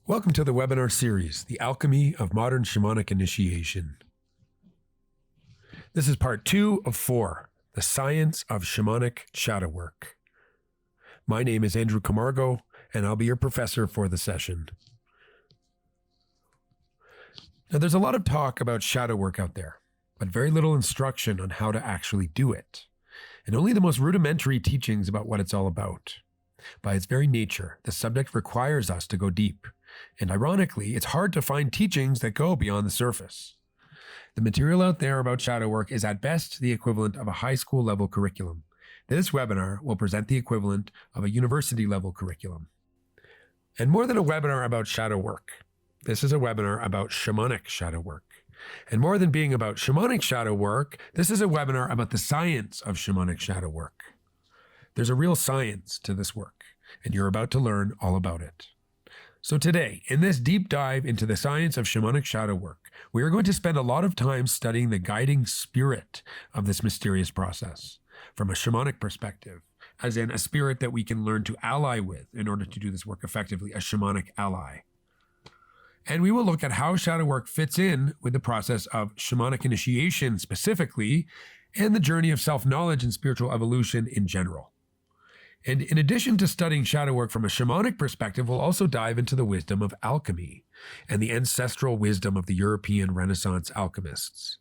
Welcome to the webinar series, The Alchemy of Modern Shamanic Initiation. This is part 2 of 4, The Science of Shamanic Shadow Work. My name is Andrew Camargo, and I'll be your professor for the session. Now, there's a lot of talk about shadow work out there, but very little instruction on how to actually do it, and only the most rudimentary teachings about what it's all about. By its very nature, the subject requires us to go deep. And ironically, it's hard to find teachings that go beyond the surface. The material out there about shadow work is at best the equivalent of a high school level curriculum. This webinar will present the equivalent of a university level curriculum. And more than a webinar about shadow work, this is a webinar about shamanic shadow work. And more than being about shamanic shadow work, this is a webinar about the science of shamanic shadow work. There's a real science to this work, and you're about to learn all about it. So today, in this deep dive into the science of shamanic shadow work, we are going to spend a lot of time studying the guiding spirit of this mysterious process from a shamanic perspective, as in a spirit that we can learn to ally with in order to do this work effectively, a shamanic ally. And we will look at how shadow work fits in with the process of shamanic initiation specifically, and the journey of self-knowledge and spiritual evolution in general. And in addition to studying shadow work from a shamanic perspective, we'll also dive into the wisdom of alchemy and the ancestral wisdom of the European Renaissance alchemists,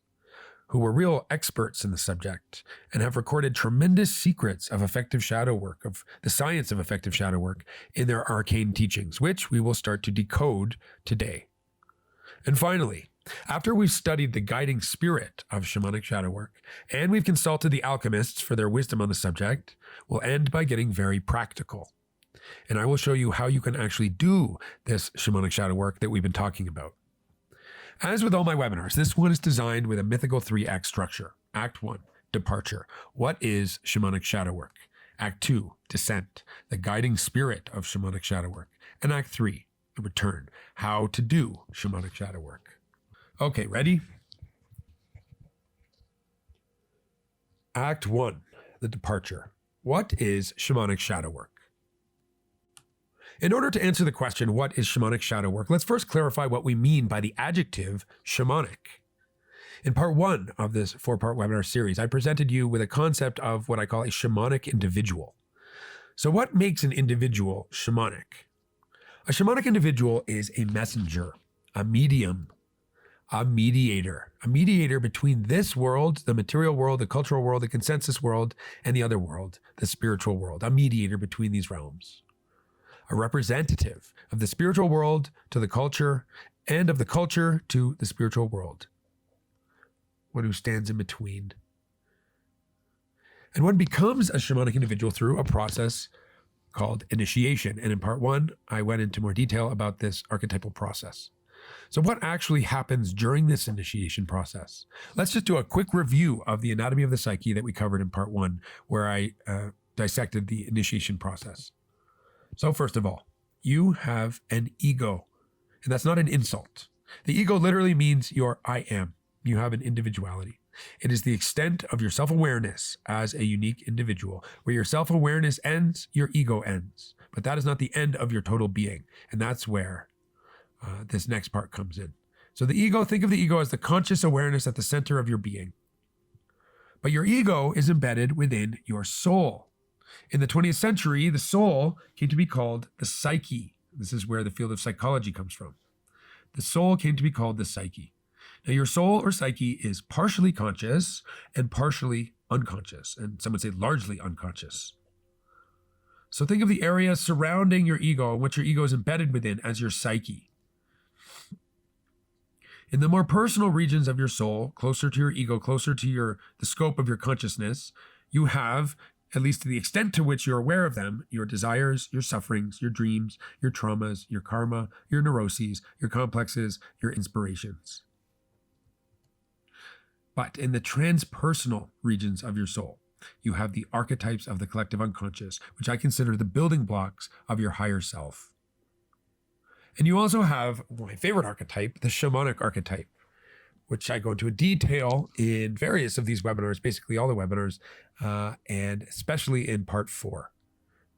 who were real experts in the subject and have recorded tremendous secrets of effective shadow work, of the science of effective shadow work in their arcane teachings, which we will start to decode today. And finally, after we've studied the guiding spirit of shamanic shadow work, and we've consulted the alchemists for their wisdom on the subject, we'll end by getting very practical. And I will show you how you can actually do this shamanic shadow work that we've been talking about. As with all my webinars, this one is designed with a mythical 3-act structure. Act 1, departure. What is shamanic shadow work? Act 2, descent, the guiding spirit of shamanic shadow work. And Act 3, return, how to do shamanic shadow work. Okay, ready? Act 1, the departure. What is shamanic shadow work? In order to answer the question, what is shamanic shadow work, let's first clarify what we mean by the adjective shamanic. In part 1 of this 4-part webinar series, I presented you with a concept of what I call a shamanic individual. So what makes an individual shamanic? A shamanic individual is a messenger, a medium, a mediator between this world, the material world, the cultural world, the consensus world, and the other world, the spiritual world, a mediator between these realms. A representative of the spiritual world to the culture, and of the culture to the spiritual world. One who stands in between. And one becomes a shamanic individual through a process called initiation. And in part 1, I went into more detail about this archetypal process. So what actually happens during this initiation process? Let's just do a quick review of the anatomy of the psyche that we covered in part 1, where I dissected the initiation process. So first of all, you have an ego, and that's not an insult. The ego literally means your I am. You have an individuality. It is the extent of your self-awareness as a unique individual. Where your self-awareness ends, your ego ends. But that is not the end of your total being, and that's where this next part comes in. So the ego, think of the ego as the conscious awareness at the center of your being. But your ego is embedded within your soul. In the 20th century, the soul came to be called the psyche. This is where the field of psychology comes from. The soul came to be called the psyche. Now your soul or psyche is partially conscious and partially unconscious, and some would say largely unconscious. So think of the area surrounding your ego and what your ego is embedded within as your psyche. In the more personal regions of your soul, closer to your ego, closer to the scope of your consciousness, you have, at least to the extent to which you're aware of them, your desires, your sufferings, your dreams, your traumas, your karma, your neuroses, your complexes, your inspirations. But in the transpersonal regions of your soul, you have the archetypes of the collective unconscious, which I consider the building blocks of your higher self. And you also have my favorite archetype, the shamanic archetype, which I go into detail in various of these webinars, basically all the webinars, and especially in part 4.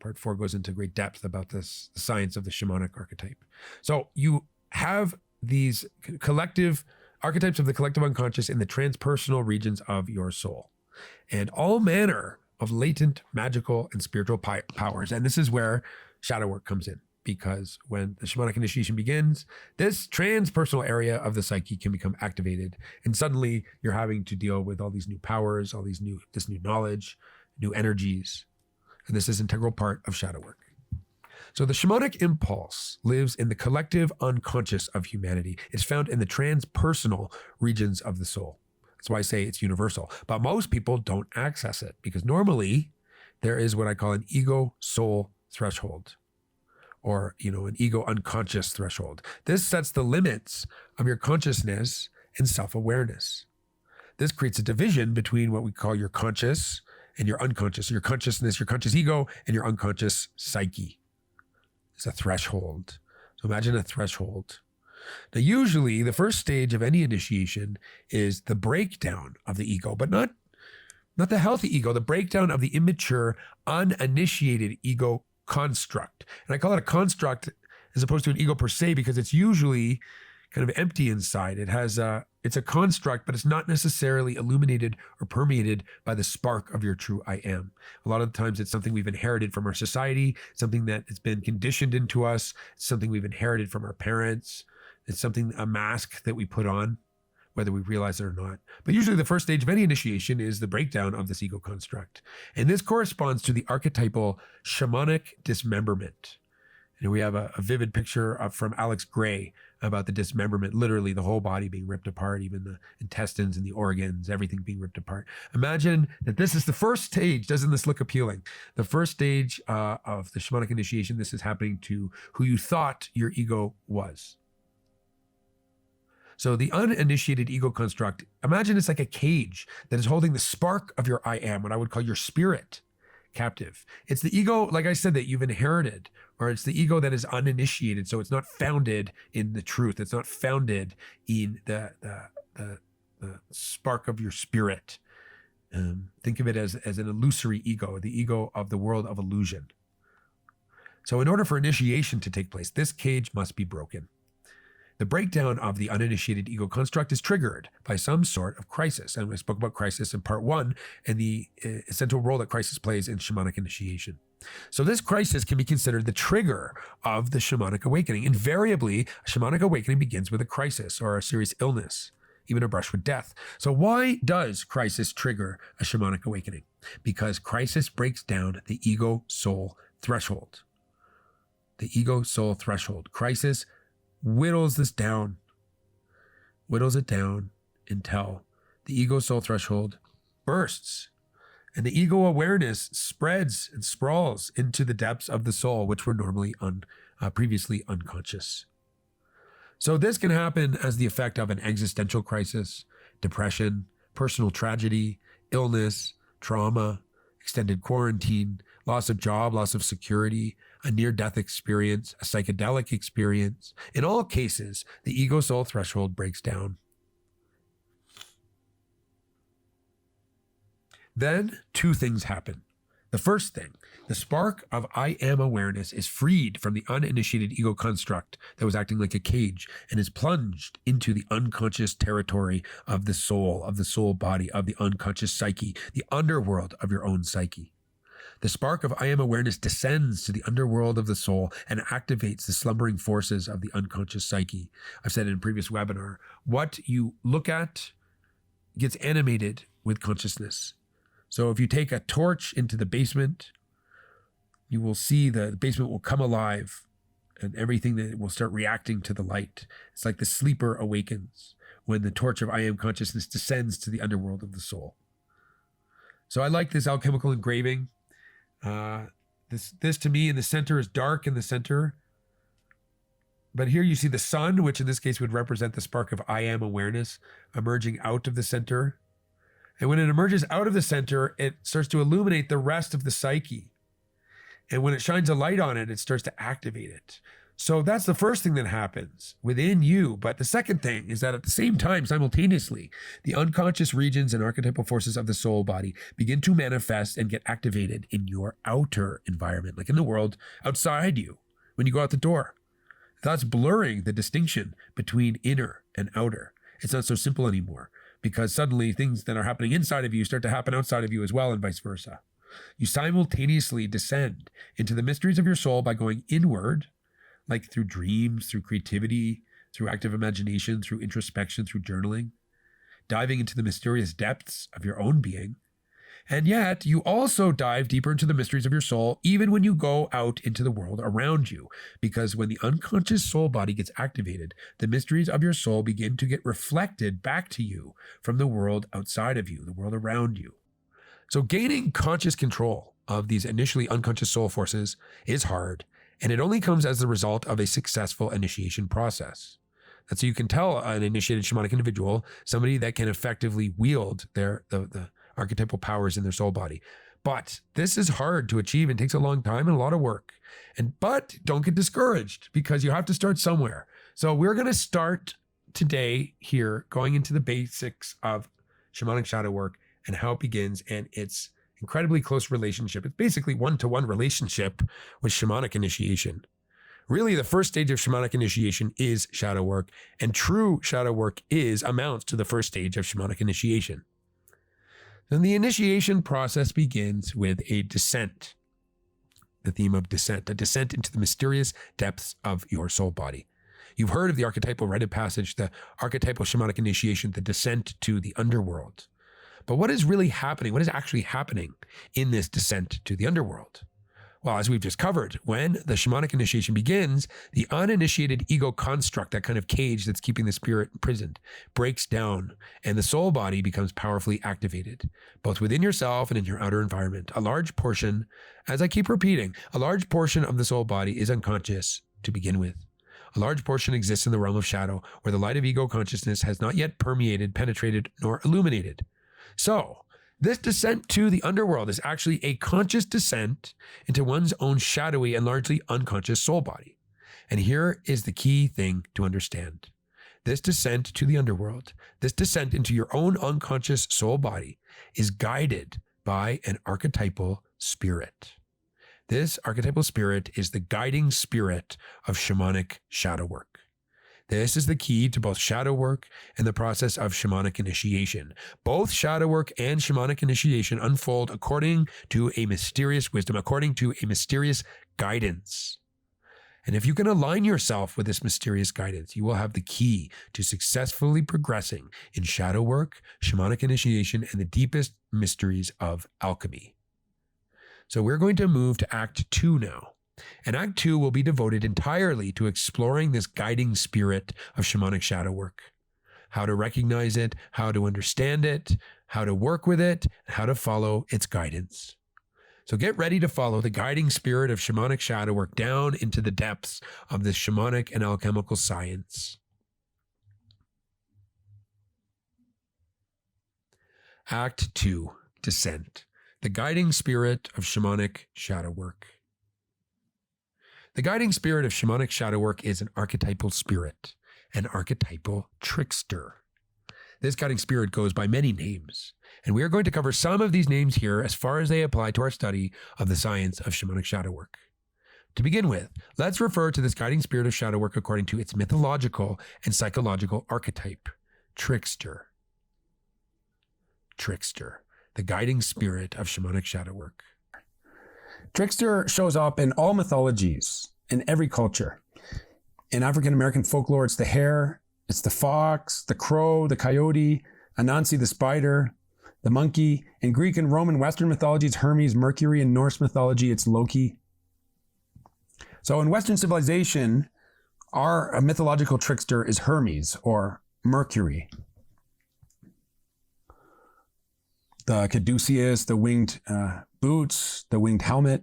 Part 4 goes into great depth about this, the science of the shamanic archetype. So you have these collective archetypes of the collective unconscious in the transpersonal regions of your soul, and all manner of latent magical and spiritual powers. And this is where shadow work comes in, because when the shamanic initiation begins, this transpersonal area of the psyche can become activated, and suddenly you're having to deal with all these new powers, this new knowledge, new energies, and this is an integral part of shadow work. So the shamanic impulse lives in the collective unconscious of humanity. It's found in the transpersonal regions of the soul. That's why I say it's universal. But most people don't access it, because normally there is what I call an ego soul threshold, or an ego unconscious threshold. This sets the limits of your consciousness and self-awareness. This creates a division between what we call your conscious and your unconscious, your consciousness, your conscious ego, and your unconscious psyche. It's a threshold. So imagine a threshold. Now, usually the first stage of any initiation is the breakdown of the ego, but not the healthy ego, the breakdown of the immature, uninitiated ego construct. And I call it a construct as opposed to an ego per se, because it's usually kind of empty inside. It's a construct, but it's not necessarily illuminated or permeated by the spark of your true I am. A lot of the times it's something we've inherited from our society, something that has been conditioned into us, something we've inherited from our parents. It's a mask that we put on, whether we realize it or not. But usually the first stage of any initiation is the breakdown of this ego construct. And this corresponds to the archetypal shamanic dismemberment. And we have a vivid picture from Alex Gray about the dismemberment, literally the whole body being ripped apart, even the intestines and the organs, everything being ripped apart. Imagine that this is the first stage. Doesn't this look appealing? The first stage of the shamanic initiation, this is happening to who you thought your ego was. So the uninitiated ego construct, imagine it's like a cage that is holding the spark of your I am, what I would call your spirit, captive. It's the ego, like I said, that you've inherited, or it's the ego that is uninitiated. So it's not founded in the truth. It's not founded in the spark of your spirit. Think of it as an illusory ego, the ego of the world of illusion. So in order for initiation to take place, this cage must be broken. The breakdown of the uninitiated ego construct is triggered by some sort of crisis. And we spoke about crisis in part 1 and the essential role that crisis plays in shamanic initiation. So this crisis can be considered the trigger of the shamanic awakening. Invariably, a shamanic awakening begins with a crisis or a serious illness, even a brush with death. So why does crisis trigger a shamanic awakening? Because crisis breaks down the ego-soul threshold. The ego-soul threshold. Crisis whittles it down until the ego-soul threshold bursts. And the ego awareness spreads and sprawls into the depths of the soul, which were normally previously unconscious. So this can happen as the effect of an existential crisis, depression, personal tragedy, illness, trauma, extended quarantine, loss of job, loss of security, a near-death experience, a psychedelic experience. In all cases, the ego-soul threshold breaks down. Then two things happen. The first thing, the spark of I am awareness is freed from the uninitiated ego construct that was acting like a cage and is plunged into the unconscious territory of the soul body, of the unconscious psyche, the underworld of your own psyche. The spark of I am awareness descends to the underworld of the soul and activates the slumbering forces of the unconscious psyche. I've said in a previous webinar, what you look at gets animated with consciousness. So if you take a torch into the basement, you will see the basement will come alive and everything that will start reacting to the light. It's like the sleeper awakens when the torch of I am consciousness descends to the underworld of the soul. So I like this alchemical engraving. This to me in the center is dark in the center. But here you see the sun, which in this case would represent the spark of I am awareness emerging out of the center. And when it emerges out of the center, it starts to illuminate the rest of the psyche. And when it shines a light on it, it starts to activate it. So that's the first thing that happens within you. But the second thing is that at the same time, simultaneously, the unconscious regions and archetypal forces of the soul body begin to manifest and get activated in your outer environment, like in the world outside you, when you go out the door, thus blurring the distinction between inner and outer. It's not so simple anymore, because suddenly things that are happening inside of you start to happen outside of you as well, and vice versa. You simultaneously descend into the mysteries of your soul by going inward, like through dreams, through creativity, through active imagination, through introspection, through journaling, diving into the mysterious depths of your own being. And yet, you also dive deeper into the mysteries of your soul, even when you go out into the world around you. Because when the unconscious soul body gets activated, the mysteries of your soul begin to get reflected back to you from the world outside of you, the world around you. So gaining conscious control of these initially unconscious soul forces is hard, and it only comes as the result of a successful initiation process. That's so you can tell an initiated shamanic individual, somebody that can effectively wield the archetypal powers in their soul body. But this is hard to achieve and takes a long time and a lot of work. But don't get discouraged, because you have to start somewhere. So we're going to start today here going into the basics of shamanic shadow work and how it begins and its incredibly close relationship. It's basically one-to-one relationship with shamanic initiation. Really, the first stage of shamanic initiation is shadow work, and true shadow work amounts to the first stage of shamanic initiation. Then the initiation process begins with a descent. The theme of descent, a descent into the mysterious depths of your soul body. You've heard of the archetypal rite of passage, the archetypal shamanic initiation, the descent to the underworld. But what is really happening? What is actually happening in this descent to the underworld? Well, as we've just covered, when the shamanic initiation begins, the uninitiated ego construct, that kind of cage that's keeping the spirit imprisoned, breaks down, and the soul body becomes powerfully activated, both within yourself and in your outer environment. A large portion, as I keep repeating, a large portion of the soul body is unconscious to begin with. A large portion exists in the realm of shadow, where the light of ego consciousness has not yet permeated, penetrated, nor illuminated. So, this descent to the underworld is actually a conscious descent into one's own shadowy and largely unconscious soul body. And here is the key thing to understand. This descent to the underworld, this descent into your own unconscious soul body, is guided by an archetypal spirit. This archetypal spirit is the guiding spirit of shamanic shadow work. This is the key to both shadow work and the process of shamanic initiation. Both shadow work and shamanic initiation unfold according to a mysterious wisdom, according to a mysterious guidance. And if you can align yourself with this mysterious guidance, you will have the key to successfully progressing in shadow work, shamanic initiation, and the deepest mysteries of alchemy. So we're going to move to Act 2 now. And Act 2 will be devoted entirely to exploring this guiding spirit of shamanic shadow work. How to recognize it, how to understand it, how to work with it, and how to follow its guidance. So get ready to follow the guiding spirit of shamanic shadow work down into the depths of this shamanic and alchemical science. Act 2, Descent. The guiding spirit of shamanic shadow work. The guiding spirit of shamanic shadow work is an archetypal spirit, an archetypal trickster. This guiding spirit goes by many names, and we are going to cover some of these names here as far as they apply to our study of the science of shamanic shadow work. To begin with, let's refer to this guiding spirit of shadow work according to its mythological and psychological archetype, trickster. Trickster, the guiding spirit of shamanic shadow work. Trickster shows up in all mythologies, in every culture. In African American folklore, it's the hare, it's the fox, the crow, the coyote, Anansi the spider, the monkey. In Greek and Roman Western mythology, it's Hermes. Mercury. In Norse mythology, it's Loki. So in Western civilization, our mythological trickster is Hermes, or Mercury. The caduceus, the winged boots, the winged helmet.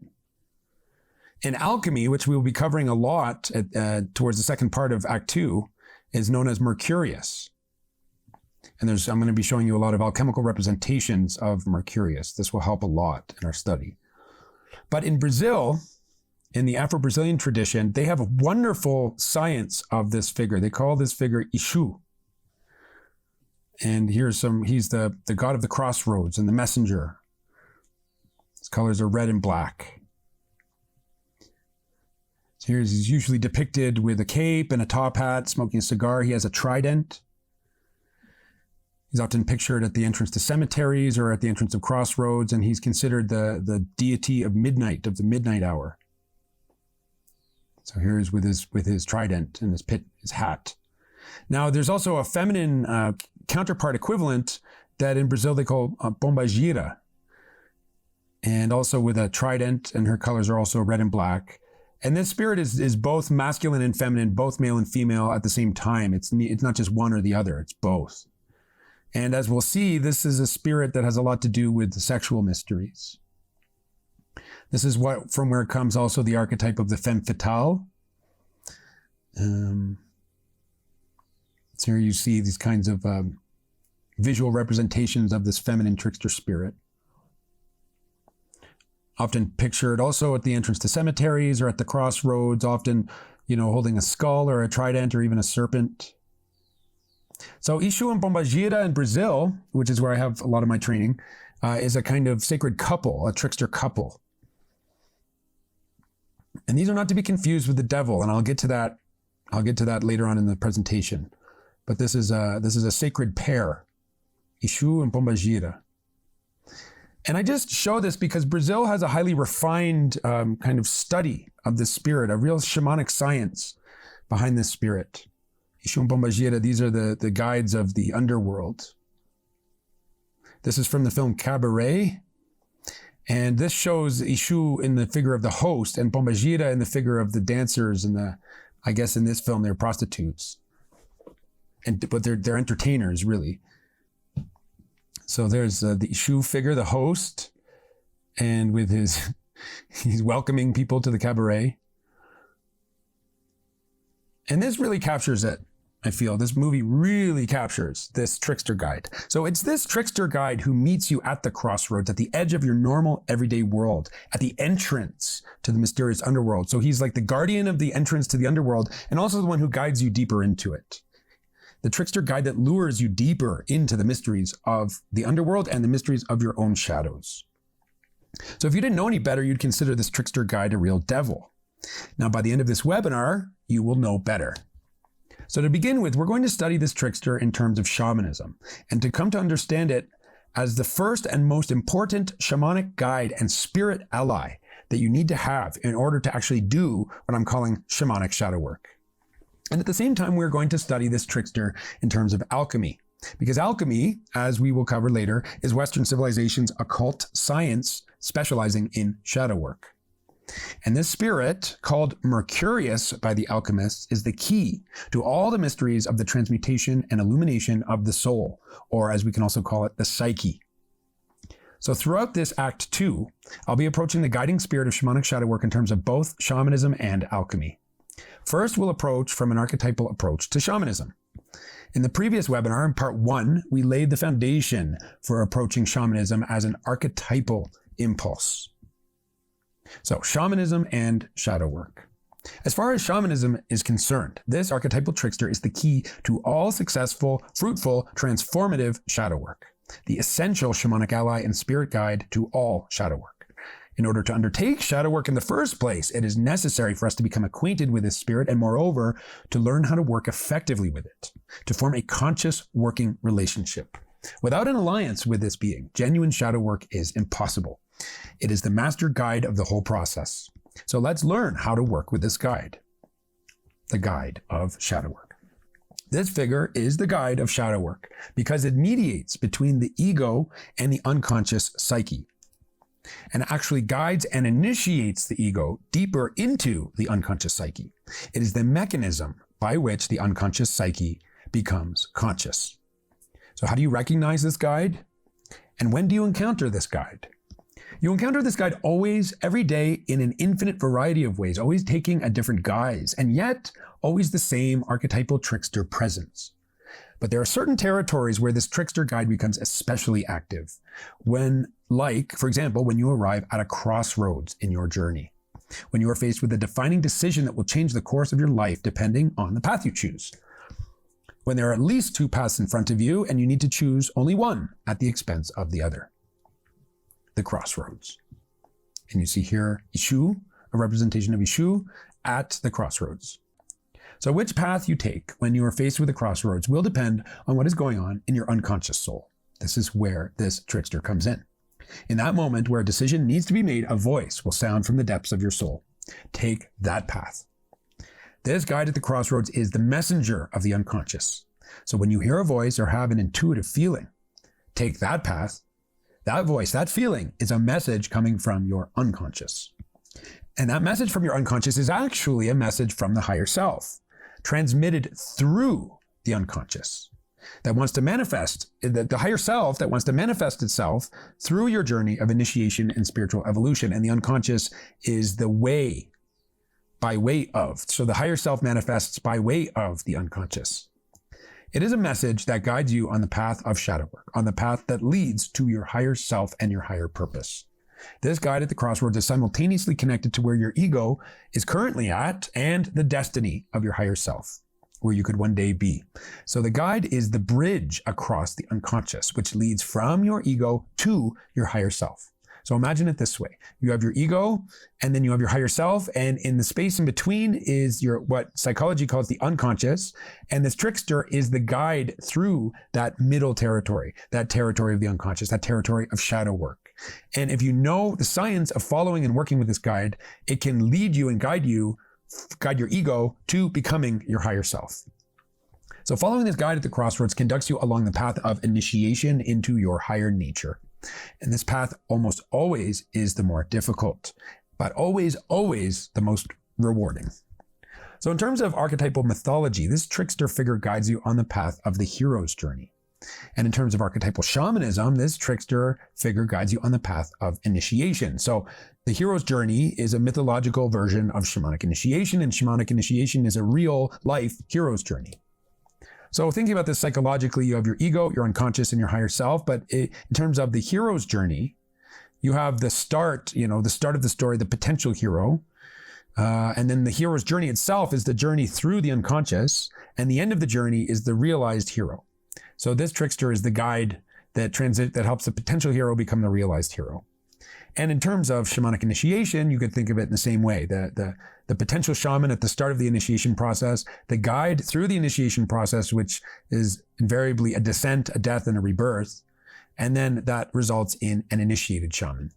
In alchemy, which we will be covering a lot towards the second part of Act 2, is known as Mercurius. And I'm going to be showing you a lot of alchemical representations of Mercurius. This will help a lot in our study. But in Brazil, in the Afro-Brazilian tradition, they have a wonderful science of this figure. They call this figure Ishu. And he's the god of the crossroads and the messenger. His colors are red and black. So he's usually depicted with a cape and a top hat, smoking a cigar. He has a trident. He's often pictured at the entrance to cemeteries or at the entrance of crossroads, and he's considered the deity of midnight, of the midnight hour. So here's with his trident and his hat. Now, there's also a feminine counterpart equivalent that in Brazil they call Pombagira, and also with a trident, and her colors are also red and black. And this spirit is both masculine and feminine, both male and female at the same time. It's not just one or the other, it's both. And as we'll see, this is a spirit that has a lot to do with the sexual mysteries. This is from where comes also the archetype of the femme fatale. So here you see these kinds of visual representations of this feminine trickster spirit. Often pictured also at the entrance to cemeteries or at the crossroads, often, holding a skull or a trident or even a serpent. So Ishu and Pombagira in Brazil, which is where I have a lot of my training, is a kind of sacred couple, a trickster couple. And these are not to be confused with the devil, and I'll get to that later on in the presentation. But this is a sacred pair, Ishu and Pombagira. And I just show this because Brazil has a highly refined kind of study of this spirit, a real shamanic science behind this spirit. Ishu and Pombagira, these are the guides of the underworld. This is from the film Cabaret. And this shows Ishu in the figure of the host and Pombagira in the figure of the dancers and I guess in this film, they're prostitutes. But they're entertainers, really. So there's the Ishu figure, the host, and with he's welcoming people to the cabaret. And this really captures it, I feel. This movie really captures this trickster guide. So it's this trickster guide who meets you at the crossroads, at the edge of your normal everyday world, at the entrance to the mysterious underworld. So he's like the guardian of the entrance to the underworld and also the one who guides you deeper into it. The trickster guide that lures you deeper into the mysteries of the underworld and the mysteries of your own shadows. So if you didn't know any better, you'd consider this trickster guide a real devil. Now, by the end of this webinar, you will know better. So to begin with, we're going to study this trickster in terms of shamanism and to come to understand it as the first and most important shamanic guide and spirit ally that you need to have in order to actually do what I'm calling shamanic shadow work. And at the same time, we're going to study this trickster in terms of alchemy, because alchemy, as we will cover later, is Western civilization's occult science specializing in shadow work. And this spirit, called Mercurius by the alchemists, is the key to all the mysteries of the transmutation and illumination of the soul, or as we can also call it, the psyche. So throughout this Act 2, I'll be approaching the guiding spirit of shamanic shadow work in terms of both shamanism and alchemy. First, we'll approach from an archetypal approach to shamanism. In the previous webinar, in part 1, we laid the foundation for approaching shamanism as an archetypal impulse. So, shamanism and shadow work. As far as shamanism is concerned, this archetypal trickster is the key to all successful, fruitful, transformative shadow work, the essential shamanic ally and spirit guide to all shadow work. In order to undertake shadow work in the first place, it is necessary for us to become acquainted with this spirit and, moreover, to learn how to work effectively with it, to form a conscious working relationship. Without an alliance with this being, genuine shadow work is impossible. It is the master guide of the whole process. So let's learn how to work with this guide, the guide of shadow work. This figure is the guide of shadow work because it mediates between the ego and the unconscious psyche, and actually guides and initiates the ego deeper into the unconscious psyche. It is the mechanism by which the unconscious psyche becomes conscious. So how do you recognize this guide? And when do you encounter this guide? You encounter this guide always, every day, in an infinite variety of ways, always taking a different guise, and yet always the same archetypal trickster presence. But there are certain territories where this trickster guide becomes especially active. For example, when you arrive at a crossroads in your journey. when you are faced with a defining decision that will change the course of your life depending on the path you choose. When there are at least two paths in front of you and you need to choose only one at the expense of the other. The crossroads. And you see here Ishu, a representation of Ishu at the crossroads. So which path you take when you are faced with a crossroads will depend on what is going on in your unconscious soul. This is where this trickster comes in. In that moment where a decision needs to be made, a voice will sound from the depths of your soul. Take that path. This guide at the crossroads is the messenger of the unconscious. So when you hear a voice or have an intuitive feeling, take that path. That voice, that feeling is a message coming from your unconscious. And that message from your unconscious is actually a message from the higher self, transmitted through the unconscious. That wants to manifest, the higher self that wants to manifest itself through your journey of initiation and spiritual evolution. And the unconscious is the way, by way of. So the higher self manifests by way of the unconscious. It is a message that guides you on the path of shadow work, on the path that leads to your higher self and your higher purpose. This guide at the crossroads is simultaneously connected to where your ego is currently at and the destiny of your higher self, where you could one day be. So the guide is the bridge across the unconscious, which leads from your ego to your higher self. So imagine it this way. You have your ego, and then you have your higher self, and in the space in between is your what psychology calls the unconscious, and this trickster is the guide through that middle territory, that territory of the unconscious, that territory of shadow work. And if you know the science of following and working with this guide, it can lead you and guide your ego to becoming your higher self. So following this guide at the crossroads conducts you along the path of initiation into your higher nature. And this path almost always is the more difficult, but always the most rewarding. So in terms of archetypal mythology, this trickster figure guides you on the path of the hero's journey. And in terms of archetypal shamanism, this trickster figure guides you on the path of initiation. So the hero's journey is a mythological version of shamanic initiation, and shamanic initiation is a real life hero's journey. So thinking about this psychologically, you have your ego, your unconscious, and your higher self. But in terms of the hero's journey, you have the start of the story, the potential hero. And then the hero's journey itself is the journey through the unconscious. And the end of the journey is the realized hero. So this trickster is the guide that helps the potential hero become the realized hero. And in terms of shamanic initiation, you could think of it in the same way. The potential shaman at the start of the initiation process, the guide through the initiation process, which is invariably a descent, a death, and a rebirth. And then that results in an initiated shaman.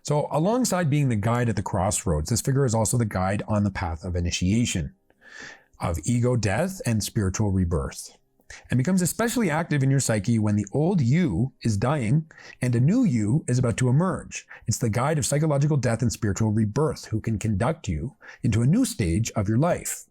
So alongside being the guide at the crossroads, this figure is also the guide on the path of initiation, of ego death and spiritual rebirth, and becomes especially active in your psyche when the old you is dying and a new you is about to emerge. It's the guide of psychological death and spiritual rebirth who can conduct you into a new stage of your life.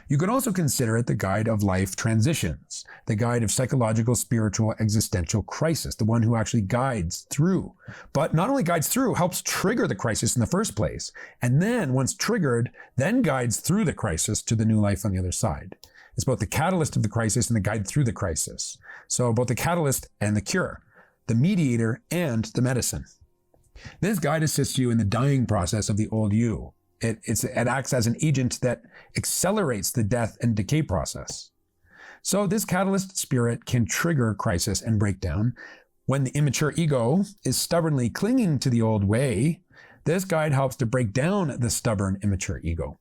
You could also consider it the guide of life transitions, the guide of psychological, spiritual, existential crisis, the one who actually guides through. But not only guides through, helps trigger the crisis in the first place, and then, once triggered, then guides through the crisis to the new life on the other side. It's both the catalyst of the crisis and the guide through the crisis. So both the catalyst and the cure, the mediator and the medicine. This guide assists you in the dying process of the old you. It acts as an agent that accelerates the death and decay process. So this catalyst spirit can trigger crisis and breakdown. When the immature ego is stubbornly clinging to the old way, this guide helps to break down the stubborn, immature ego.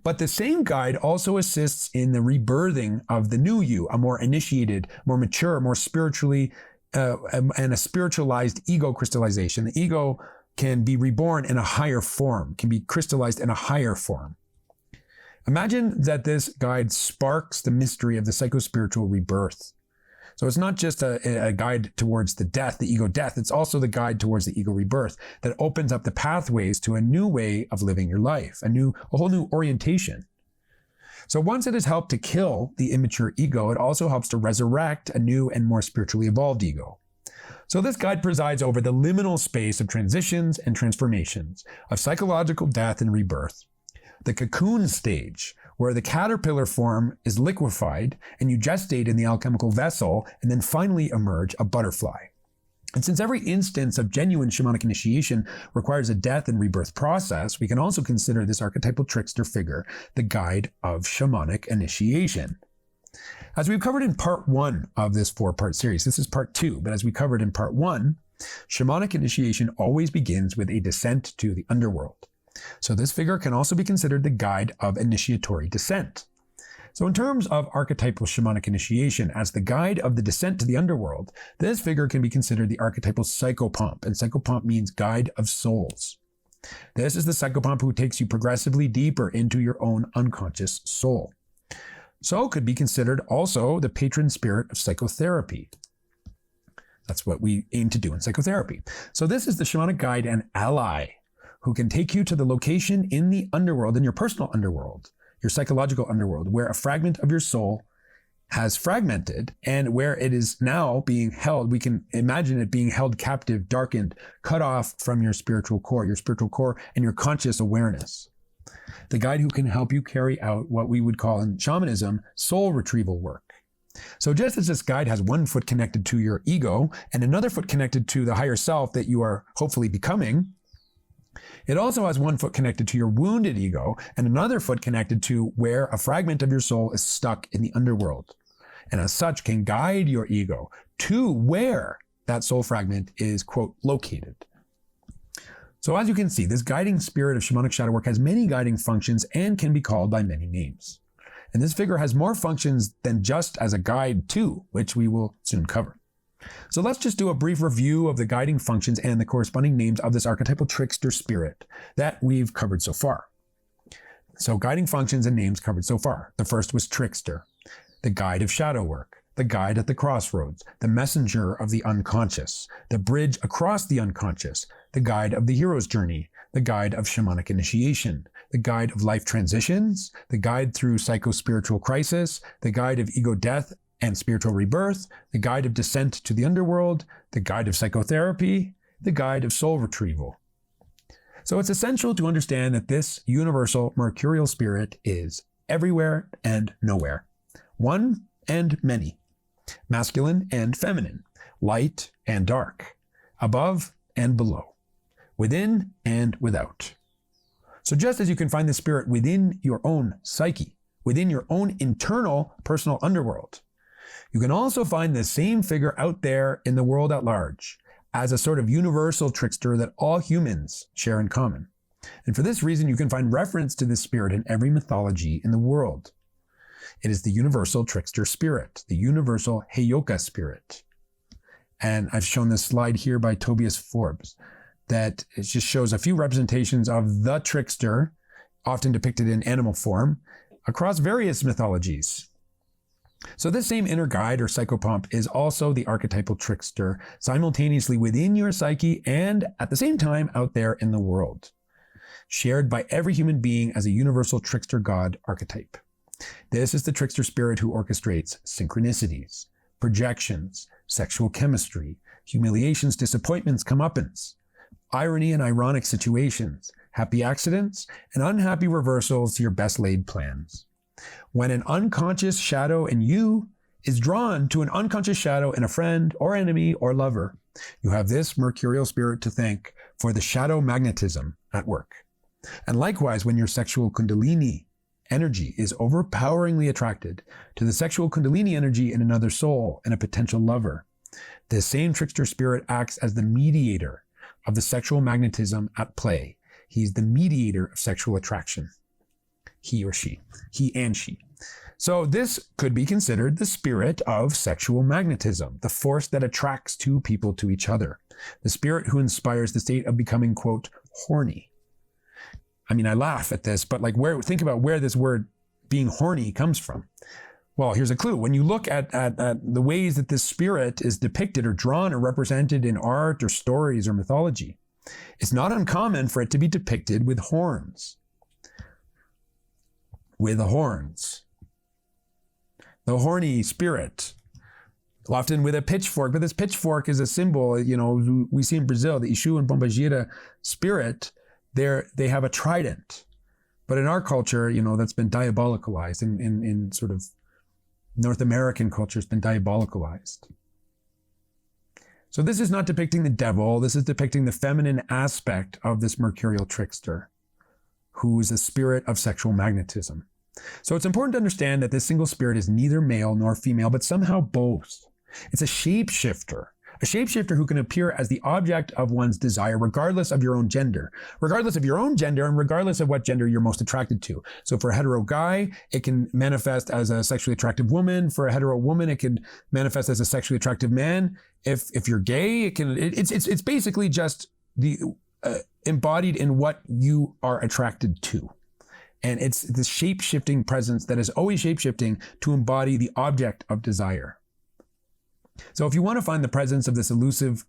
But the same guide also assists in the rebirthing of the new you, a more initiated, more mature, more spiritually, and a spiritualized ego crystallization. The ego can be reborn in a higher form, can be crystallized in a higher form. Imagine that this guide sparks the mystery of the psychospiritual rebirth. So it's not just a guide towards the death, the ego death, it's also the guide towards the ego rebirth that opens up the pathways to a new way of living your life, a whole new orientation. So once it has helped to kill the immature ego, it also helps to resurrect a new and more spiritually evolved ego. So this guide presides over the liminal space of transitions and transformations, of psychological death and rebirth. The cocoon stage, where the caterpillar form is liquefied and you gestate in the alchemical vessel and then finally emerge a butterfly. And since every instance of genuine shamanic initiation requires a death and rebirth process, we can also consider this archetypal trickster figure the guide of shamanic initiation. As we've covered in part 1 of this 4-part series, this is part 2, but as we covered in part 1, shamanic initiation always begins with a descent to the underworld. So this figure can also be considered the guide of initiatory descent. So in terms of archetypal shamanic initiation as the guide of the descent to the underworld, this figure can be considered the archetypal psychopomp, and psychopomp means guide of souls. This is the psychopomp who takes you progressively deeper into your own unconscious soul. So could be considered also the patron spirit of psychotherapy. That's what we aim to do in psychotherapy. So this is the shamanic guide and ally who can take you to the location in the underworld, in your personal underworld, your psychological underworld, where a fragment of your soul has fragmented and where it is now being held. We can imagine it being held captive, darkened, cut off from your spiritual core and your conscious awareness. The guide who can help you carry out what we would call in shamanism, soul retrieval work. So just as this guide has one foot connected to your ego and another foot connected to the higher self that you are hopefully becoming, it also has one foot connected to your wounded ego and another foot connected to where a fragment of your soul is stuck in the underworld. And as such can guide your ego to where that soul fragment is, quote, located. So as you can see, this guiding spirit of shamanic shadow work has many guiding functions and can be called by many names. And this figure has more functions than just as a guide too, which we will soon cover. So let's just do a brief review of the guiding functions and the corresponding names of this archetypal trickster spirit that we've covered so far. So guiding functions and names covered so far. The first was trickster, the guide of shadow work, the guide at the crossroads, the messenger of the unconscious, the bridge across the unconscious, the guide of the hero's journey, the guide of shamanic initiation, the guide of life transitions, the guide through psycho-spiritual crisis, the guide of ego death and spiritual rebirth, the guide of descent to the underworld, the guide of psychotherapy, the guide of soul retrieval. So it's essential to understand that this universal mercurial spirit is everywhere and nowhere, one and many, masculine and feminine, light and dark, above and below, within and without. So just as you can find the spirit within your own psyche, within your own internal personal underworld, you can also find the same figure out there in the world at large as a sort of universal trickster that all humans share in common. And for this reason, you can find reference to this spirit in every mythology in the world. It is the universal trickster spirit, the universal Heyoka spirit. And I've shown this slide here by Tobias Forbes that it just shows a few representations of the trickster, often depicted in animal form, across various mythologies. So this same inner guide or psychopomp is also the archetypal trickster simultaneously within your psyche and at the same time out there in the world, shared by every human being as a universal trickster god archetype. This is the trickster spirit who orchestrates synchronicities, projections, sexual chemistry, humiliations, disappointments, comeuppance, irony and ironic situations, happy accidents, and unhappy reversals to your best laid plans. When an unconscious shadow in you is drawn to an unconscious shadow in a friend or enemy or lover, you have this mercurial spirit to thank for the shadow magnetism at work. And likewise, when your sexual kundalini energy is overpoweringly attracted to the sexual kundalini energy in another soul and a potential lover, this same trickster spirit acts as the mediator of the sexual magnetism at play. He's the mediator of sexual attraction. He or she, he and she. So this could be considered the spirit of sexual magnetism, the force that attracts two people to each other, the spirit who inspires the state of becoming, quote, horny. I mean, I laugh at this, but think about where this word being horny comes from. Well, here's a clue. When you look at the ways that this spirit is depicted or drawn or represented in art or stories or mythology, it's not uncommon for it to be depicted with horns. With the horns. The horny spirit, often with a pitchfork, but this pitchfork is a symbol, we see in Brazil, the Exu and Pombagira spirit, they have a trident. But in our culture, that's been diabolicalized. In sort of North American culture, it's been diabolicalized. So this is not depicting the devil. This is depicting the feminine aspect of this mercurial trickster, who is a spirit of sexual magnetism. So it's important to understand that this single spirit is neither male nor female, but somehow both. It's a shapeshifter who can appear as the object of one's desire, regardless of your own gender, and regardless of what gender you're most attracted to. So for a hetero guy, it can manifest as a sexually attractive woman. For a hetero woman, it can manifest as a sexually attractive man. If you're gay, it's basically just the embodied in what you are attracted to. And it's the shape-shifting presence that is always shape-shifting to embody the object of desire. So if you want to find the presence of this elusive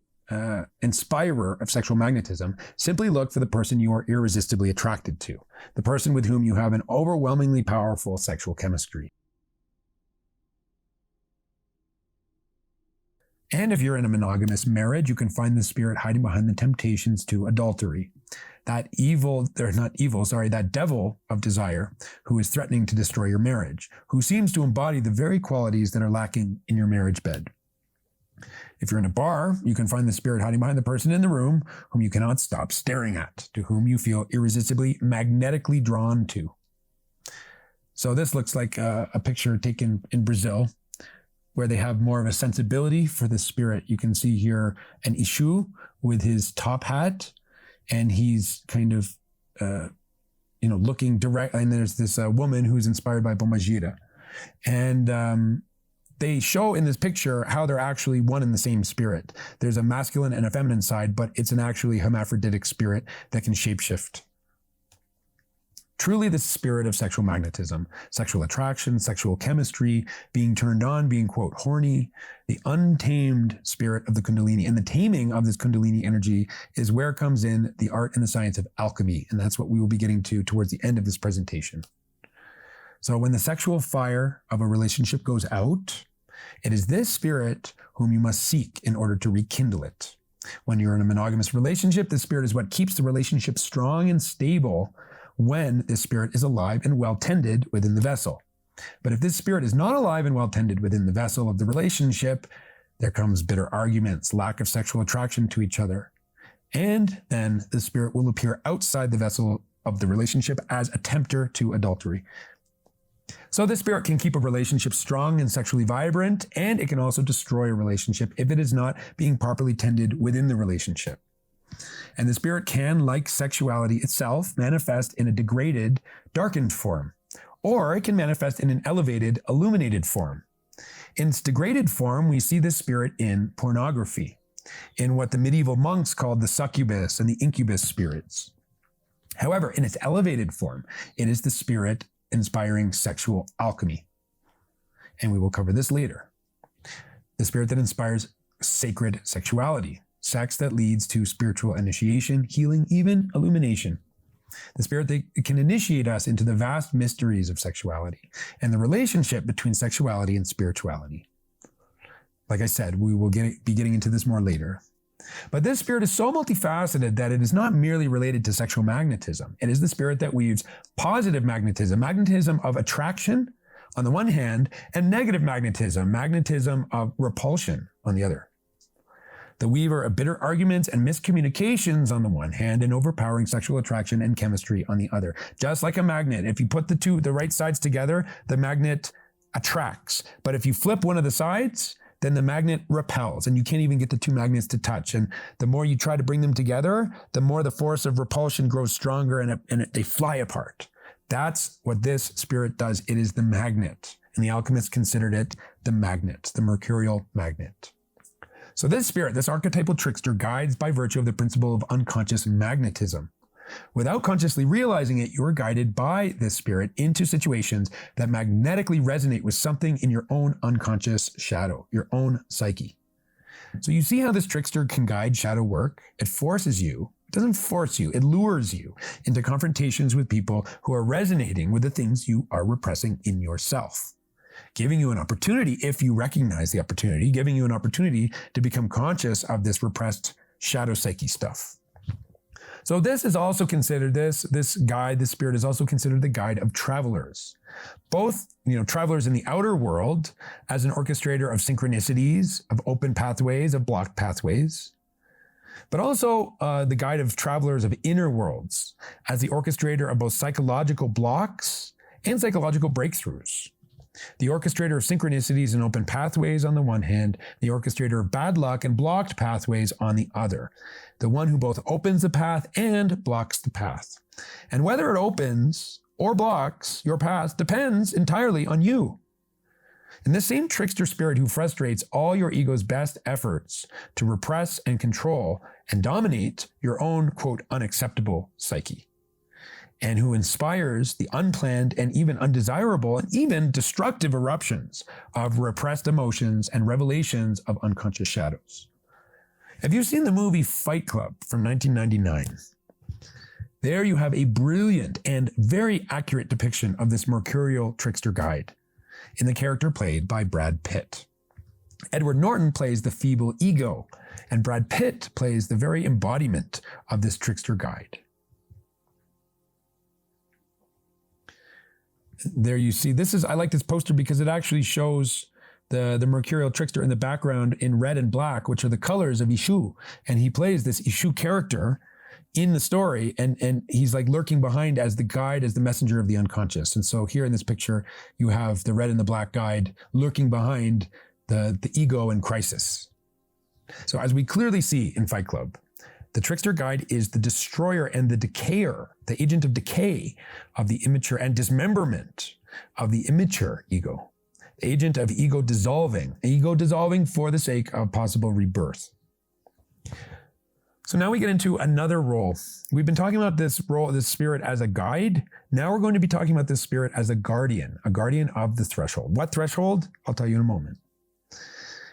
inspirer of sexual magnetism, simply look for the person you are irresistibly attracted to, the person with whom you have an overwhelmingly powerful sexual chemistry. And if you're in a monogamous marriage, you can find the spirit hiding behind the temptations to adultery. That devil of desire who is threatening to destroy your marriage, who seems to embody the very qualities that are lacking in your marriage bed. If you're in a bar, you can find the spirit hiding behind the person in the room whom you cannot stop staring at, to whom you feel irresistibly magnetically drawn to. So this looks like a picture taken in Brazil, where they have more of a sensibility for the spirit. You can see here an Ishu with his top hat, and he's kind of, looking direct. And there's this woman who's inspired by Pombagira. And they show in this picture how they're actually one and the same spirit. There's a masculine and a feminine side, but it's an actually hermaphroditic spirit that can shapeshift. Truly the spirit of sexual magnetism, sexual attraction, sexual chemistry, being turned on, being, quote, horny, the untamed spirit of the Kundalini. And the taming of this Kundalini energy is where comes in the art and the science of alchemy. And that's what we will be getting to towards the end of this presentation. So when the sexual fire of a relationship goes out, it is this spirit whom you must seek in order to rekindle it. When you're in a monogamous relationship, the spirit is what keeps the relationship strong and stable when this spirit is alive and well tended within the vessel. But if this spirit is not alive and well tended within the vessel of the relationship, there comes bitter arguments, lack of sexual attraction to each other. And then the spirit will appear outside the vessel of the relationship as a tempter to adultery. So this spirit can keep a relationship strong and sexually vibrant, and it can also destroy a relationship if it is not being properly tended within the relationship. And the spirit can, like sexuality itself, manifest in a degraded, darkened form, or it can manifest in an elevated, illuminated form. In its degraded form, we see this spirit in pornography, in what the medieval monks called the succubus and the incubus spirits. However, in its elevated form, it is the spirit inspiring sexual alchemy. And we will cover this later. The spirit that inspires sacred sexuality, sex that leads to spiritual initiation, healing, even illumination. The spirit that can initiate us into the vast mysteries of sexuality and the relationship between sexuality and spirituality. Like I said, we will be getting into this more later. But this spirit is so multifaceted that it is not merely related to sexual magnetism. It is the spirit that weaves positive magnetism, magnetism of attraction on the one hand, and negative magnetism, magnetism of repulsion on the other. The weaver of bitter arguments and miscommunications on the one hand, and overpowering sexual attraction and chemistry on the other. Just like a magnet, if you put the right sides together, the magnet attracts. But if you flip one of the sides, then the magnet repels, and you can't even get the two magnets to touch. And the more you try to bring them together, the more the force of repulsion grows stronger, and they fly apart. That's what this spirit does. It is the magnet. And the alchemists considered it the magnet, the mercurial magnet. So this spirit, this archetypal trickster, guides by virtue of the principle of unconscious magnetism. Without consciously realizing it, you are guided by this spirit into situations that magnetically resonate with something in your own unconscious shadow, your own psyche. So you see how this trickster can guide shadow work? It forces you, it doesn't force you, it lures you into confrontations with people who are resonating with the things you are repressing in yourself. Giving you an opportunity, if you recognize the opportunity, giving you an opportunity to become conscious of this repressed shadow psyche stuff. So this is also considered, this guide, this spirit is also considered the guide of travelers. Both, travelers in the outer world as an orchestrator of synchronicities, of open pathways, of blocked pathways, but also the guide of travelers of inner worlds as the orchestrator of both psychological blocks and psychological breakthroughs. The orchestrator of synchronicities and open pathways on the one hand, the orchestrator of bad luck and blocked pathways on the other. The one who both opens the path and blocks the path. And whether it opens or blocks your path depends entirely on you. And this same trickster spirit who frustrates all your ego's best efforts to repress and control and dominate your own, quote, unacceptable psyche, and who inspires the unplanned and even undesirable and even destructive eruptions of repressed emotions and revelations of unconscious shadows. Have you seen the movie Fight Club from 1999? There you have a brilliant and very accurate depiction of this mercurial trickster guide in the character played by Brad Pitt. Edward Norton plays the feeble ego, and Brad Pitt plays the very embodiment of this trickster guide. There you see, I like this poster because it actually shows the mercurial trickster in the background in red and black, which are the colors of Ishu. And he plays this Ishu character in the story, and he's like lurking behind as the guide, as the messenger of the unconscious. And so here in this picture, you have the red and the black guide lurking behind the ego in crisis. So as we clearly see in Fight Club, the trickster guide is the destroyer and the decayer, the agent of decay of the immature and dismemberment of the immature ego, the agent of ego dissolving for the sake of possible rebirth. So now we get into another role. We've been talking about this role, this spirit as a guide. Now we're going to be talking about this spirit as a guardian of the threshold. What threshold? I'll tell you in a moment.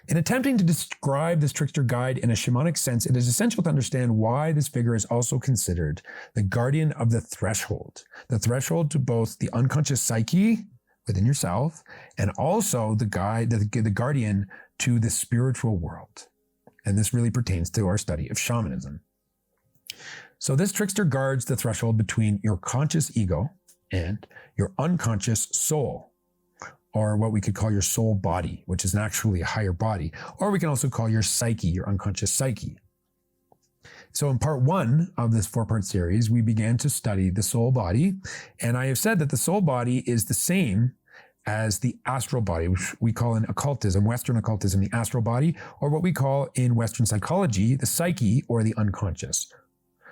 In attempting to describe this trickster guide in a shamanic sense, it is essential to understand why this figure is also considered the guardian of the threshold to both the unconscious psyche within yourself and also the guardian to the spiritual world. And this really pertains to our study of shamanism. So this trickster guards the threshold between your conscious ego and your unconscious soul, or what we could call your soul body, which is actually a higher body, or we can also call your psyche, your unconscious psyche. So in part 1 of this 4-part series, we began to study the soul body, and I have said that the soul body is the same as the astral body, which we call in occultism, Western occultism, the astral body, or what we call in Western psychology, the psyche or the unconscious.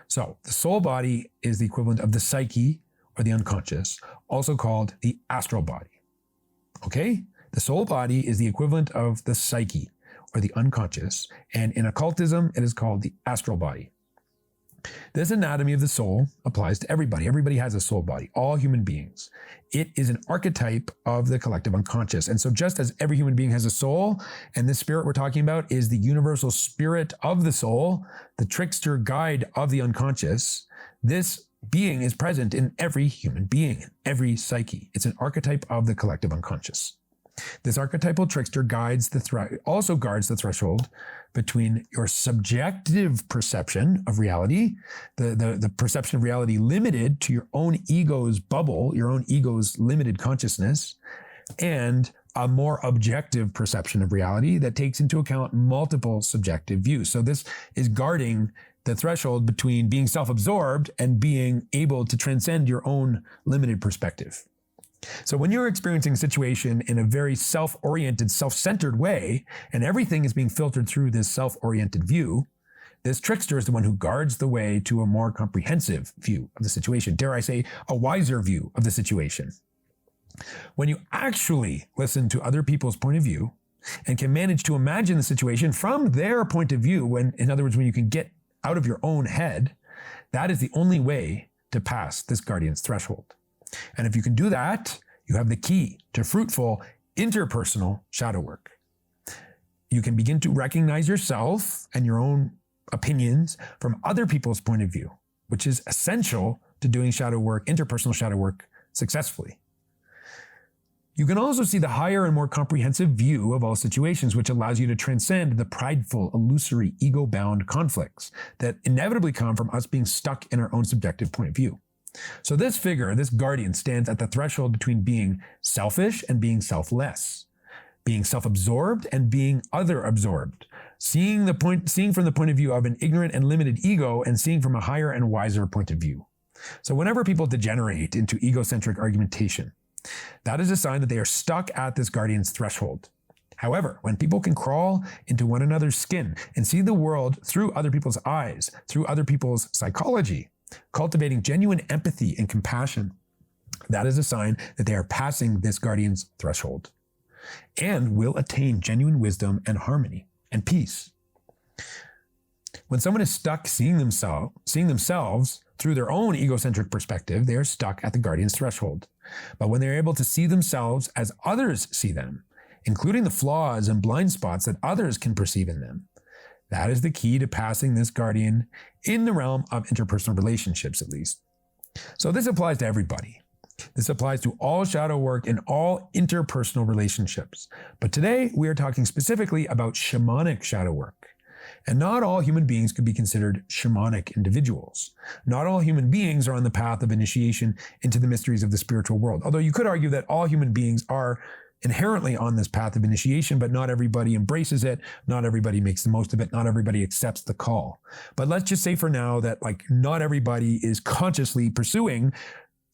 So the soul body is the equivalent of the psyche or the unconscious, also called the astral body. Okay? The soul body is the equivalent of the psyche or the unconscious, and in occultism, it is called the astral body. This anatomy of the soul applies to everybody. Everybody has a soul body, all human beings. It is an archetype of the collective unconscious. And so just as every human being has a soul, and this spirit we're talking about is the universal spirit of the soul, the trickster guide of the unconscious, this being is present in every human being, in every psyche. It's an archetype of the collective unconscious. This archetypal trickster also guards the threshold between your subjective perception of reality, the perception of reality limited to your own ego's bubble, your own ego's limited consciousness, and a more objective perception of reality that takes into account multiple subjective views. So this is guarding the threshold between being self-absorbed and being able to transcend your own limited perspective. So when you're experiencing a situation in a very self-oriented, self-centered way, and everything is being filtered through this self-oriented view, this trickster is the one who guards the way to a more comprehensive view of the situation. Dare I say, a wiser view of the situation. When you actually listen to other people's point of view and can manage to imagine the situation from their point of view, in other words, when you can get out of your own head, that is the only way to pass this guardian's threshold. And if you can do that, you have the key to fruitful interpersonal shadow work. You can begin to recognize yourself and your own opinions from other people's point of view, which is essential to doing shadow work, interpersonal shadow work, successfully. You can also see the higher and more comprehensive view of all situations, which allows you to transcend the prideful, illusory, ego-bound conflicts that inevitably come from us being stuck in our own subjective point of view. So this figure, this guardian, stands at the threshold between being selfish and being selfless, being self-absorbed and being other-absorbed, seeing from the point of view of an ignorant and limited ego and seeing from a higher and wiser point of view. So whenever people degenerate into egocentric argumentation, that is a sign that they are stuck at this guardian's threshold. However, when people can crawl into one another's skin and see the world through other people's eyes, through other people's psychology, cultivating genuine empathy and compassion, that is a sign that they are passing this guardian's threshold and will attain genuine wisdom and harmony and peace. When someone is stuck seeing themselves through their own egocentric perspective, they are stuck at the guardian's threshold. But when they're able to see themselves as others see them, including the flaws and blind spots that others can perceive in them, that is the key to passing this guardian in the realm of interpersonal relationships, at least. So this applies to everybody. This applies to all shadow work in all interpersonal relationships. But today we are talking specifically about shamanic shadow work. And not all human beings could be considered shamanic individuals. Not all human beings are on the path of initiation into the mysteries of the spiritual world. Although you could argue that all human beings are inherently on this path of initiation, but not everybody embraces it. Not everybody makes the most of it. Not everybody accepts the call. But let's just say for now that not everybody is consciously pursuing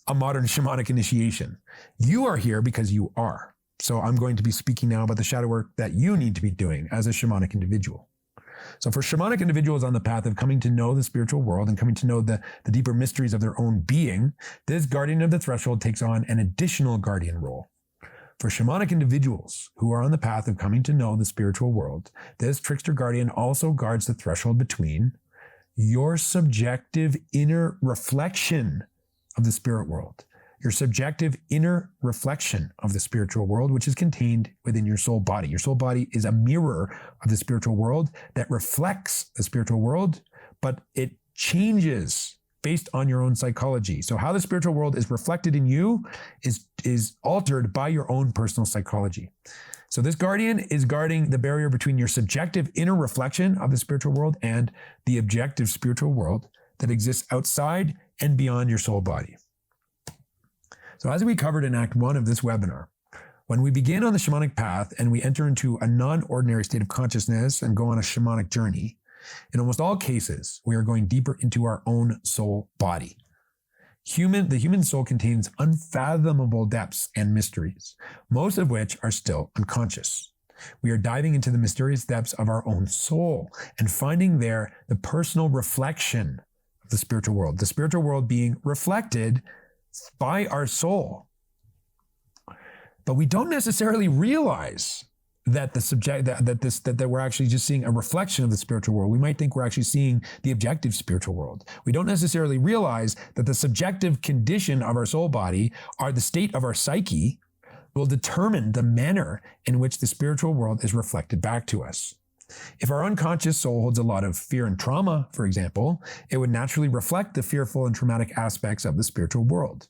a modern shamanic initiation. You are here because you are. So I'm going to be speaking now about the shadow work that you need to be doing as a shamanic individual. So for shamanic individuals on the path of coming to know the spiritual world and coming to know the deeper mysteries of their own being, this guardian of the threshold takes on an additional guardian role. For shamanic individuals who are on the path of coming to know the spiritual world, this trickster guardian also guards the threshold between your subjective inner reflection of the spirit world, your subjective inner reflection of the spiritual world, which is contained within your soul body. Your soul body is a mirror of the spiritual world that reflects the spiritual world, but it changes based on your own psychology. So how the spiritual world is reflected in you is altered by your own personal psychology. So this guardian is guarding the barrier between your subjective inner reflection of the spiritual world and the objective spiritual world that exists outside and beyond your soul body. So as we covered in Act 1 of this webinar, when we begin on the shamanic path and we enter into a non-ordinary state of consciousness and go on a shamanic journey, in almost all cases, we are going deeper into our own soul body. The human soul contains unfathomable depths and mysteries, most of which are still unconscious. We are diving into the mysterious depths of our own soul and finding there the personal reflection of the spiritual world being reflected by our soul. But we don't necessarily realize that that we're actually just seeing a reflection of the spiritual world. We might think we're actually seeing the objective spiritual world. We don't necessarily realize that the subjective condition of our soul body, or the state of our psyche, will determine the manner in which the spiritual world is reflected back to us. If our unconscious soul holds a lot of fear and trauma, for example, it would naturally reflect the fearful and traumatic aspects of the spiritual world.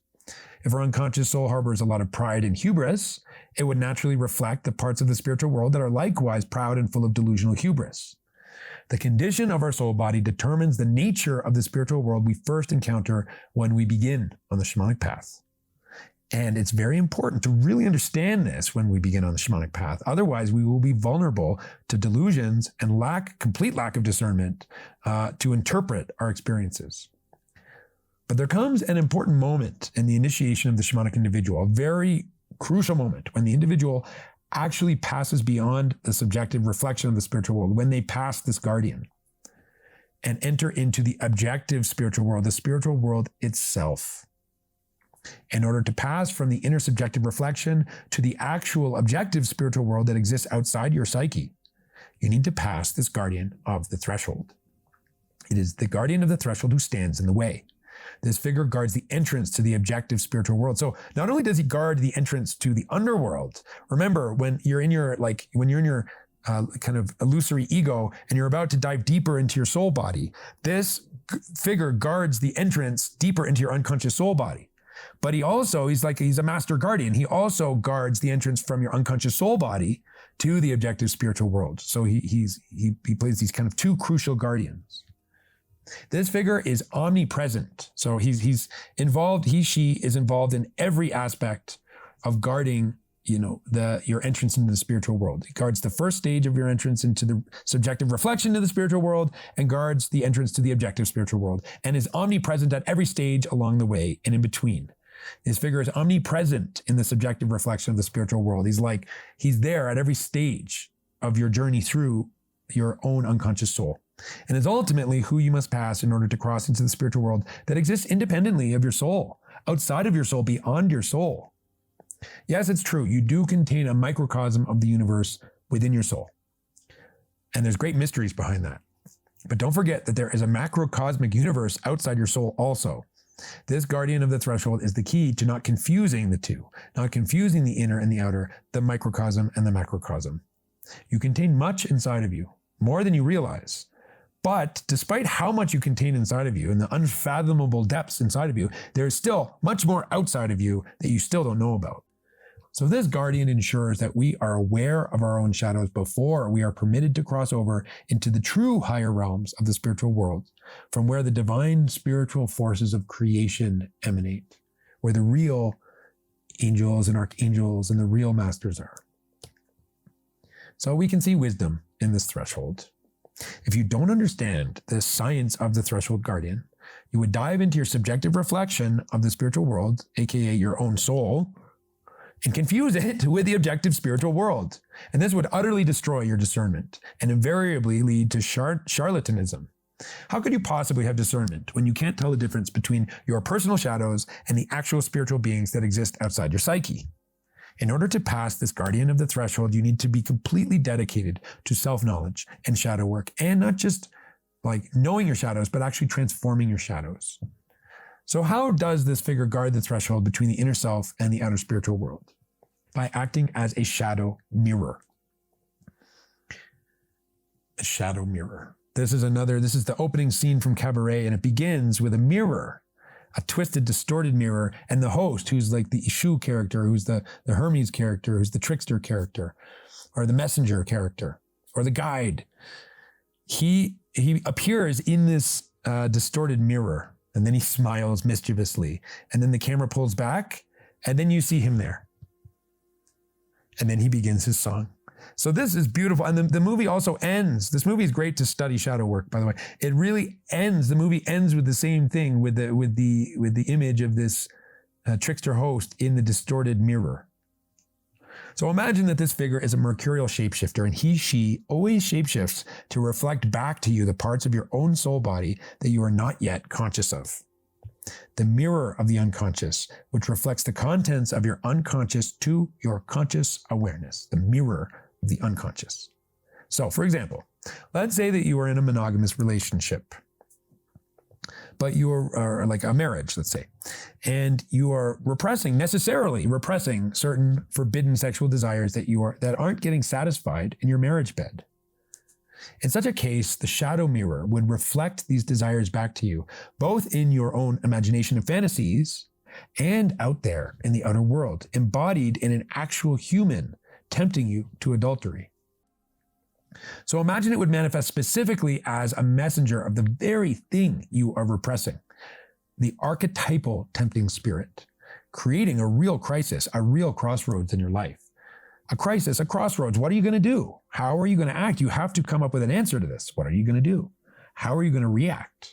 If our unconscious soul harbors a lot of pride and hubris, it would naturally reflect the parts of the spiritual world that are likewise proud and full of delusional hubris. The condition of our soul body determines the nature of the spiritual world we first encounter when we begin on the shamanic path. And it's very important to really understand this when we begin on the shamanic path. Otherwise, we will be vulnerable to delusions and complete lack of discernment to interpret our experiences. But there comes an important moment in the initiation of the shamanic individual, a very crucial moment when the individual actually passes beyond the subjective reflection of the spiritual world, when they pass this guardian and enter into the objective spiritual world, the spiritual world itself. In order to pass from the inner subjective reflection to the actual objective spiritual world that exists outside your psyche, you need to pass this guardian of the threshold. It is the guardian of the threshold who stands in the way. This figure guards the entrance to the objective spiritual world. So not only does he guard the entrance to the underworld, remember when you're in your kind of illusory ego and you're about to dive deeper into your soul body, this figure guards the entrance deeper into your unconscious soul body. But he's a master guardian. He also guards the entrance from your unconscious soul body to the objective spiritual world. So he plays these kind of two crucial guardians. This figure is omnipresent. So he's involved, she is involved in every aspect of guarding, your entrance into the spiritual world. He guards the first stage of your entrance into the subjective reflection of the spiritual world and guards the entrance to the objective spiritual world and is omnipresent at every stage along the way and in between. This figure is omnipresent in the subjective reflection of the spiritual world. He's there at every stage of your journey through your own unconscious soul, and is ultimately who you must pass in order to cross into the spiritual world that exists independently of your soul, outside of your soul, beyond your soul. Yes, it's true. You do contain a microcosm of the universe within your soul. And there's great mysteries behind that. But don't forget that there is a macrocosmic universe outside your soul also. This guardian of the threshold is the key to not confusing the two, not confusing the inner and the outer, the microcosm and the macrocosm. You contain much inside of you, more than you realize. But despite how much you contain inside of you and the unfathomable depths inside of you, there is still much more outside of you that you still don't know about. So this guardian ensures that we are aware of our own shadows before we are permitted to cross over into the true higher realms of the spiritual world, from where the divine spiritual forces of creation emanate, where the real angels and archangels and the real masters are. So we can see wisdom in this threshold. If you don't understand the science of the threshold guardian, you would dive into your subjective reflection of the spiritual world, aka your own soul, and confuse it with the objective spiritual world. And this would utterly destroy your discernment and invariably lead to charlatanism. How could you possibly have discernment when you can't tell the difference between your personal shadows and the actual spiritual beings that exist outside your psyche? In order to pass this guardian of the threshold, you need to be completely dedicated to self-knowledge and shadow work, and not just like knowing your shadows, but actually transforming your shadows. So how does this figure guard the threshold between the inner self and the outer spiritual world? By acting as a shadow mirror. A shadow mirror. This is the opening scene from Cabaret, and it begins with a mirror, a twisted, distorted mirror, and the host, who's like the Ishu character, who's the Hermes character, who's the trickster character, or the messenger character, or the guide. He appears in this distorted mirror, and then he smiles mischievously, and then the camera pulls back, and then you see him there. And then he begins his song. So this is beautiful. And the movie also ends. This movie is great to study shadow work, by the way. It really ends. The movie ends with the same thing, with the image of this trickster host in the distorted mirror. So imagine that this figure is a mercurial shapeshifter, and she always shapeshifts to reflect back to you the parts of your own soul body that you are not yet conscious of. The mirror of the unconscious, which reflects the contents of your unconscious to your conscious awareness. The mirror of the unconscious. So, for example, let's say that you are in a monogamous relationship, but you are like a marriage, let's say, and you are necessarily repressing certain forbidden sexual desires that aren't getting satisfied in your marriage bed. In such a case, the shadow mirror would reflect these desires back to you, both in your own imagination and fantasies and out there in the outer world, embodied in an actual human tempting you to adultery. So imagine it would manifest specifically as a messenger of the very thing you are repressing, the archetypal tempting spirit, creating a real crisis, a real crossroads in your life. A crisis, a crossroads. What are you going to do? How are you going to act? You have to come up with an answer to this. What are you going to do? How are you going to react?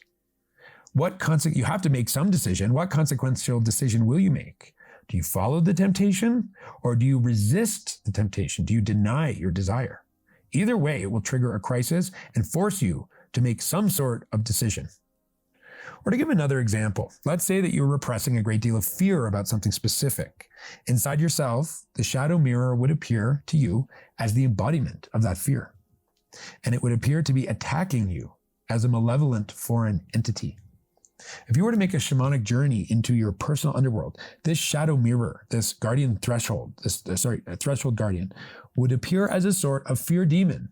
You have to make some decision. What consequential decision will you make? Do you follow the temptation, or do you resist the temptation? Do you deny your desire? Either way, it will trigger a crisis and force you to make some sort of decision. Or to give another example, let's say that you're repressing a great deal of fear about something specific. Inside yourself, the shadow mirror would appear to you as the embodiment of that fear. And it would appear to be attacking you as a malevolent foreign entity. If you were to make a shamanic journey into your personal underworld, this shadow mirror, this guardian threshold, threshold guardian, would appear as a sort of fear demon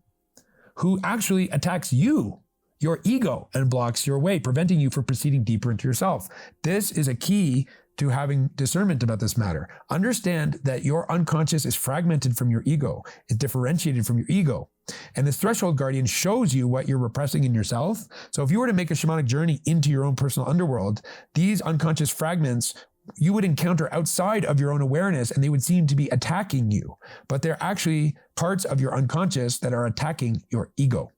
who actually attacks you, your ego, and blocks your way, preventing you from proceeding deeper into yourself. This is a key to having discernment about this matter. Understand that your unconscious is fragmented from your ego, is differentiated from your ego. And this threshold guardian shows you what you're repressing in yourself. So if you were to make a shamanic journey into your own personal underworld, these unconscious fragments you would encounter outside of your own awareness, and they would seem to be attacking you. But they're actually parts of your unconscious that are attacking your ego.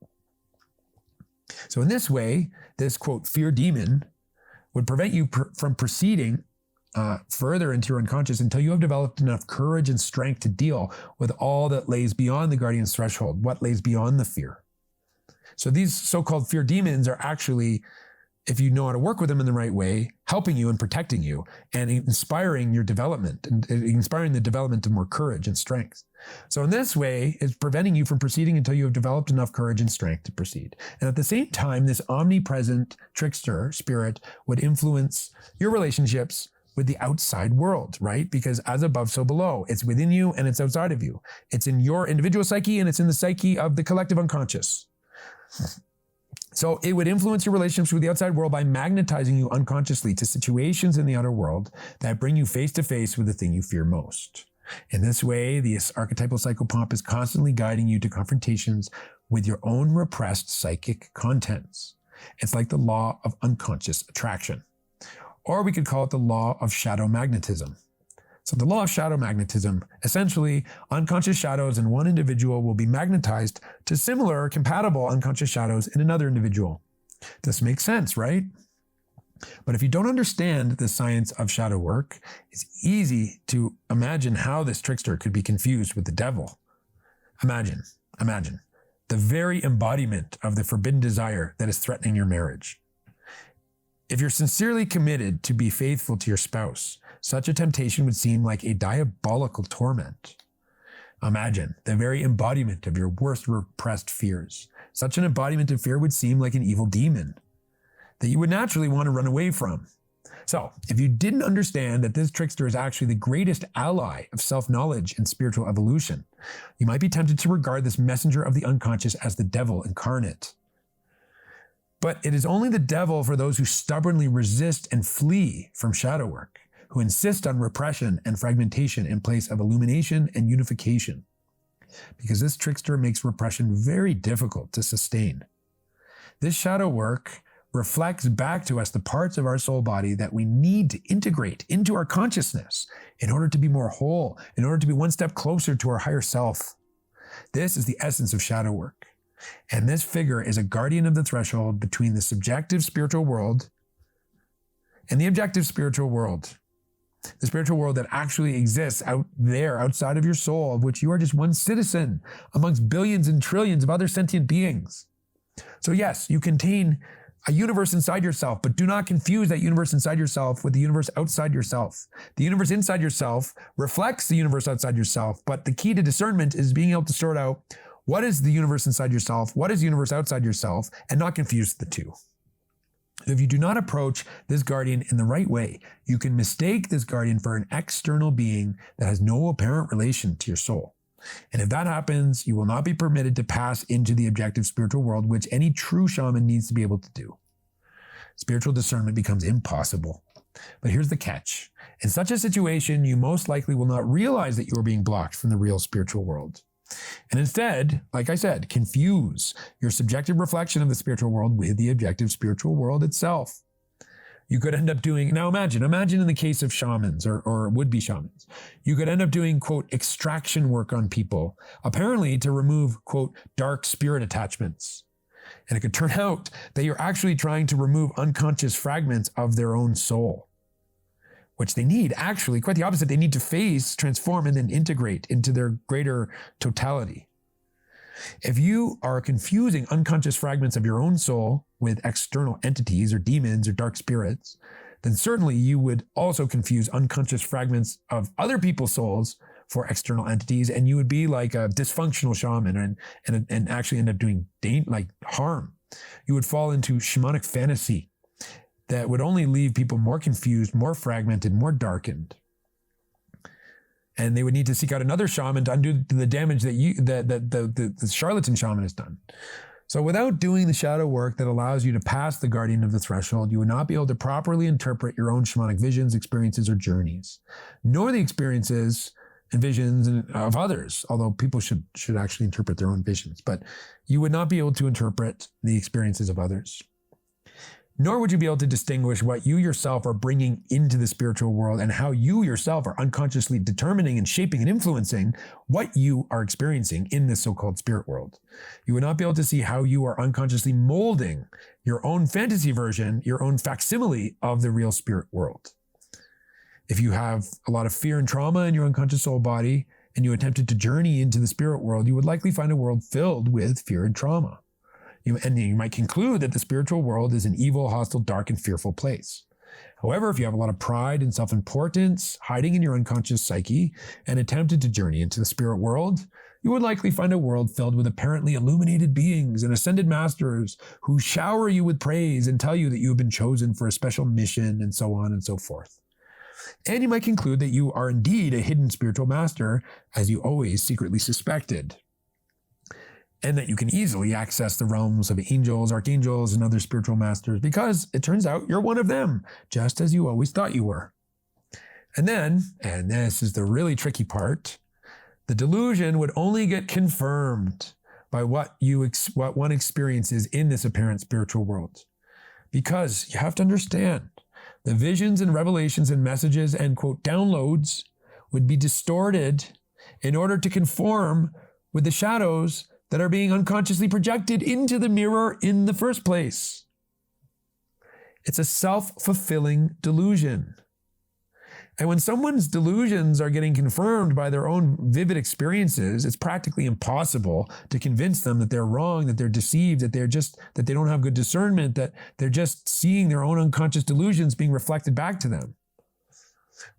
So in this way, this quote, fear demon would prevent you from proceeding further into your unconscious until you have developed enough courage and strength to deal with all that lays beyond the guardian's threshold, what lays beyond the fear. So these so-called fear demons are actually, if you know how to work with them in the right way, helping you and protecting you and inspiring your development and inspiring the development of more courage and strength. So in this way, it's preventing you from proceeding until you have developed enough courage and strength to proceed. And at the same time, this omnipresent trickster spirit would influence your relationships with the outside world, right? Because as above, so below. It's within you and it's outside of you. It's in your individual psyche and it's in the psyche of the collective unconscious. So it would influence your relationships with the outside world by magnetizing you unconsciously to situations in the outer world that bring you face to face with the thing you fear most. In this way, the archetypal psychopomp is constantly guiding you to confrontations with your own repressed psychic contents. It's like the law of unconscious attraction. Or we could call it the law of shadow magnetism. So the law of shadow magnetism, essentially, unconscious shadows in one individual will be magnetized to similar or compatible unconscious shadows in another individual. This makes sense, right? But if you don't understand the science of shadow work, it's easy to imagine how this trickster could be confused with the devil. Imagine the very embodiment of the forbidden desire that is threatening your marriage. If you're sincerely committed to be faithful to your spouse, such a temptation would seem like a diabolical torment. Imagine the very embodiment of your worst repressed fears. Such an embodiment of fear would seem like an evil demon that you would naturally want to run away from. So, if you didn't understand that this trickster is actually the greatest ally of self-knowledge and spiritual evolution, you might be tempted to regard this messenger of the unconscious as the devil incarnate. But it is only the devil for those who stubbornly resist and flee from shadow work, who insist on repression and fragmentation in place of illumination and unification. Because this trickster makes repression very difficult to sustain. This shadow work reflects back to us the parts of our soul body that we need to integrate into our consciousness in order to be more whole, in order to be one step closer to our higher self. This is the essence of shadow work. And this figure is a guardian of the threshold between the subjective spiritual world and the objective spiritual world. The spiritual world that actually exists out there, outside of your soul, of which you are just one citizen amongst billions and trillions of other sentient beings. So yes, you contain a universe inside yourself, but do not confuse that universe inside yourself with the universe outside yourself. The universe inside yourself reflects the universe outside yourself, but the key to discernment is being able to sort out what is the universe inside yourself, what is the universe outside yourself, and not confuse the two. If you do not approach this guardian in the right way, you can mistake this guardian for an external being that has no apparent relation to your soul. And if that happens, you will not be permitted to pass into the objective spiritual world, which any true shaman needs to be able to do. Spiritual discernment becomes impossible. But here's the catch. In such a situation, you most likely will not realize that you are being blocked from the real spiritual world. And instead, like I said, confuse your subjective reflection of the spiritual world with the objective spiritual world itself. You could end up doing, now imagine in the case of shamans or would-be shamans, you could end up doing, quote, extraction work on people, apparently to remove, quote, dark spirit attachments. And it could turn out that you're actually trying to remove unconscious fragments of their own soul, which they need, actually, quite the opposite. They need to phase, transform, and then integrate into their greater totality. If you are confusing unconscious fragments of your own soul with external entities or demons or dark spirits, then certainly you would also confuse unconscious fragments of other people's souls for external entities, and you would be like a dysfunctional shaman and actually end up doing harm. You would fall into shamanic fantasy that would only leave people more confused, more fragmented, more darkened. And they would need to seek out another shaman to undo the damage that the charlatan shaman has done. So without doing the shadow work that allows you to pass the guardian of the threshold, you would not be able to properly interpret your own shamanic visions, experiences, or journeys, nor the experiences and visions of others, although people should actually interpret their own visions, but you would not be able to interpret the experiences of others. Nor would you be able to distinguish what you yourself are bringing into the spiritual world and how you yourself are unconsciously determining and shaping and influencing what you are experiencing in this so-called spirit world. You would not be able to see how you are unconsciously molding your own fantasy version, your own facsimile of the real spirit world. If you have a lot of fear and trauma in your unconscious soul body and you attempted to journey into the spirit world, you would likely find a world filled with fear and trauma. And you might conclude that the spiritual world is an evil, hostile, dark, and fearful place. However, if you have a lot of pride and self-importance hiding in your unconscious psyche and attempted to journey into the spirit world, you would likely find a world filled with apparently illuminated beings and ascended masters who shower you with praise and tell you that you have been chosen for a special mission and so on and so forth. And you might conclude that you are indeed a hidden spiritual master, as you always secretly suspected, and that you can easily access the realms of angels, archangels, and other spiritual masters because it turns out you're one of them, just as you always thought you were. And then, and this is the really tricky part, the delusion would only get confirmed by what one experiences in this apparent spiritual world. Because you have to understand, the visions and revelations and messages and, quote, downloads would be distorted in order to conform with the shadows that are being unconsciously projected into the mirror in the first place. It's a self-fulfilling delusion. And when someone's delusions are getting confirmed by their own vivid experiences, it's practically impossible to convince them that they're wrong, that they're deceived, that they don't have good discernment, that they're just seeing their own unconscious delusions being reflected back to them.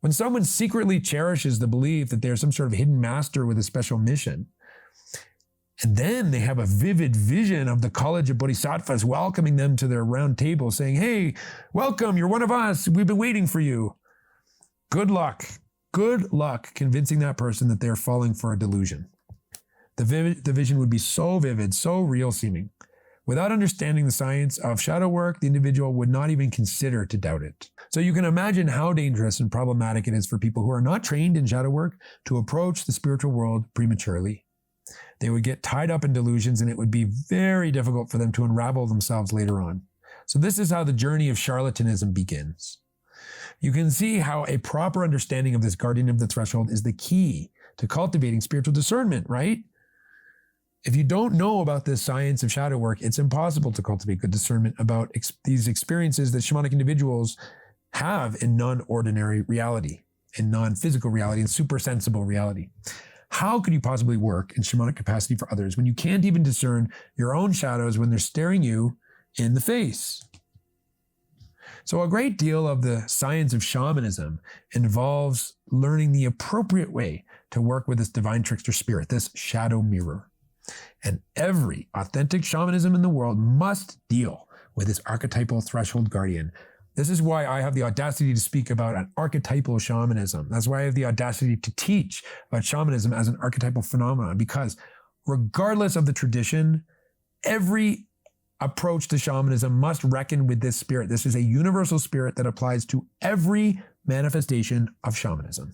When someone secretly cherishes the belief that they're some sort of hidden master with a special mission, and then they have a vivid vision of the College of Bodhisattvas welcoming them to their round table saying, "Hey, welcome, you're one of us. We've been waiting for you." Good luck convincing that person that they're falling for a delusion. The vision would be so vivid, so real seeming. Without understanding the science of shadow work, the individual would not even consider to doubt it. So you can imagine how dangerous and problematic it is for people who are not trained in shadow work to approach the spiritual world prematurely. They would get tied up in delusions and it would be very difficult for them to unravel themselves later on. So this is how the journey of charlatanism begins. You can see how a proper understanding of this guardian of the threshold is the key to cultivating spiritual discernment, right? If you don't know about this science of shadow work, it's impossible to cultivate good discernment about these experiences that shamanic individuals have in non-ordinary reality, in non-physical reality, in supersensible reality. How could you possibly work in shamanic capacity for others when you can't even discern your own shadows when they're staring you in the face? So a great deal of the science of shamanism involves learning the appropriate way to work with this divine trickster spirit, this shadow mirror. And every authentic shamanism in the world must deal with this archetypal threshold guardian. This is why I have the audacity to speak about an archetypal shamanism. That's why I have the audacity to teach about shamanism as an archetypal phenomenon, because regardless of the tradition, every approach to shamanism must reckon with this spirit. This is a universal spirit that applies to every manifestation of shamanism.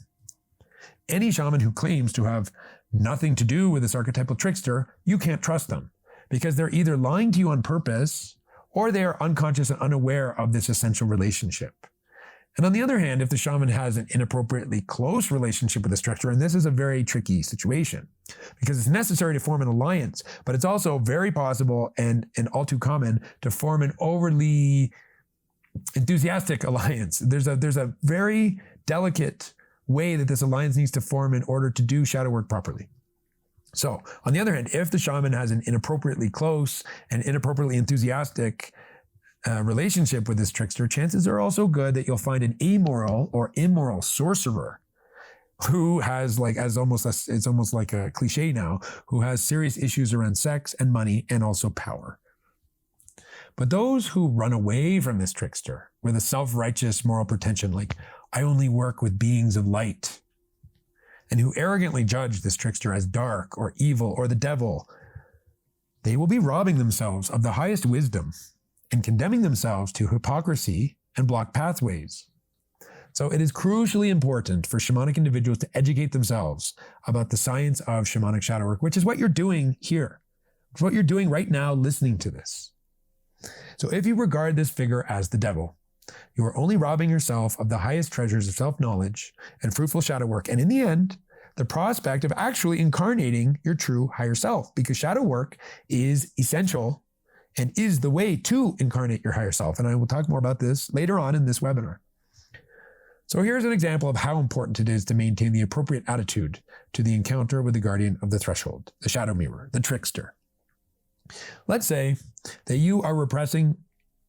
Any shaman who claims to have nothing to do with this archetypal trickster, you can't trust them, because they're either lying to you on purpose or they are unconscious and unaware of this essential relationship. And on the other hand, if the shaman has an inappropriately close relationship with the trickster, and this is a very tricky situation, because it's necessary to form an alliance, but it's also very possible and all too common to form an overly enthusiastic alliance. There's a very delicate way that this alliance needs to form in order to do shadow work properly. So, on the other hand, if the shaman has an inappropriately close and inappropriately enthusiastic relationship with this trickster, chances are also good that you'll find an amoral or immoral sorcerer who has, it's almost like a cliche now, who has serious issues around sex and money and also power. But those who run away from this trickster with a self-righteous moral pretension, like, I only work with beings of light, and who arrogantly judge this trickster as dark or evil or the devil, they will be robbing themselves of the highest wisdom and condemning themselves to hypocrisy and blocked pathways. So it is crucially important for shamanic individuals to educate themselves about the science of shamanic shadow work, which is what you're doing here. It's what you're doing right now listening to this. So if you regard this figure as the devil, you are only robbing yourself of the highest treasures of self-knowledge and fruitful shadow work. And in the end, the prospect of actually incarnating your true higher self, because shadow work is essential and is the way to incarnate your higher self. And I will talk more about this later on in this webinar. So here's an example of how important it is to maintain the appropriate attitude to the encounter with the guardian of the threshold, the shadow mirror, the trickster. Let's say that you are repressing,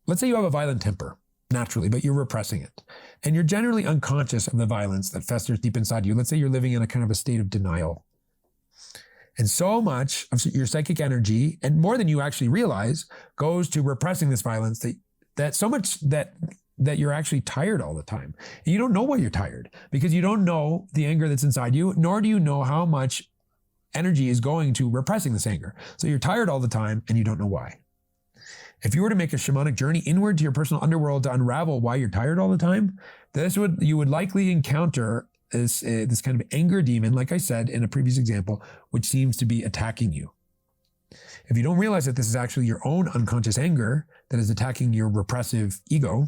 let's say you have a violent temper, naturally, but you're repressing it. And you're generally unconscious of the violence that festers deep inside you. Let's say you're living in a kind of a state of denial. And so much of your psychic energy, and more than you actually realize, goes to repressing this violence that so much that you're actually tired all the time. And you don't know why you're tired, because you don't know the anger that's inside you, nor do you know how much energy is going to repressing this anger. So you're tired all the time and you don't know why. If you were to make a shamanic journey inward to your personal underworld to unravel why you're tired all the time, you would likely encounter this kind of anger demon, like I said in a previous example, which seems to be attacking you. If you don't realize that this is actually your own unconscious anger that is attacking your repressive ego,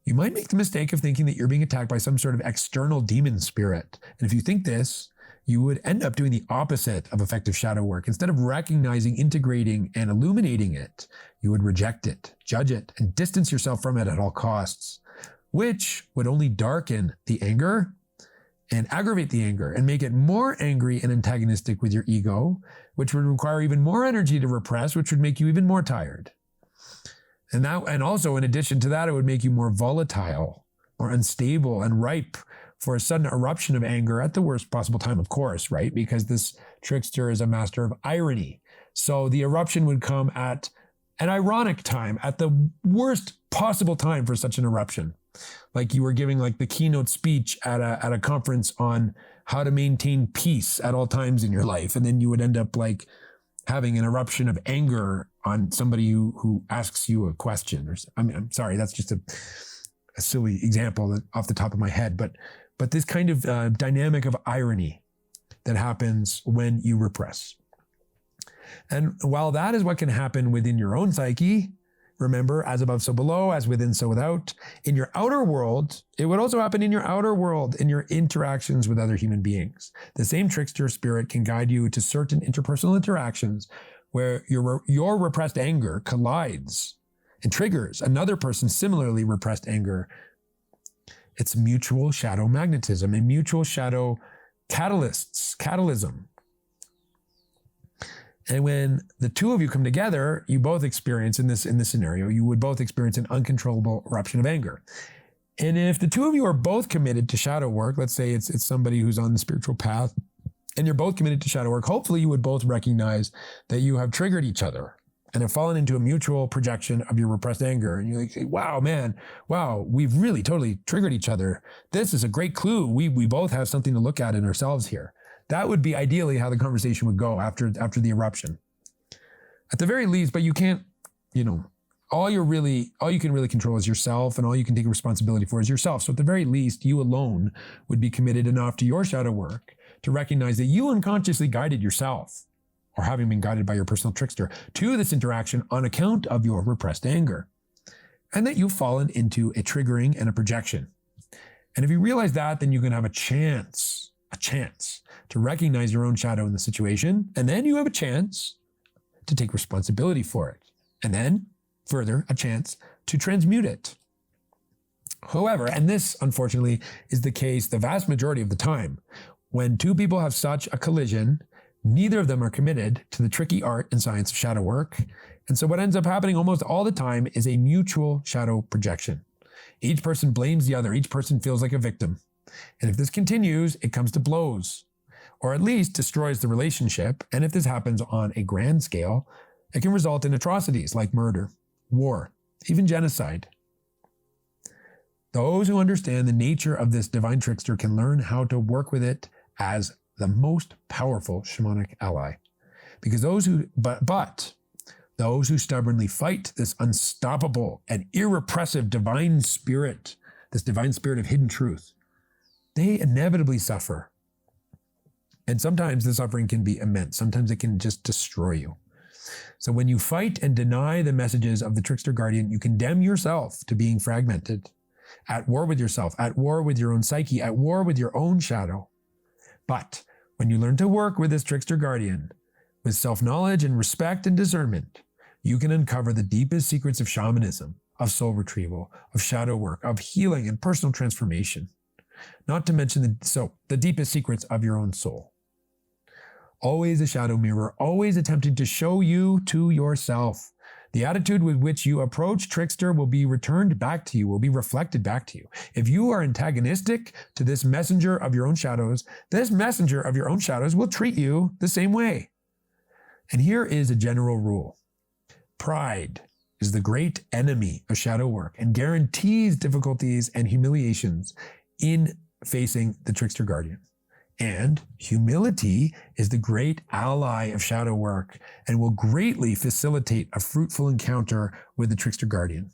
you might make the mistake of thinking that you're being attacked by some sort of external demon spirit. And if you think this, you would end up doing the opposite of effective shadow work. Instead of recognizing, integrating, and illuminating it, you would reject it, judge it, and distance yourself from it at all costs, which would only darken the anger and aggravate the anger and make it more angry and antagonistic with your ego, which would require even more energy to repress, which would make you even more tired. And also, in addition to that, it would make you more volatile, more unstable, and ripe for a sudden eruption of anger at the worst possible time, of course, right? Because this trickster is a master of irony. So the eruption would come at an ironic time, at the worst possible time for such an eruption. Like you were giving like the keynote speech at a conference on how to maintain peace at all times in your life. And then you would end up like having an eruption of anger on somebody who asks you a question. I'm sorry, that's just a silly example off the top of my head, but this kind of dynamic of irony that happens when you repress. And while that is what can happen within your own psyche, remember, as above, so below, as within, so without, in your outer world, it would also happen in your outer world, in your interactions with other human beings. The same trickster spirit can guide you to certain interpersonal interactions where your repressed anger collides and triggers another person's similarly repressed anger. It's mutual shadow magnetism and mutual shadow catalysm. And when the two of you come together, you both experience in this scenario, you would both experience an uncontrollable eruption of anger. And if the two of you are both committed to shadow work, let's say it's somebody who's on the spiritual path, and you're both committed to shadow work, hopefully you would both recognize that you have triggered each other and have fallen into a mutual projection of your repressed anger. And you like say, wow, man, wow, we've really totally triggered each other. This is a great clue. We both have something to look at in ourselves here. That would be ideally how the conversation would go after the eruption. At the very least, but you can't, all you can really control is yourself, and all you can take responsibility for is yourself. So at the very least, you alone would be committed enough to your shadow work to recognize that you unconsciously guided yourself, or having been guided by your personal trickster, to this interaction on account of your repressed anger, and that you've fallen into a triggering and a projection. And if you realize that, then you can have a chance to recognize your own shadow in the situation, and then you have a chance to take responsibility for it, and then further a chance to transmute it. However, and this unfortunately is the case the vast majority of the time, when two people have such a collision, neither of them are committed to the tricky art and science of shadow work. And so what ends up happening almost all the time is a mutual shadow projection. Each person blames the other. Each person feels like a victim. And if this continues, it comes to blows, or at least destroys the relationship. And if this happens on a grand scale, it can result in atrocities like murder, war, even genocide. Those who understand the nature of this divine trickster can learn how to work with it as the most powerful shamanic ally. Because those who stubbornly fight this unstoppable and irrepressive divine spirit, this divine spirit of hidden truth, they inevitably suffer. And sometimes the suffering can be immense. Sometimes it can just destroy you. So when you fight and deny the messages of the trickster guardian, you condemn yourself to being fragmented, at war with yourself, at war with your own psyche, at war with your own shadow. But when you learn to work with this trickster guardian, with self-knowledge and respect and discernment, you can uncover the deepest secrets of shamanism, of soul retrieval, of shadow work, of healing and personal transformation. Not to mention the deepest secrets of your own soul. Always a shadow mirror, always attempting to show you to yourself. The attitude with which you approach trickster will be returned back to you, will be reflected back to you. If you are antagonistic to this messenger of your own shadows, this messenger of your own shadows will treat you the same way. And here is a general rule. Pride is the great enemy of shadow work and guarantees difficulties and humiliations in facing the trickster guardian. And humility is the great ally of shadow work and will greatly facilitate a fruitful encounter with the trickster guardian.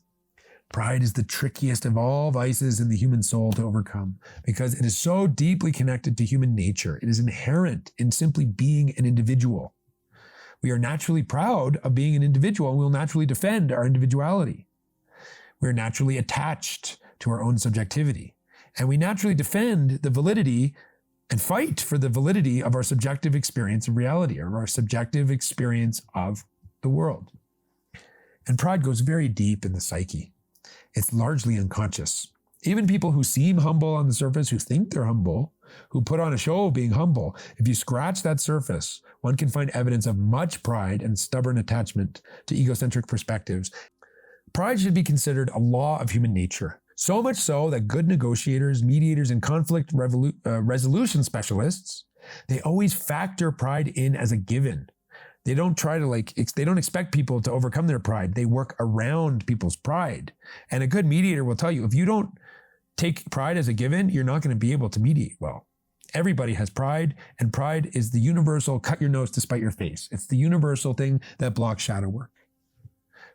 Pride is the trickiest of all vices in the human soul to overcome because it is so deeply connected to human nature. It is inherent in simply being an individual. We are naturally proud of being an individual and we will naturally defend our individuality. We are naturally attached to our own subjectivity and we naturally defend the validity and fight for the validity of our subjective experience of reality, or our subjective experience of the world. And pride goes very deep in the psyche. It's largely unconscious. Even people who seem humble on the surface, who think they're humble, who put on a show of being humble, if you scratch that surface, one can find evidence of much pride and stubborn attachment to egocentric perspectives. Pride should be considered a law of human nature. So much so that good negotiators, mediators, and conflict resolution specialists, they always factor pride in as a given. They don't try to they don't expect people to overcome their pride. They work around people's pride. And a good mediator will tell you, if you don't take pride as a given, you're not going to be able to mediate well. Everybody has pride, and pride is the universal cut your nose to spite your face. It's the universal thing that blocks shadow work.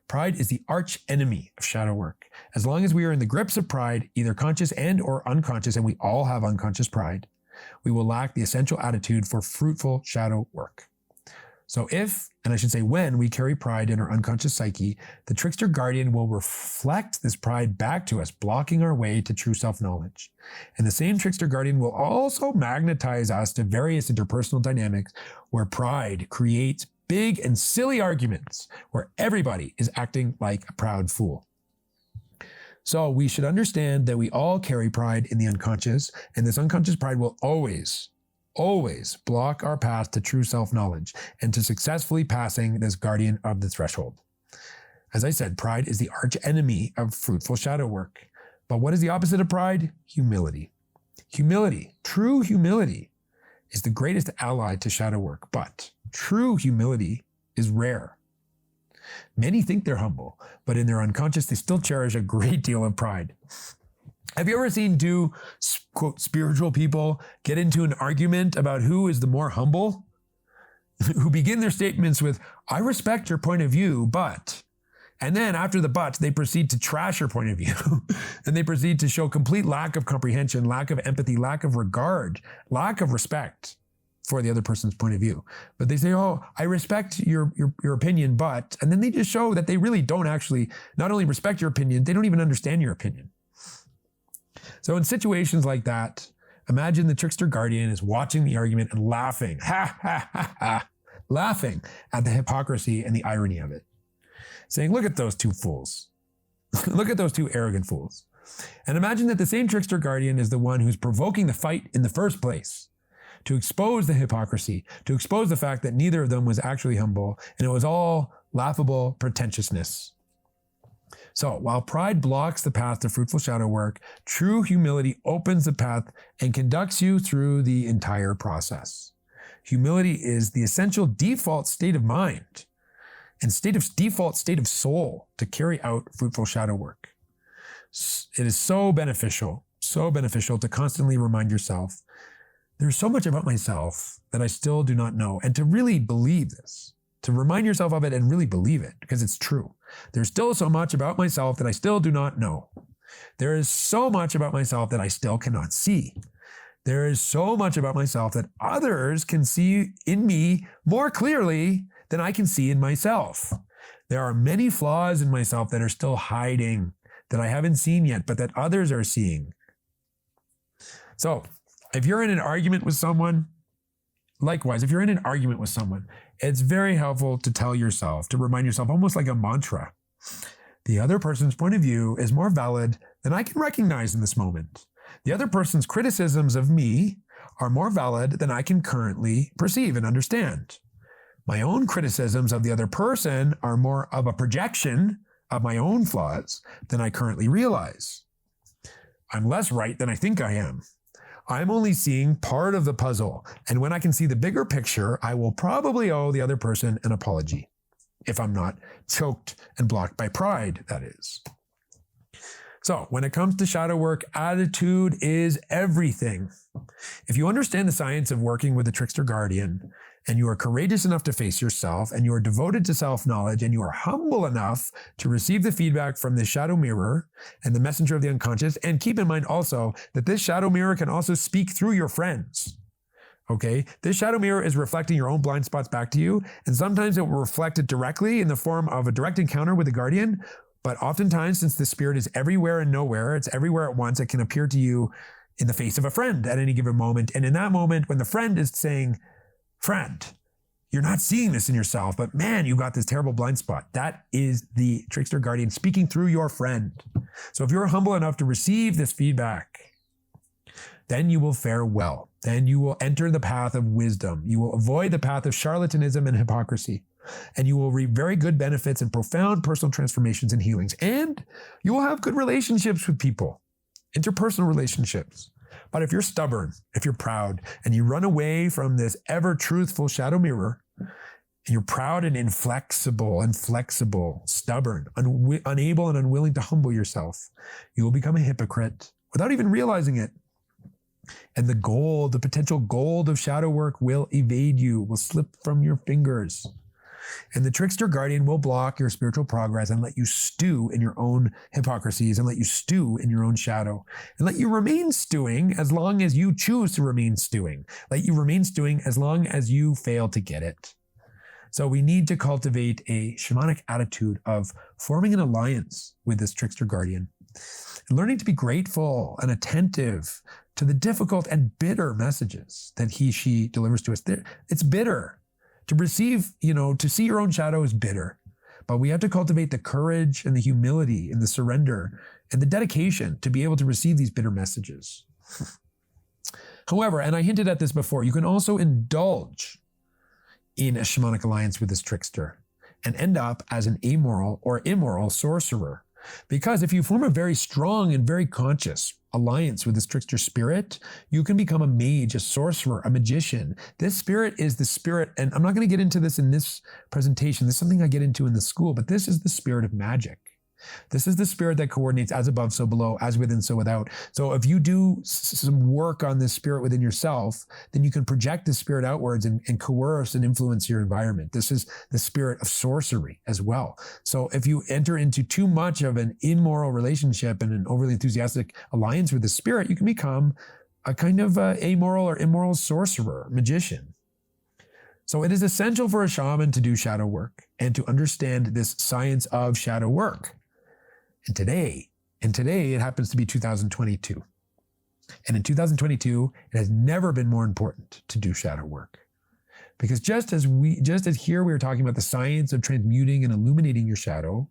Pride is the arch enemy of shadow work. As long as we are in the grips of pride, either conscious and or unconscious, and we all have unconscious pride, we will lack the essential attitude for fruitful shadow work. So if, and I should say when, we carry pride in our unconscious psyche, the trickster guardian will reflect this pride back to us, blocking our way to true self-knowledge. And the same trickster guardian will also magnetize us to various interpersonal dynamics where pride creates big and silly arguments where everybody is acting like a proud fool. So we should understand that we all carry pride in the unconscious, and this unconscious pride will always block our path to true self-knowledge and to successfully passing this guardian of the threshold. As I said, pride is the arch enemy of fruitful shadow work. But what is the opposite of pride? Humility. Humility, true humility, is the greatest ally to shadow work, but true humility is rare. Many think they're humble, but in their unconscious, they still cherish a great deal of pride. Have you ever seen two, quote, spiritual people get into an argument about who is the more humble? Who begin their statements with, I respect your point of view, but, and then after the but, they proceed to trash your point of view. And they proceed to show complete lack of comprehension, lack of empathy, lack of regard, lack of respect for the other person's point of view. But they say, oh, I respect your opinion, but, and then they just show that they really don't actually not only respect your opinion, they don't even understand your opinion. So in situations like that, imagine the trickster guardian is watching the argument and laughing, laughing at the hypocrisy and the irony of it, saying, look at those two fools. Look at those two arrogant fools. And imagine that the same trickster guardian is the one who's provoking the fight in the first place, to expose the hypocrisy, to expose the fact that neither of them was actually humble, and it was all laughable pretentiousness. So while pride blocks the path to fruitful shadow work, true humility opens the path and conducts you through the entire process. Humility is the essential default state of mind and default state of soul to carry out fruitful shadow work. It is so beneficial to constantly remind yourself there's so much about myself that I still do not know. And to really believe this, to remind yourself of it and really believe it, because it's true. There's still so much about myself that I still do not know. There is so much about myself that I still cannot see. There is so much about myself that others can see in me more clearly than I can see in myself. There are many flaws in myself that are still hiding, that I haven't seen yet, but that others are seeing. So if you're in an argument with someone, likewise, if you're in an argument with someone, it's very helpful to tell yourself, to remind yourself, almost like a mantra, the other person's point of view is more valid than I can recognize in this moment. The other person's criticisms of me are more valid than I can currently perceive and understand. My own criticisms of the other person are more of a projection of my own flaws than I currently realize. I'm less right than I think I am. I'm only seeing part of the puzzle, and when I can see the bigger picture, I will probably owe the other person an apology. If I'm not choked and blocked by pride, that is. So when it comes to shadow work, attitude is everything. If you understand the science of working with a trickster guardian, and you are courageous enough to face yourself, and you are devoted to self-knowledge, and you are humble enough to receive the feedback from the shadow mirror and the messenger of the unconscious, and keep in mind also that this shadow mirror can also speak through your friends. Okay, this shadow mirror is reflecting your own blind spots back to you, and sometimes it will reflect it directly in the form of a direct encounter with the guardian, but oftentimes, since the spirit is everywhere and nowhere, it's everywhere at once, it can appear to you in the face of a friend at any given moment. And in that moment, when the friend is saying, friend, you're not seeing this in yourself, but man, you got this terrible blind spot. That is the trickster guardian speaking through your friend. So if you're humble enough to receive this feedback, then you will fare well. Then you will enter the path of wisdom. You will avoid the path of charlatanism and hypocrisy. And you will reap very good benefits and profound personal transformations and healings. And you will have good relationships with people, interpersonal relationships. But if you're stubborn, if you're proud, and you run away from this ever-truthful shadow mirror, and you're proud and inflexible, stubborn, unable and unwilling to humble yourself, you will become a hypocrite without even realizing it. And the gold, the potential gold of shadow work will evade you, will slip from your fingers. And the trickster guardian will block your spiritual progress and let you stew in your own hypocrisies and let you stew in your own shadow and let you remain stewing as long as you choose to remain stewing. Let you remain stewing as long as you fail to get it. So we need to cultivate a shamanic attitude of forming an alliance with this trickster guardian and learning to be grateful and attentive to the difficult and bitter messages that she delivers to us. It's bitter. To receive, to see your own shadow is bitter, but we have to cultivate the courage and the humility and the surrender and the dedication to be able to receive these bitter messages. However, and I hinted at this before, you can also indulge in a shamanic alliance with this trickster and end up as an amoral or immoral sorcerer. Because if you form a very strong and very conscious alliance with this trickster spirit, you can become a mage, a sorcerer, a magician. This spirit is the spirit, and I'm not going to get into this in this presentation. This is something I get into in the school, but this is the spirit of magic. This is the spirit that coordinates as above, so below, as within, so without. So if you do some work on this spirit within yourself, then you can project the spirit outwards and coerce and influence your environment. This is the spirit of sorcery as well. So if you enter into too much of an immoral relationship and an overly enthusiastic alliance with the spirit, you can become a kind of amoral or immoral sorcerer, magician. So it is essential for a shaman to do shadow work and to understand this science of shadow work. And today it happens to be 2022. And in 2022, it has never been more important to do shadow work. Because just as here we were talking about the science of transmuting and illuminating your shadow,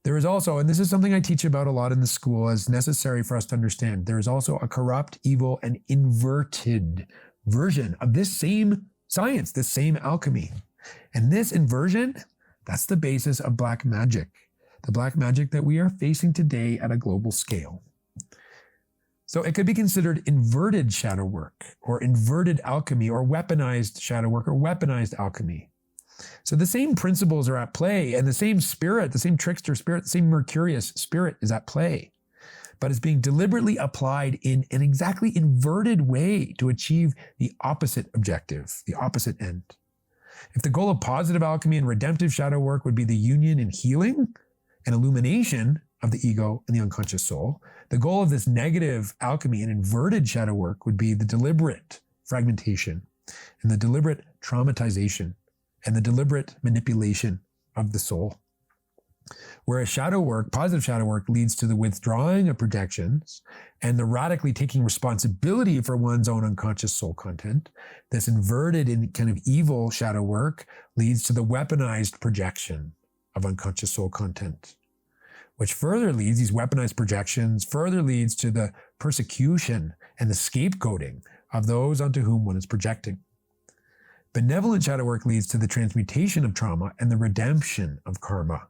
there is also, and this is something I teach about a lot in the school as necessary for us to understand, there is also a corrupt, evil, and inverted version of this same science, this same alchemy. And this inversion, that's the basis of black magic. The black magic that we are facing today at a global scale. So it could be considered inverted shadow work or inverted alchemy or weaponized shadow work or weaponized alchemy. So the same principles are at play and the same spirit, the same trickster spirit, the same Mercurius spirit is at play. but is being deliberately applied in an exactly inverted way to achieve the opposite objective, the opposite end. If the goal of positive alchemy and redemptive shadow work would be the union and healing and illumination of the ego and the unconscious soul, the goal of this negative alchemy and inverted shadow work would be the deliberate fragmentation and the deliberate traumatization and the deliberate manipulation of the soul. Whereas shadow work, positive shadow work, leads to the withdrawing of projections and the radically taking responsibility for one's own unconscious soul content, this inverted and kind of evil shadow work leads to the weaponized projection of unconscious soul content, which further leads, these weaponized projections further leads to the persecution and the scapegoating of those onto whom one is projecting. Benevolent shadow work leads to the transmutation of trauma and the redemption of karma.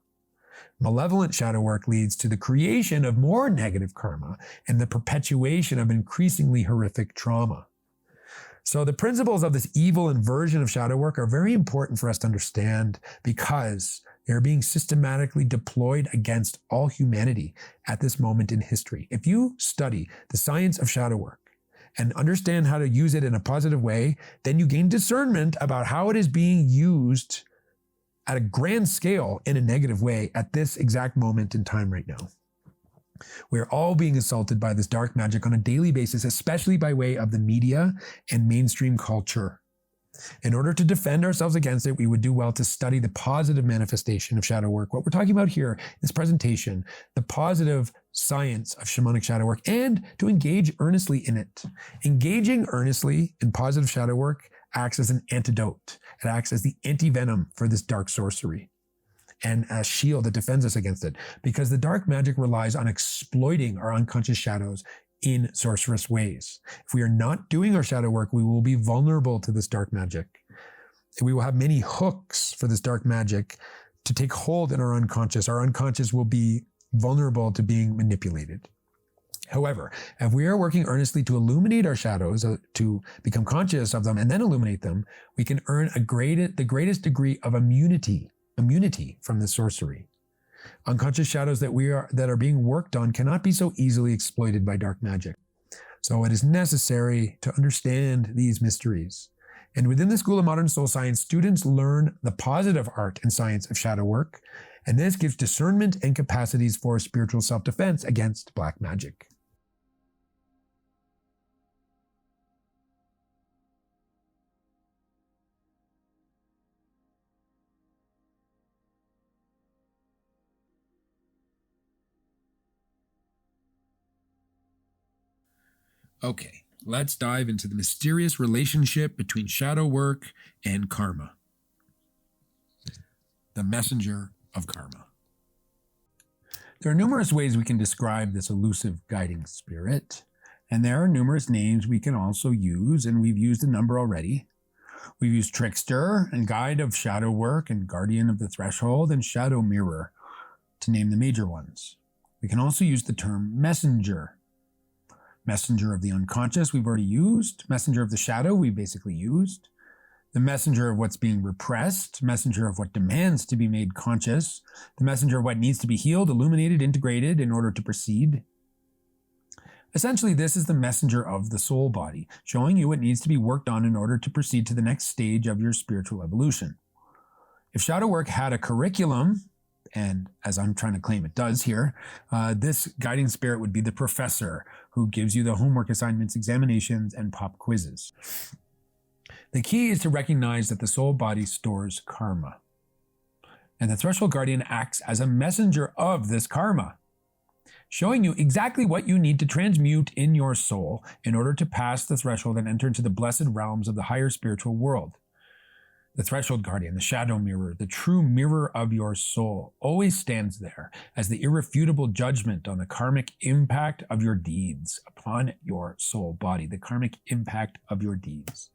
Malevolent shadow work leads to the creation of more negative karma and the perpetuation of increasingly horrific trauma. So the principles of this evil inversion of shadow work are very important for us to understand because they're being systematically deployed against all humanity at this moment in history. If you study the science of shadow work and understand how to use it in a positive way, then you gain discernment about how it is being used at a grand scale in a negative way at this exact moment in time right now. We're all being assaulted by this dark magic on a daily basis, especially by way of the media and mainstream culture. In order to defend ourselves against it, we would do well to study the positive manifestation of shadow work. What we're talking about here in this presentation, the positive science of shamanic shadow work, and to engage earnestly in it. Engaging earnestly in positive shadow work acts as an antidote. It acts as the anti-venom for this dark sorcery and a shield that defends us against it, because the dark magic relies on exploiting our unconscious shadows in sorcerous ways. If we are not doing our shadow work, we will be vulnerable to this dark magic. We will have many hooks for this dark magic to take hold in our unconscious. Our unconscious will be vulnerable to being manipulated. However, if we are working earnestly to illuminate our shadows, to become conscious of them and then illuminate them, we can earn the greatest degree of immunity from the sorcery. Unconscious shadows that are being worked on cannot be so easily exploited by dark magic. So it is necessary to understand these mysteries. And within the School of Modern Soul Science, students learn the positive art and science of shadow work, and this gives discernment and capacities for spiritual self-defense against black magic. Okay, let's dive into the mysterious relationship between shadow work and karma. The messenger of karma. There are numerous ways we can describe this elusive guiding spirit, and there are numerous names we can also use, and we've used a number already. We've used trickster and guide of shadow work and guardian of the threshold and shadow mirror, to name the major ones. We can also use the term messenger. Messenger of the unconscious we've already used. Messenger of the shadow we basically used. The messenger of what's being repressed. Messenger of what demands to be made conscious. The messenger of what needs to be healed, illuminated, integrated in order to proceed. Essentially, this is the messenger of the soul body, showing you what needs to be worked on in order to proceed to the next stage of your spiritual evolution. If shadow work had a curriculum, and as I'm trying to claim it does here, this guiding spirit would be the professor who gives you the homework assignments, examinations, and pop quizzes. The key is to recognize that the soul body stores karma, and the threshold guardian acts as a messenger of this karma, showing you exactly what you need to transmute in your soul in order to pass the threshold and enter into the blessed realms of the higher spiritual world. The threshold guardian, the shadow mirror, the true mirror of your soul, always stands there as the irrefutable judgment on the karmic impact of your deeds upon your soul body, the karmic impact of your deeds.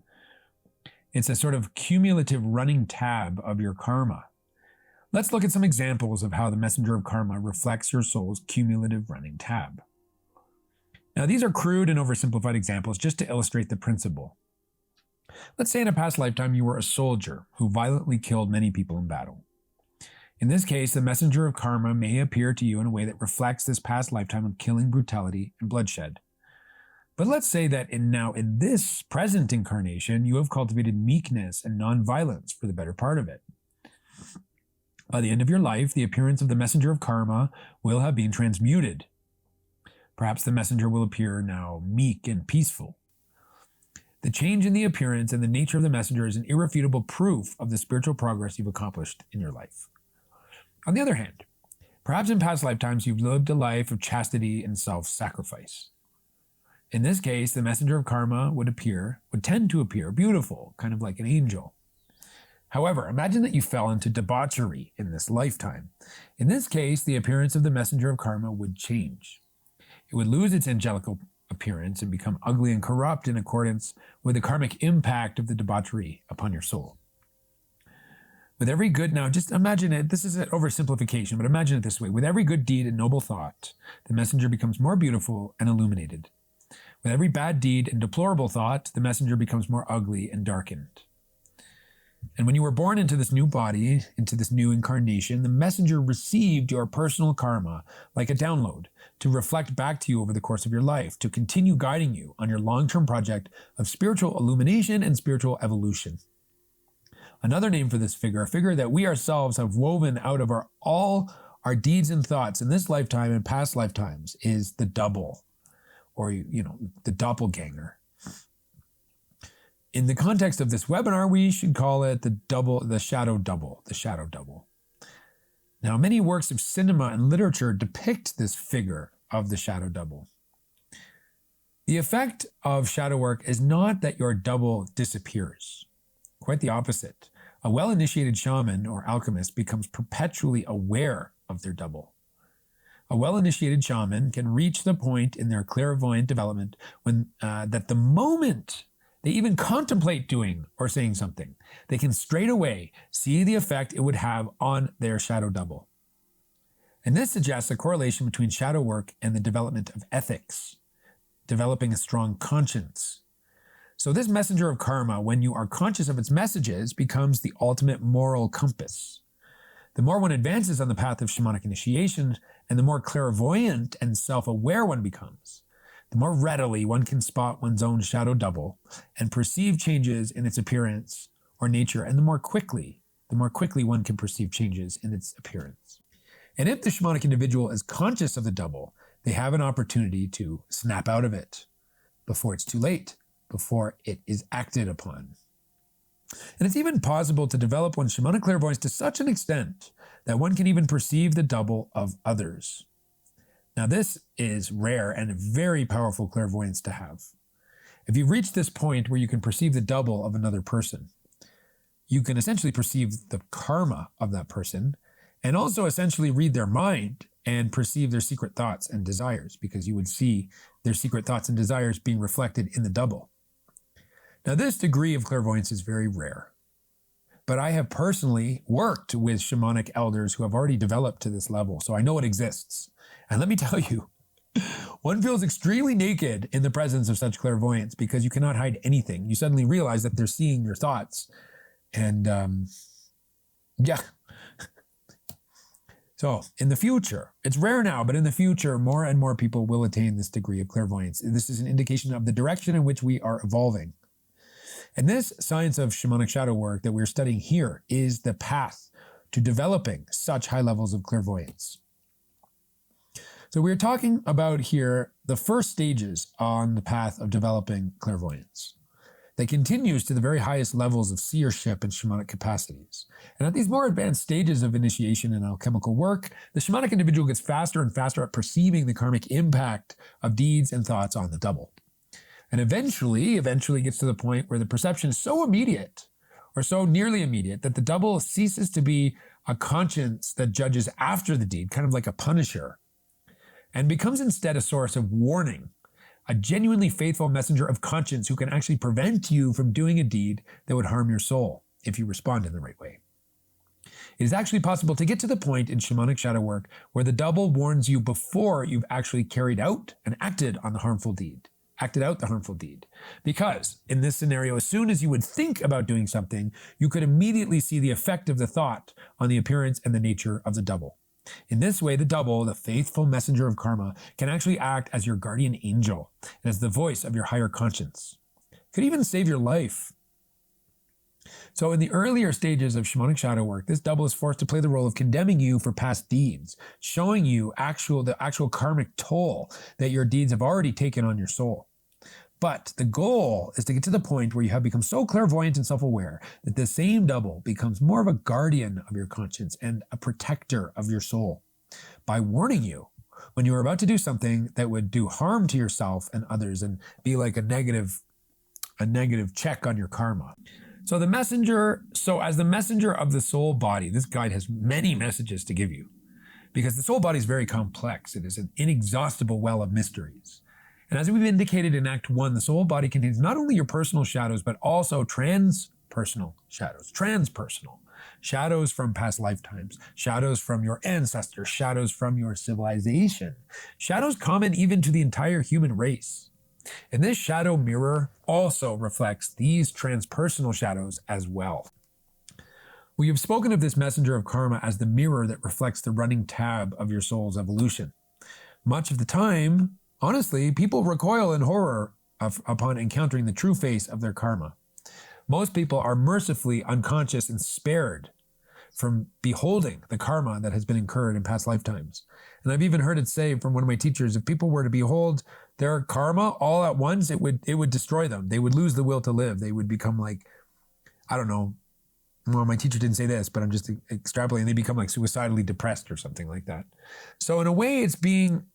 It's a sort of cumulative running tab of your karma. Let's look at some examples of how the messenger of karma reflects your soul's cumulative running tab. Now, these are crude and oversimplified examples just to illustrate the principle. Let's say in a past lifetime you were a soldier who violently killed many people in battle. In this case, the messenger of karma may appear to you in a way that reflects this past lifetime of killing, brutality, and bloodshed. But let's say that in this present incarnation, you have cultivated meekness and nonviolence for the better part of it. By the end of your life, the appearance of the messenger of karma will have been transmuted. Perhaps the messenger will appear now meek and peaceful. The change in the appearance and the nature of the messenger is an irrefutable proof of the spiritual progress you've accomplished in your life. On the other hand, perhaps in past lifetimes you've lived a life of chastity and self-sacrifice. In this case, the messenger of karma would tend to appear beautiful, kind of like an angel. However, imagine that you fell into debauchery in this lifetime. In this case, the appearance of the messenger of karma would change. It would lose its angelical appearance and become ugly and corrupt in accordance with the karmic impact of the debauchery upon your soul. With every good, now just imagine it, this is an oversimplification, but imagine it this way. With every good deed and noble thought, the messenger becomes more beautiful and illuminated. With every bad deed and deplorable thought, the messenger becomes more ugly and darkened. And when you were born into this new body, into this new incarnation, the messenger received your personal karma like a download to reflect back to you over the course of your life, to continue guiding you on your long-term project of spiritual illumination and spiritual evolution. Another name for this figure, a figure that we ourselves have woven out of all our deeds and thoughts in this lifetime and past lifetimes, is the double, or the doppelganger. In the context of this webinar, we should call it the shadow double. Now, many works of cinema and literature depict this figure of the shadow double. The effect of shadow work is not that your double disappears. Quite the opposite. A well-initiated shaman or alchemist becomes perpetually aware of their double. A well-initiated shaman can reach the point in their clairvoyant development that the moment they even contemplate doing or saying something, they can straight away see the effect it would have on their shadow double. And this suggests a correlation between shadow work and the development of ethics, developing a strong conscience. So this messenger of karma, when you are conscious of its messages, becomes the ultimate moral compass. The more one advances on the path of shamanic initiation, and the more clairvoyant and self-aware one becomes, the more readily one can spot one's own shadow double and perceive changes in its appearance or nature, and the more quickly one can perceive changes in its appearance. And if the shamanic individual is conscious of the double, they have an opportunity to snap out of it before it's too late, before it is acted upon. And it's even possible to develop one's shamanic clairvoyance to such an extent that one can even perceive the double of others. Now, this is rare and a very powerful clairvoyance to have. If you reach this point where you can perceive the double of another person, you can essentially perceive the karma of that person and also essentially read their mind and perceive their secret thoughts and desires, because you would see their secret thoughts and desires being reflected in the double. Now, this degree of clairvoyance is very rare, but I have personally worked with shamanic elders who have already developed to this level, so I know it exists. And let me tell you, one feels extremely naked in the presence of such clairvoyance because you cannot hide anything. You suddenly realize that they're seeing your thoughts. And yeah. So in the future, it's rare now, but in the future, more and more people will attain this degree of clairvoyance. This is an indication of the direction in which we are evolving. And this science of shamanic shadow work that we're studying here is the path to developing such high levels of clairvoyance. So we're talking about here the first stages on the path of developing clairvoyance that continues to the very highest levels of seership and shamanic capacities. And at these more advanced stages of initiation and alchemical work, the shamanic individual gets faster and faster at perceiving the karmic impact of deeds and thoughts on the double. And eventually gets to the point where the perception is so immediate or so nearly immediate that the double ceases to be a conscience that judges after the deed, kind of like a punisher, and becomes instead a source of warning, a genuinely faithful messenger of conscience who can actually prevent you from doing a deed that would harm your soul if you respond in the right way. It is actually possible to get to the point in shamanic shadow work where the double warns you before you've actually carried out and acted on the harmful deed, acted out the harmful deed. Because in this scenario, as soon as you would think about doing something, you could immediately see the effect of the thought on the appearance and the nature of the double. In this way, the double, the faithful messenger of karma, can actually act as your guardian angel and as the voice of your higher conscience. It could even save your life. So in the earlier stages of shamanic shadow work, this double is forced to play the role of condemning you for past deeds, showing you the actual karmic toll that your deeds have already taken on your soul. But the goal is to get to the point where you have become so clairvoyant and self-aware that the same double becomes more of a guardian of your conscience and a protector of your soul by warning you when you are about to do something that would do harm to yourself and others and be like a negative check on your karma. So as the messenger of the soul body, this guide has many messages to give you because the soul body is very complex. It is an inexhaustible well of mysteries. And as we've indicated in Act 1, the soul body contains not only your personal shadows, but also transpersonal shadows, shadows from past lifetimes, shadows from your ancestors, shadows from your civilization, shadows common even to the entire human race. And this shadow mirror also reflects these transpersonal shadows as well. We have spoken of this messenger of karma as the mirror that reflects the running tab of your soul's evolution. Much of the time, honestly, people recoil in horror upon encountering the true face of their karma. Most people are mercifully unconscious and spared from beholding the karma that has been incurred in past lifetimes. And I've even heard it say from one of my teachers, if people were to behold their karma all at once, it would destroy them. They would lose the will to live. They would become like, I don't know, well, my teacher didn't say this, but I'm just extrapolating. They become like suicidally depressed or something like that. So in a way, it's being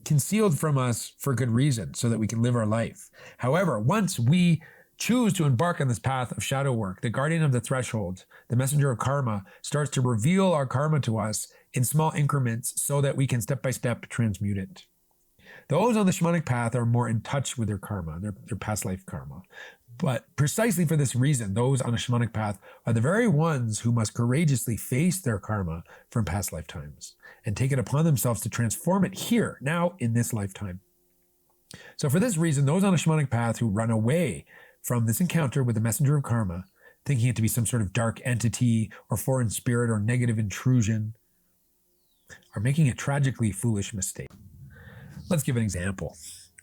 concealed from us for good reason, so that we can live our life. However, once we choose to embark on this path of shadow work, the guardian of the threshold, the messenger of karma, starts to reveal our karma to us in small increments so that we can step by step transmute it. Those on the shamanic path are more in touch with their karma, their past life karma. But precisely for this reason, those on a shamanic path are the very ones who must courageously face their karma from past lifetimes and take it upon themselves to transform it here, now, in this lifetime. So for this reason, those on a shamanic path who run away from this encounter with the messenger of karma, thinking it to be some sort of dark entity or foreign spirit or negative intrusion, are making a tragically foolish mistake. Let's give an example.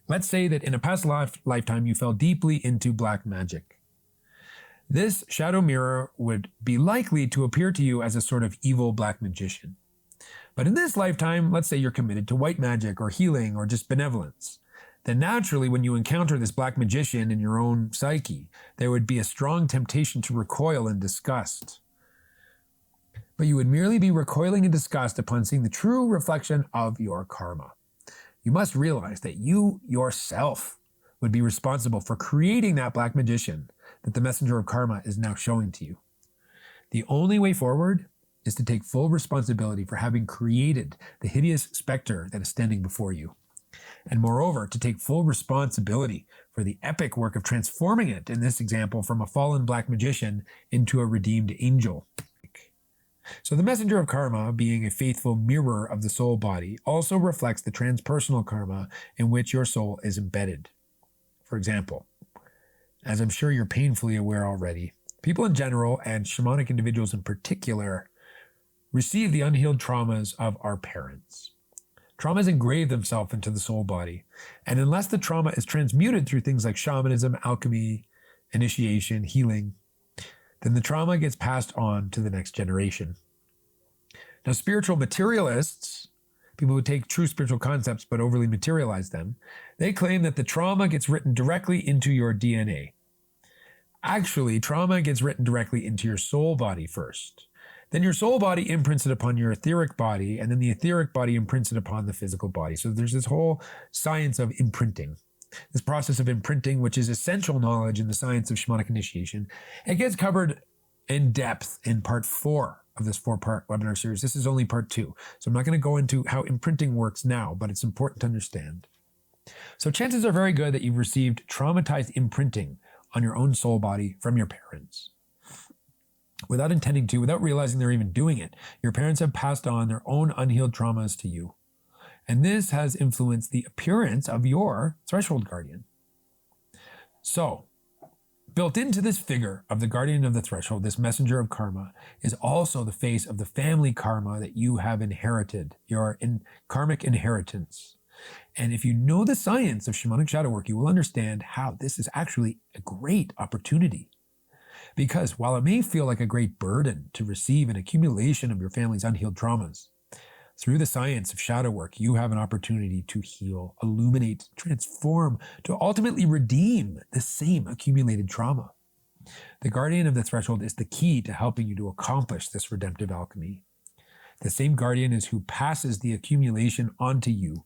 Let's say that in a past lifetime you fell deeply into black magic. This shadow mirror would be likely to appear to you as a sort of evil black magician. But in this lifetime, let's say you're committed to white magic or healing or just benevolence. Then naturally, when you encounter this black magician in your own psyche, there would be a strong temptation to recoil in disgust. But you would merely be recoiling in disgust upon seeing the true reflection of your karma. You must realize that you yourself would be responsible for creating that black magician that the messenger of karma is now showing to you. The only way forward is to take full responsibility for having created the hideous specter that is standing before you. And moreover, to take full responsibility for the epic work of transforming it, in this example, from a fallen black magician into a redeemed angel. So the messenger of karma, being a faithful mirror of the soul body, also reflects the transpersonal karma in which your soul is embedded. For example, as I'm sure you're painfully aware already, people in general, and shamanic individuals in particular, receive the unhealed traumas of our parents. Traumas engrave themselves into the soul body, and unless the trauma is transmuted through things like shamanism, alchemy, initiation, healing, then the trauma gets passed on to the next generation. Now, spiritual materialists, people who take true spiritual concepts but overly materialize them, they claim that the trauma gets written directly into your DNA. Actually, trauma gets written directly into your soul body first. Then your soul body imprints it upon your etheric body, and then the etheric body imprints it upon the physical body. So there's this whole science of imprinting. This process of imprinting, which is essential knowledge in the science of shamanic initiation, it gets covered in depth in part 4 of this 4-part webinar series. This is only part 2. So I'm not going to go into how imprinting works now, but it's important to understand. So chances are very good that you've received traumatized imprinting on your own soul body from your parents. Without intending to, without realizing they're even doing it, your parents have passed on their own unhealed traumas to you. And this has influenced the appearance of your threshold guardian. So, built into this figure of the guardian of the threshold, this messenger of karma, is also the face of the family karma that you have inherited, your karmic inheritance. And if you know the science of shamanic shadow work, you will understand how this is actually a great opportunity. Because while it may feel like a great burden to receive an accumulation of your family's unhealed traumas, through the science of shadow work, you have an opportunity to heal, illuminate, transform, to ultimately redeem the same accumulated trauma. The guardian of the threshold is the key to helping you to accomplish this redemptive alchemy. The same guardian is who passes the accumulation onto you.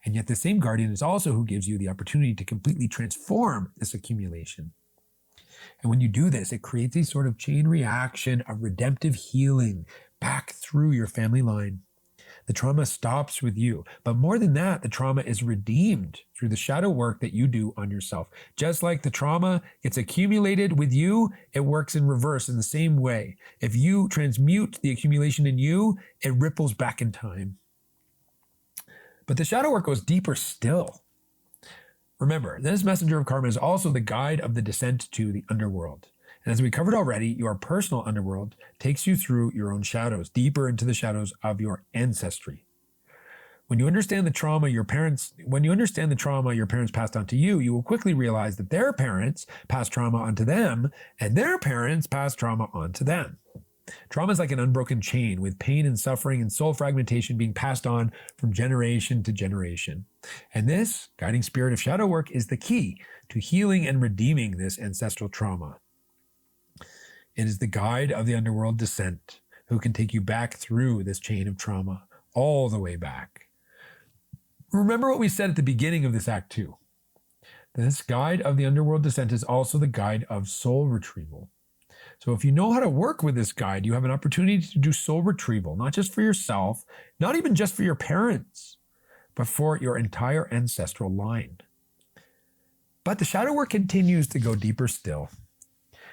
And yet the same guardian is also who gives you the opportunity to completely transform this accumulation. And when you do this, it creates a sort of chain reaction of redemptive healing back through your family line. The trauma stops with you. But more than that, the trauma is redeemed through the shadow work that you do on yourself. Just like the trauma gets accumulated with you, it works in reverse in the same way. If you transmute the accumulation in you, it ripples back in time. But the shadow work goes deeper still. Remember, this messenger of karma is also the guide of the descent to the underworld. And as we covered already, your personal underworld takes you through your own shadows, deeper into the shadows of your ancestry. When you understand the trauma your parents passed on to you, you will quickly realize that their parents passed trauma onto them, and their parents passed trauma onto them. Trauma is like an unbroken chain, with pain and suffering and soul fragmentation being passed on from generation to generation. And this guiding spirit of shadow work is the key to healing and redeeming this ancestral trauma. It is the guide of the underworld descent who can take you back through this chain of trauma, all the way back. Remember what we said at the beginning of this act 2. This guide of the underworld descent is also the guide of soul retrieval. So if you know how to work with this guide, you have an opportunity to do soul retrieval, not just for yourself, not even just for your parents, but for your entire ancestral line. But the shadow work continues to go deeper still,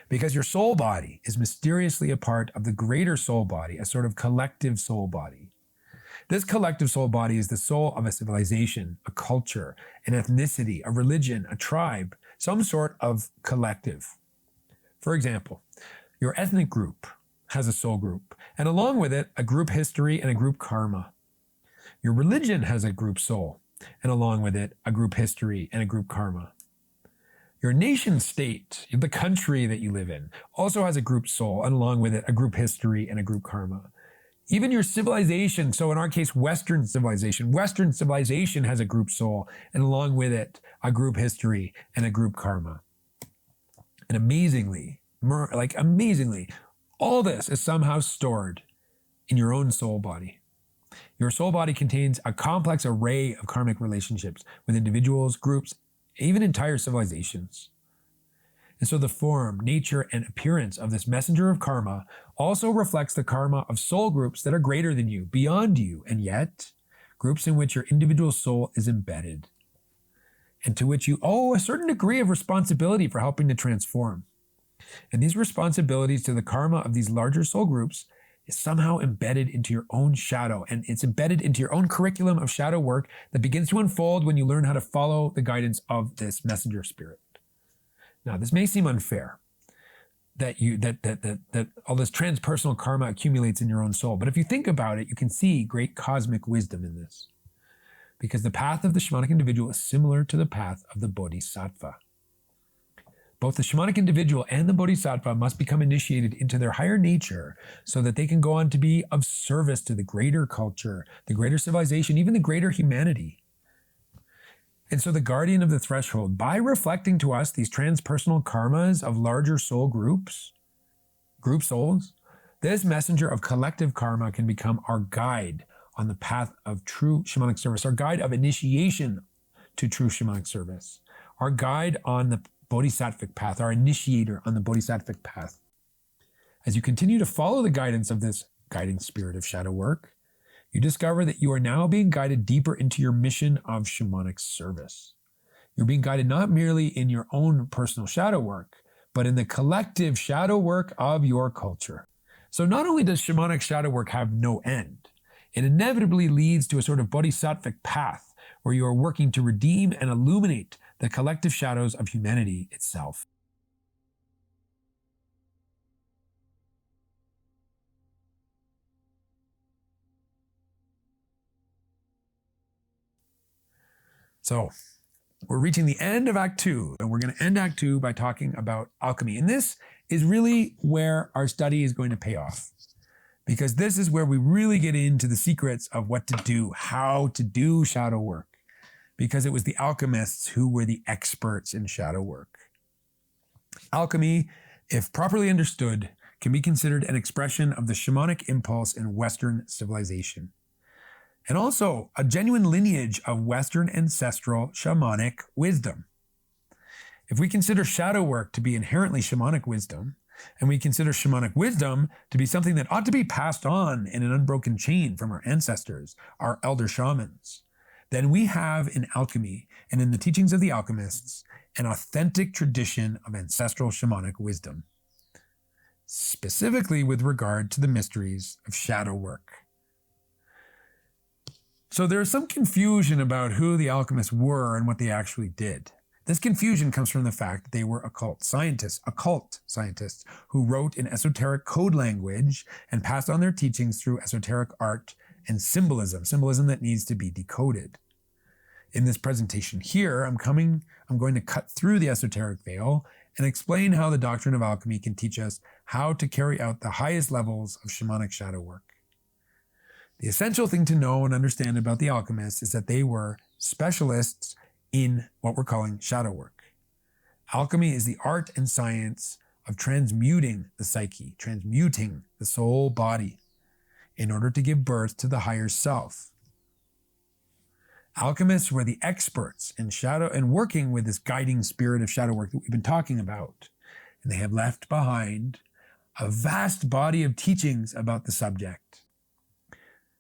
because your soul body is mysteriously a part of the greater soul body, a sort of collective soul body. This collective soul body is the soul of a civilization, a culture, an ethnicity, a religion, a tribe, some sort of collective. For example, your ethnic group has a soul group, and along with it, a group history and a group karma. Your religion has a group soul, and along with it, a group history and a group karma. Your nation state, the country that you live in, also has a group soul, and along with it, a group history and a group karma. Even your civilization, so in our case, Western civilization has a group soul, and along with it, a group history and a group karma. And amazingly, all this is somehow stored in your own soul body. Your soul body contains a complex array of karmic relationships with individuals, groups, even entire civilizations. And so the form, nature, and appearance of this messenger of karma also reflects the karma of soul groups that are greater than you, beyond you, and yet groups in which your individual soul is embedded, and to which you owe a certain degree of responsibility for helping to transform. And these responsibilities to the karma of these larger soul groups is somehow embedded into your own shadow, and it's embedded into your own curriculum of shadow work that begins to unfold when you learn how to follow the guidance of this messenger spirit. Now, this may seem unfair that all this transpersonal karma accumulates in your own soul, but if you think about it, you can see great cosmic wisdom in this, because the path of the shamanic individual is similar to the path of the bodhisattva. Both the shamanic individual and the bodhisattva must become initiated into their higher nature so that they can go on to be of service to the greater culture, the greater civilization, even the greater humanity. And so the guardian of the threshold, by reflecting to us these transpersonal karmas of larger soul groups, group souls, this messenger of collective karma can become our guide on the path of true shamanic service, our guide of initiation to true shamanic service, our guide on the bodhisattvic path, our initiator on the bodhisattvic path. As you continue to follow the guidance of this guiding spirit of shadow work, you discover that you are now being guided deeper into your mission of shamanic service. You're being guided not merely in your own personal shadow work, but in the collective shadow work of your culture. So not only does shamanic shadow work have no end, It inevitably leads to a sort of bodhisattvic path where you are working to redeem and illuminate the collective shadows of humanity itself. So, we're reaching the end of Act 2, and we're going to end Act 2 by talking about alchemy. And this is really where our study is going to pay off, because this is where we really get into the secrets of what to do, how to do shadow work, because it was the alchemists who were the experts in shadow work. Alchemy, if properly understood, can be considered an expression of the shamanic impulse in Western civilization, and also a genuine lineage of Western ancestral shamanic wisdom. If we consider shadow work to be inherently shamanic wisdom, and we consider shamanic wisdom to be something that ought to be passed on in an unbroken chain from our ancestors, our elder shamans, then we have in alchemy and in the teachings of the alchemists an authentic tradition of ancestral shamanic wisdom, specifically with regard to the mysteries of shadow work. So there's some confusion about who the alchemists were and what they actually did. This confusion comes from the fact that they were occult scientists who wrote in esoteric code language and passed on their teachings through esoteric art and symbolism that needs to be decoded. In this presentation here, I'm going to cut through the esoteric veil and explain how the doctrine of alchemy can teach us how to carry out the highest levels of shamanic shadow work. The essential thing to know and understand about the alchemists is that they were specialists in what we're calling shadow work. Alchemy is the art and science of transmuting the psyche, transmuting the soul body in order to give birth to the higher self. Alchemists were the experts in shadow and working with this guiding spirit of shadow work that we've been talking about. And they have left behind a vast body of teachings about the subject.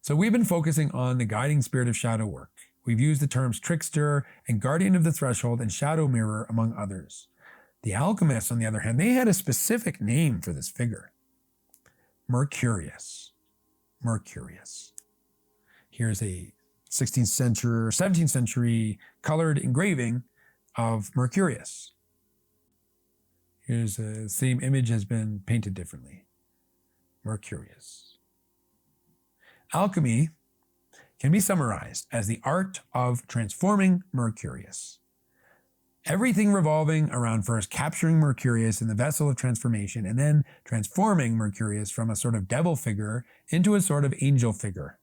So we've been focusing on the guiding spirit of shadow work. We've used the terms trickster and guardian of the threshold and shadow mirror, among others. The alchemists, on the other hand, they had a specific name for this figure. Mercurius. Mercurius. Here's a 16th century or 17th century colored engraving of Mercurius. Here's the same image has been painted differently. Mercurius. Alchemy can be summarized as the art of transforming Mercurius. Everything revolving around first capturing Mercurius in the vessel of transformation and then transforming Mercurius from a sort of devil figure into a sort of angel figure.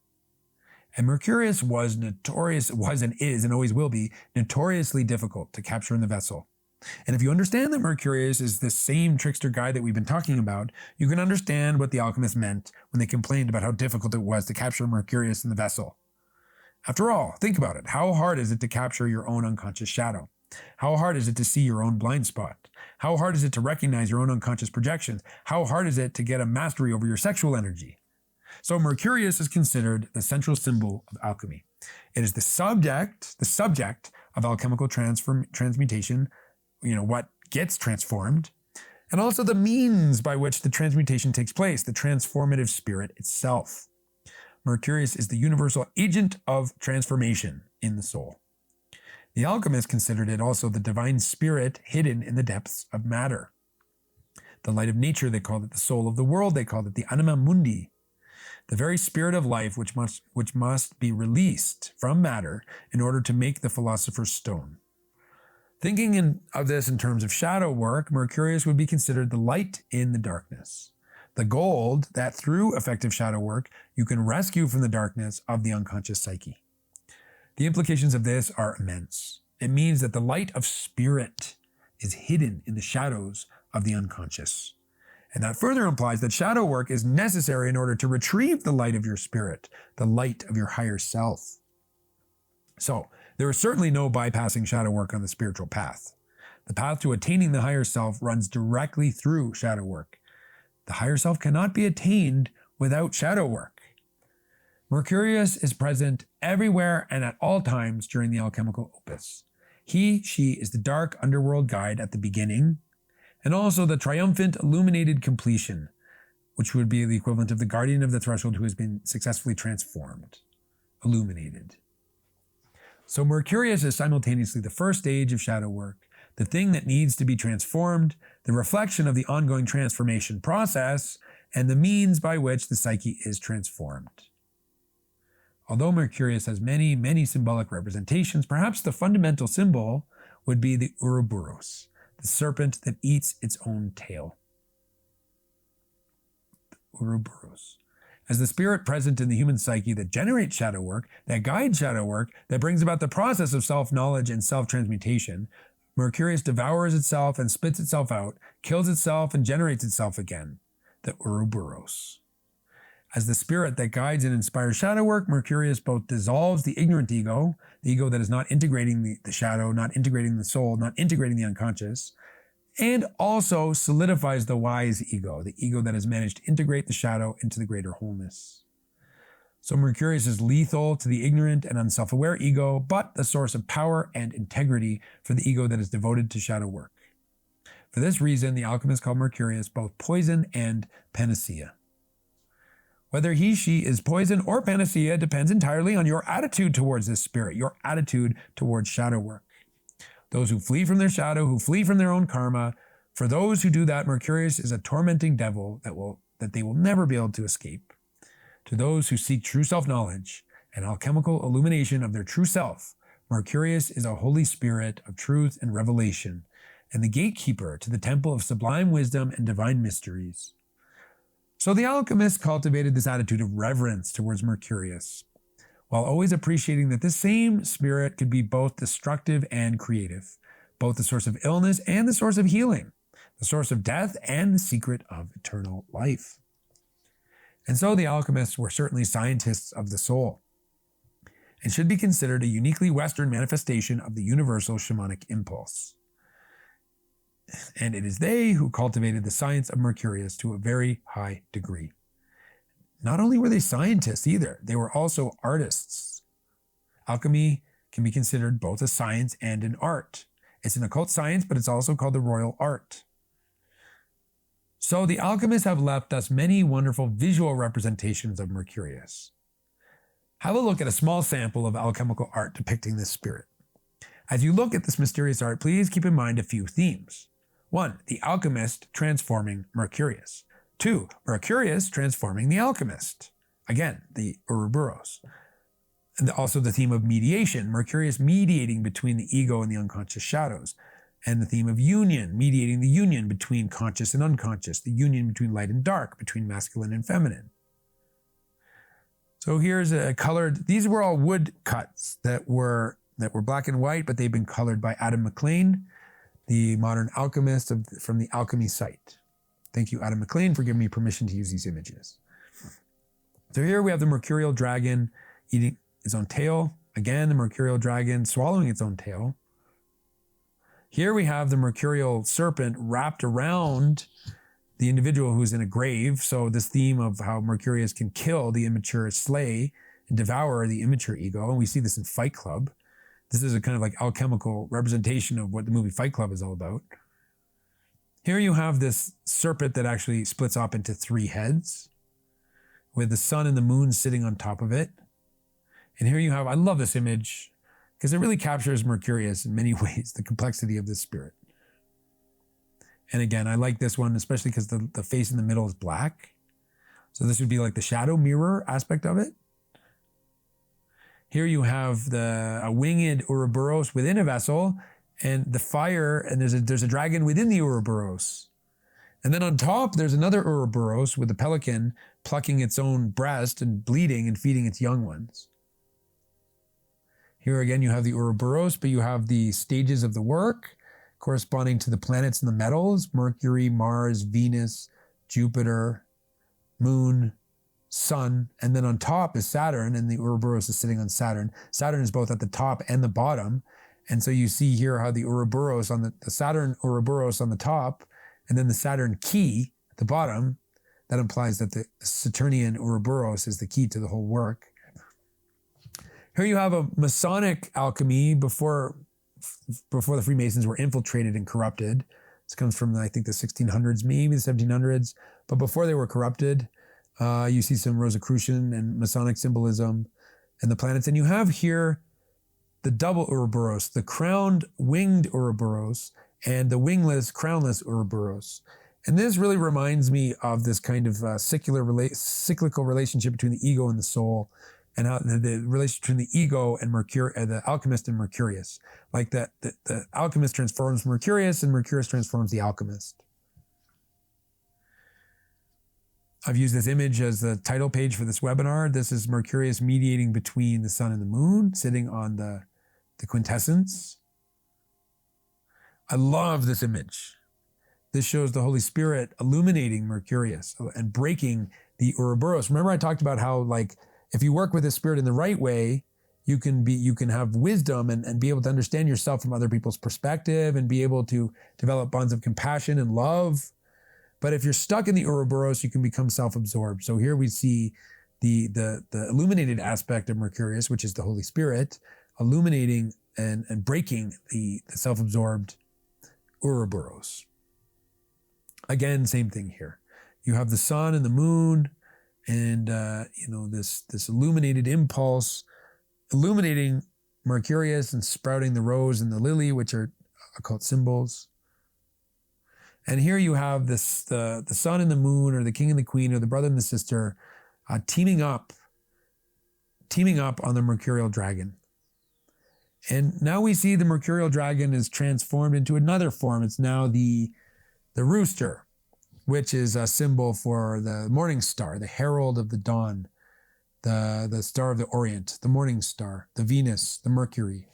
And Mercurius was and is and always will be notoriously difficult to capture in the vessel. And if you understand that Mercurius is this same trickster guy that we've been talking about, you can understand what the alchemists meant when they complained about how difficult it was to capture Mercurius in the vessel. After all, think about it. How hard is it to capture your own unconscious shadow? How hard is it to see your own blind spot? How hard is it to recognize your own unconscious projections? How hard is it to get a mastery over your sexual energy? So Mercurius is considered the central symbol of alchemy. It is the subject of alchemical transmutation, what gets transformed, and also the means by which the transmutation takes place, the transformative spirit itself. Mercurius is the universal agent of transformation in the soul. The alchemists considered it also the divine spirit hidden in the depths of matter. The light of nature, they called it the soul of the world, they called it the anima mundi, the very spirit of life which must be released from matter in order to make the philosopher's stone. Thinking of this in terms of shadow work, Mercurius would be considered the light in the darkness, the gold that through effective shadow work you can rescue from the darkness of the unconscious psyche. The implications of this are immense. It means that the light of spirit is hidden in the shadows of the unconscious. And that further implies that shadow work is necessary in order to retrieve the light of your spirit, the light of your higher self. So, there is certainly no bypassing shadow work on the spiritual path. The path to attaining the higher self runs directly through shadow work. The higher self cannot be attained without shadow work. Mercurius is present everywhere and at all times during the alchemical opus. She is the dark underworld guide at the beginning, and also the triumphant illuminated completion, which would be the equivalent of the guardian of the threshold who has been successfully transformed, illuminated. So Mercurius is simultaneously the first stage of shadow work, the thing that needs to be transformed, the reflection of the ongoing transformation process, and the means by which the psyche is transformed. Although Mercurius has many, many symbolic representations, perhaps the fundamental symbol would be the Ouroboros, the serpent that eats its own tail. Ouroboros. As the spirit present in the human psyche that generates shadow work, that guides shadow work, that brings about the process of self-knowledge and self-transmutation, Mercurius devours itself and spits itself out, kills itself and generates itself again, the Ouroboros. As the spirit that guides and inspires shadow work, Mercurius both dissolves the ignorant ego, the ego that is not integrating the shadow, not integrating the soul, not integrating the unconscious, and also solidifies the wise ego, the ego that has managed to integrate the shadow into the greater wholeness. So Mercurius is lethal to the ignorant and unself-aware ego, but the source of power and integrity for the ego that is devoted to shadow work. For this reason, the alchemist called Mercurius both poison and panacea. Whether he, she is poison or panacea depends entirely on your attitude towards this spirit, your attitude towards shadow work. Those who flee from their shadow, who flee from their own karma, for those who do that, Mercurius is a tormenting devil that they will never be able to escape. To those who seek true self-knowledge and alchemical illumination of their true self, Mercurius is a holy spirit of truth and revelation, and the gatekeeper to the temple of sublime wisdom and divine mysteries. So the alchemist cultivated this attitude of reverence towards Mercurius, while always appreciating that this same spirit could be both destructive and creative, both the source of illness and the source of healing, the source of death and the secret of eternal life. And so the alchemists were certainly scientists of the soul, and should be considered a uniquely Western manifestation of the universal shamanic impulse. And it is they who cultivated the science of Mercurius to a very high degree. Not only were they scientists either, they were also artists. Alchemy can be considered both a science and an art. It's an occult science, but it's also called the royal art. So the alchemists have left us many wonderful visual representations of Mercurius. Have a look at a small sample of alchemical art depicting this spirit. As you look at this mysterious art, please keep in mind a few themes. 1. The alchemist transforming Mercurius. 2. Mercurius transforming the alchemist. Again, the Ouroboros. And also the theme of mediation, Mercurius mediating between the ego and the unconscious shadows. And the theme of union, mediating the union between conscious and unconscious, the union between light and dark, between masculine and feminine. So here's a colored, these were all wood cuts that were black and white, but they've been colored by Adam McLean, the modern alchemist from the Alchemy site. Thank you, Adam McLean, for giving me permission to use these images. So here we have the mercurial dragon eating its own tail. Again, the mercurial dragon swallowing its own tail. Here we have the mercurial serpent wrapped around the individual who's in a grave. So this theme of how Mercurius can kill the immature, slay and devour the immature ego. And we see this in Fight Club. This is a kind of like alchemical representation of what the movie Fight Club is all about. Here you have this serpent that actually splits up into 3 heads with the sun and the moon sitting on top of it. And here you have, I love this image because it really captures Mercurius in many ways, the complexity of this spirit. And again, I like this one, especially because the face in the middle is black. So this would be like the shadow mirror aspect of it. Here you have a winged Ouroboros within a vessel and the fire, and there's a dragon within the Ouroboros. And then on top, there's another Ouroboros with a pelican plucking its own breast and bleeding and feeding its young ones. Here again, you have the Ouroboros, but you have the stages of the work corresponding to the planets and the metals: Mercury, Mars, Venus, Jupiter, Moon, Sun. And then on top is Saturn, and the Ouroboros is sitting on Saturn. Saturn is both at the top and the bottom. And so you see here how the Ouroboros on the Saturn Ouroboros on the top, and then the Saturn key at the bottom, that implies that the Saturnian Ouroboros is the key to the whole work. Here you have a Masonic alchemy before the Freemasons were infiltrated and corrupted. This comes from, I think, the 1600s, maybe the 1700s. But before they were corrupted, you see some Rosicrucian and Masonic symbolism and the planets. And you have here the double Ouroboros, the crowned winged Ouroboros and the wingless, crownless Ouroboros. And this really reminds me of this kind of cyclical relationship between the ego and the soul, and how the relationship between the ego and the alchemist and Mercurius. Like the alchemist transforms Mercurius and Mercurius transforms the alchemist. I've used this image as the title page for this webinar. This is Mercurius mediating between the sun and the moon, sitting on the quintessence. I love this image. This shows the Holy Spirit illuminating Mercurius and breaking the Ouroboros. Remember I talked about how, like, if you work with the Spirit in the right way, you can have wisdom and be able to understand yourself from other people's perspective and be able to develop bonds of compassion and love. But if you're stuck in the Ouroboros, you can become self-absorbed. So here we see the illuminated aspect of Mercurius, which is the Holy Spirit, illuminating and breaking the self-absorbed Ouroboros. Again, same thing here. You have the sun and the moon, and this illuminated impulse, illuminating Mercurius and sprouting the rose and the lily, which are occult symbols. And here you have the sun and the moon, or the king and the queen, or the brother and the sister, teaming up on the mercurial dragon. And now we see the mercurial dragon is transformed into another form. It's now the rooster, which is a symbol for the morning star, the herald of the dawn, the star of the Orient, the morning star, the Venus, the Mercury.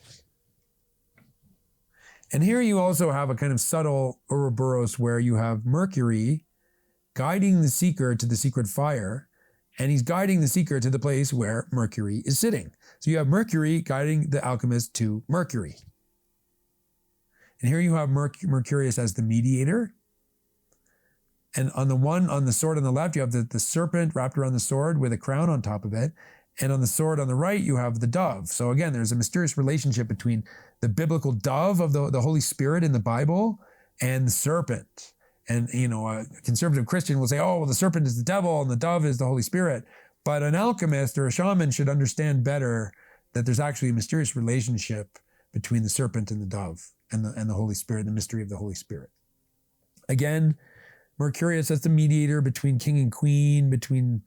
And here you also have a kind of subtle Ouroboros where you have Mercury guiding the seeker to the secret fire, and he's guiding the seeker to the place where Mercury is sitting. So you have Mercury guiding the alchemist to Mercury. And here you have Mercurius as the mediator. And on the sword on the left, you have the serpent wrapped around the sword with a crown on top of it. And on the sword on the right, you have the dove. So again, there's a mysterious relationship between the biblical dove of the Holy Spirit in the Bible and the serpent. And, a conservative Christian will say, oh, well, the serpent is the devil and the dove is the Holy Spirit. But an alchemist or a shaman should understand better that there's actually a mysterious relationship between the serpent and the dove and the Holy Spirit, the mystery of the Holy Spirit. Again, Mercurius as the mediator between king and queen, between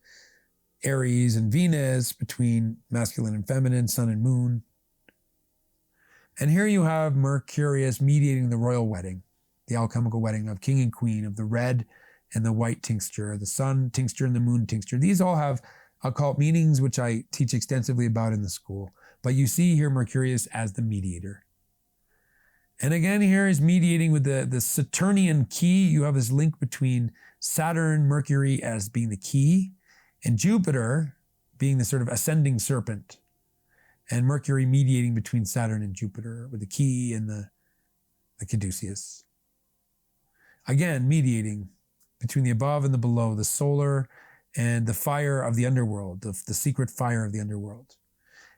Aries and Venus, between masculine and feminine, sun and moon. And here you have Mercurius mediating the royal wedding, the alchemical wedding of king and queen, of the red and the white tincture, the sun tincture and the moon tincture. These all have occult meanings, which I teach extensively about in the school. But you see here Mercurius as the mediator. And again, here is mediating with the Saturnian key. You have this link between Saturn, Mercury as being the key, and Jupiter being the sort of ascending serpent, and Mercury mediating between Saturn and Jupiter with the key and the caduceus. Again, mediating between the above and the below, the solar and the fire of the underworld, the secret fire of the underworld.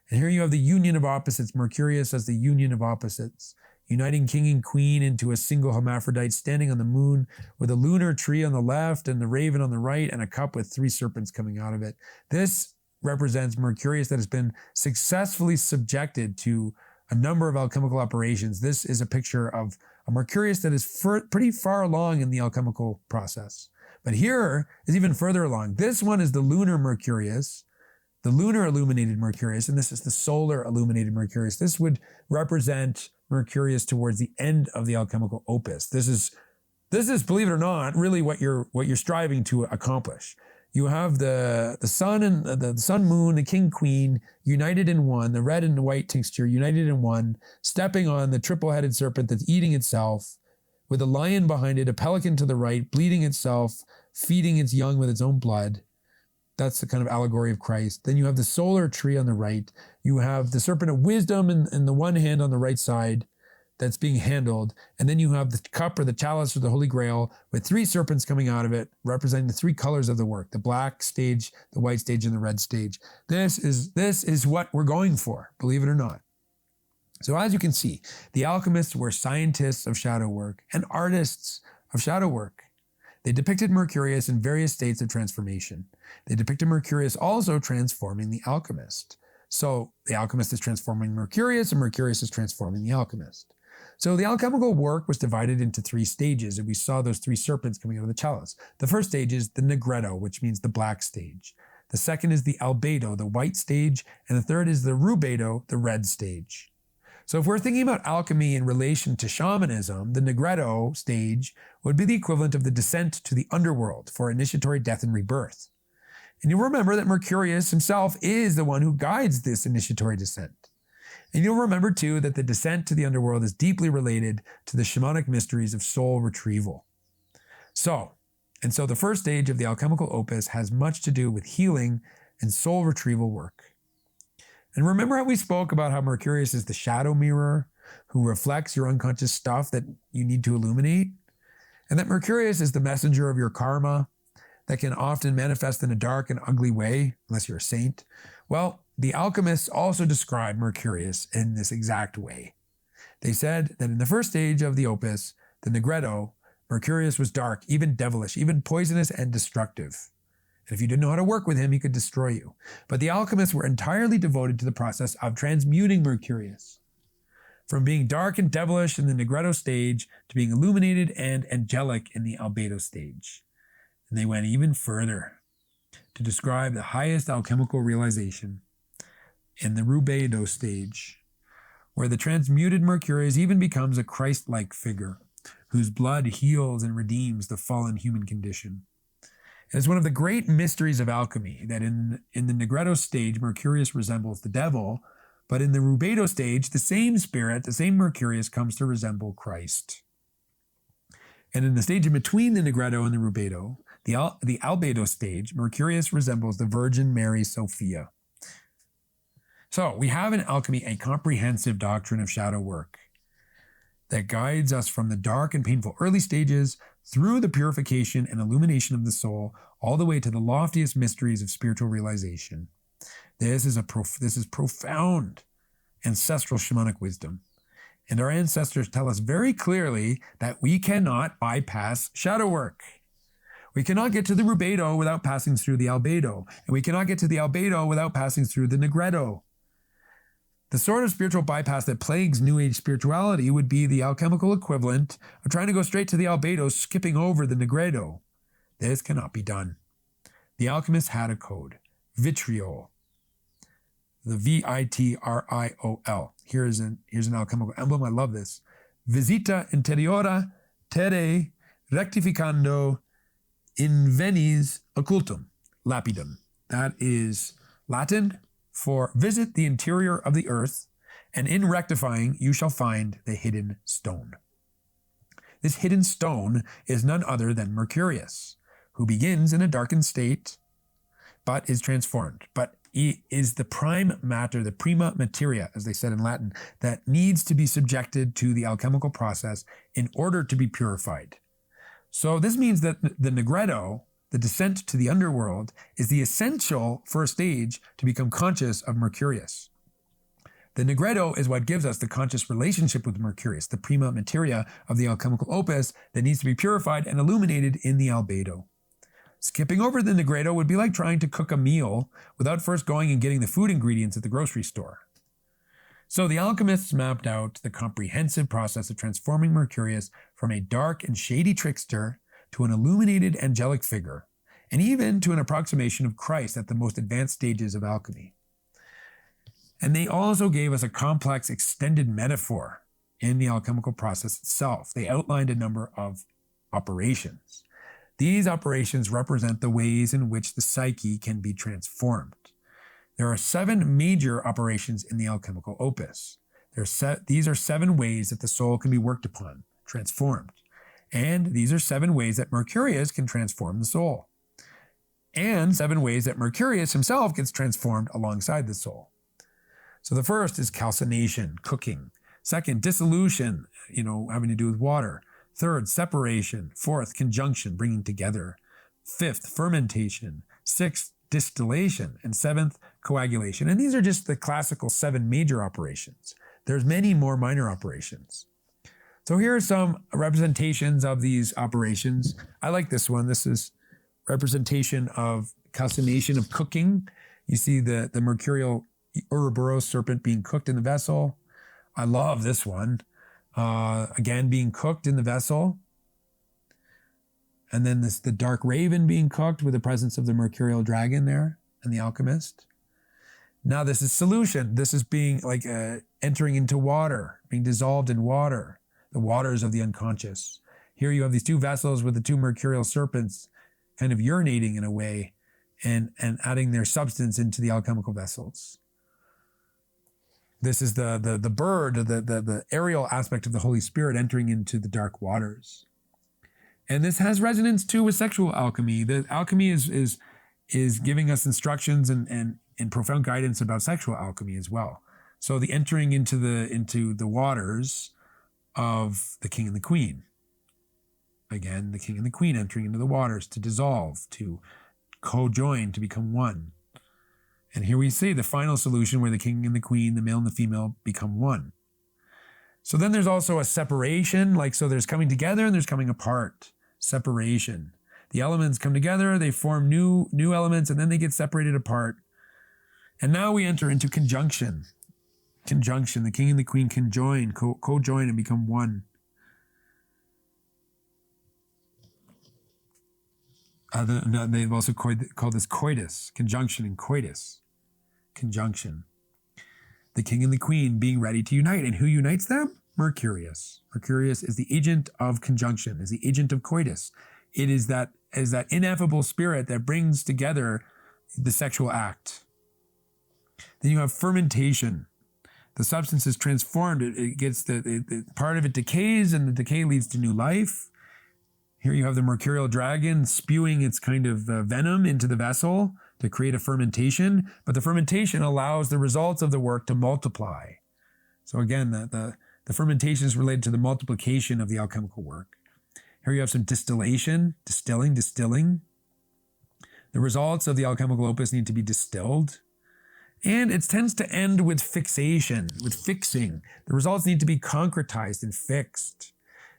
And here you have the union of opposites, Mercurius as the union of opposites, uniting king and queen into a single hermaphrodite standing on the moon with a lunar tree on the left and the raven on the right and a cup with 3 serpents coming out of it. This represents Mercurius that has been successfully subjected to a number of alchemical operations. This is a picture of a Mercurius that is pretty far along in the alchemical process. But here is even further along. This one is the lunar Mercurius, the lunar illuminated Mercurius, and this is the solar illuminated Mercurius. This would represent Mercurius towards the end of the alchemical opus. This is, believe it or not, really what you're striving to accomplish. You have the sun and the sun, moon, the king, queen, united in one, the red and the white tincture united in one, stepping on the triple-headed serpent that's eating itself, with a lion behind it, a pelican to the right, bleeding itself, feeding its young with its own blood. That's the kind of allegory of Christ. Then you have the solar tree on the right. You have the serpent of wisdom in the one hand on the right side that's being handled. And then you have the cup or the chalice or the Holy Grail with 3 serpents coming out of it, representing the 3 colors of the work, the black stage, the white stage, and the red stage. This is what we're going for, believe it or not. So as you can see, the alchemists were scientists of shadow work and artists of shadow work. They depicted Mercurius in various states of transformation. They depicted Mercurius also transforming the alchemist. So the alchemist is transforming Mercurius, and Mercurius is transforming the alchemist. So the alchemical work was divided into 3 stages, and we saw those 3 serpents coming out of the chalice. The first stage is the Negretto, which means the black stage. The second is the Albedo, the white stage, and the third is the Rubedo, the red stage. So if we're thinking about alchemy in relation to shamanism, the Negretto stage would be the equivalent of the descent to the underworld for initiatory death and rebirth. And you'll remember that Mercurius himself is the one who guides this initiatory descent. And you'll remember too that the descent to the underworld is deeply related to the shamanic mysteries of soul retrieval. So the first stage of the alchemical opus has much to do with healing and soul retrieval work. And remember how we spoke about how Mercurius is the shadow mirror who reflects your unconscious stuff that you need to illuminate? And that Mercurius is the messenger of your karma that can often manifest in a dark and ugly way, unless you're a saint. Well, the alchemists also described Mercurius in this exact way. They said that in the first stage of the opus, the Negretto, Mercurius was dark, even devilish, even poisonous and destructive. And if you didn't know how to work with him, he could destroy you. But the alchemists were entirely devoted to the process of transmuting Mercurius, from being dark and devilish in the Negretto stage to being illuminated and angelic in the Albedo stage. And they went even further to describe the highest alchemical realization in the Rubedo stage, where the transmuted Mercurius even becomes a Christ-like figure whose blood heals and redeems the fallen human condition. And it's one of the great mysteries of alchemy that in the Negretto stage, Mercurius resembles the devil, but in the Rubedo stage, the same spirit, the same Mercurius comes to resemble Christ. And in the stage in between the Negretto and the Rubedo, the Albedo stage, Mercurius resembles the Virgin Mary Sophia. So we have in alchemy a comprehensive doctrine of shadow work that guides us from the dark and painful early stages through the purification and illumination of the soul, all the way to the loftiest mysteries of spiritual realization. This is profound ancestral shamanic wisdom. And our ancestors tell us very clearly that we cannot bypass shadow work. We cannot get to the Rubedo without passing through the Albedo, and we cannot get to the Albedo without passing through the Negretto. The sort of spiritual bypass that plagues New Age spirituality would be the alchemical equivalent of trying to go straight to the Albedo, skipping over the Negretto. This cannot be done. The alchemists had a code, vitriol, the vitriol. Here's an alchemical emblem. I love this. Visita interiora terre rectificando invenis occultum lapidum. That is Latin for visit the interior of the earth, and in rectifying you shall find the hidden stone. This hidden stone is none other than Mercurius, who begins in a darkened state, but is transformed. But he is the prime matter, the prima materia, as they said in Latin, that needs to be subjected to the alchemical process in order to be purified. So this means that the Negretto, the descent to the underworld, is the essential first stage to become conscious of Mercurius. The Negretto is what gives us the conscious relationship with Mercurius, the prima materia of the alchemical opus that needs to be purified and illuminated in the Albedo. Skipping over the Negretto would be like trying to cook a meal without first going and getting the food ingredients at the grocery store. So the alchemists mapped out the comprehensive process of transforming Mercurius from a dark and shady trickster to an illuminated angelic figure, and even to an approximation of Christ at the most advanced stages of alchemy. And they also gave us a complex extended metaphor in the alchemical process itself. They outlined a number of operations. These operations represent the ways in which the psyche can be transformed. There are 7 major operations in the alchemical opus. These are 7 ways that the soul can be worked upon, transformed. And these are 7 ways that Mercurius can transform the soul. And 7 ways that Mercurius himself gets transformed alongside the soul. So the first is calcination, cooking. Second, dissolution, having to do with water. Third, separation. Fourth, conjunction, bringing together. Fifth, fermentation. Sixth, distillation. And 7th, coagulation. And these are just the classical 7 major operations. There's many more minor operations. So here are some representations of these operations. I like this one. This is representation of calcination of cooking. You see the mercurial Ouroboros serpent being cooked in the vessel. I love this one. Again, being cooked in the vessel. And then the dark raven being cooked with the presence of the mercurial dragon there and the alchemist. Now this is solution. This is being like entering into water, being dissolved in water, the waters of the unconscious. Here you have these two vessels with the two mercurial serpents kind of urinating in a way and adding their substance into the alchemical vessels. This is the bird, the aerial aspect of the Holy Spirit entering into the dark waters. And this has resonance too with sexual alchemy. The alchemy is giving us instructions and profound guidance about sexual alchemy as well. So the entering into the waters of the king and the queen. Again, the king and the queen entering into the waters to dissolve, to co-join, to become one. And here we see the final solution where the king and the queen, the male and the female, become one. So then there's also a separation, so there's coming together and there's coming apart. Separation. The elements come together, they form new elements, and then they get separated apart. And now we enter into conjunction. Conjunction. The king and the queen can join, co-join and become one. They've also called this coitus, conjunction and coitus. Conjunction. The king and the queen being ready to unite. And who unites them? Mercurius. Mercurius is the agent of conjunction, is the agent of coitus. It is that ineffable spirit that brings together the sexual act. Then you have fermentation. The substance is transformed. It gets the part of it decays, and the decay leads to new life. Here you have the mercurial dragon spewing its kind of venom into the vessel to create a fermentation, but the fermentation allows the results of the work to multiply. So again, the fermentation is related to the multiplication of the alchemical work. Here you have some distillation, distilling. The results of the alchemical opus need to be distilled. And it tends to end with fixation, with fixing. The results need to be concretized and fixed.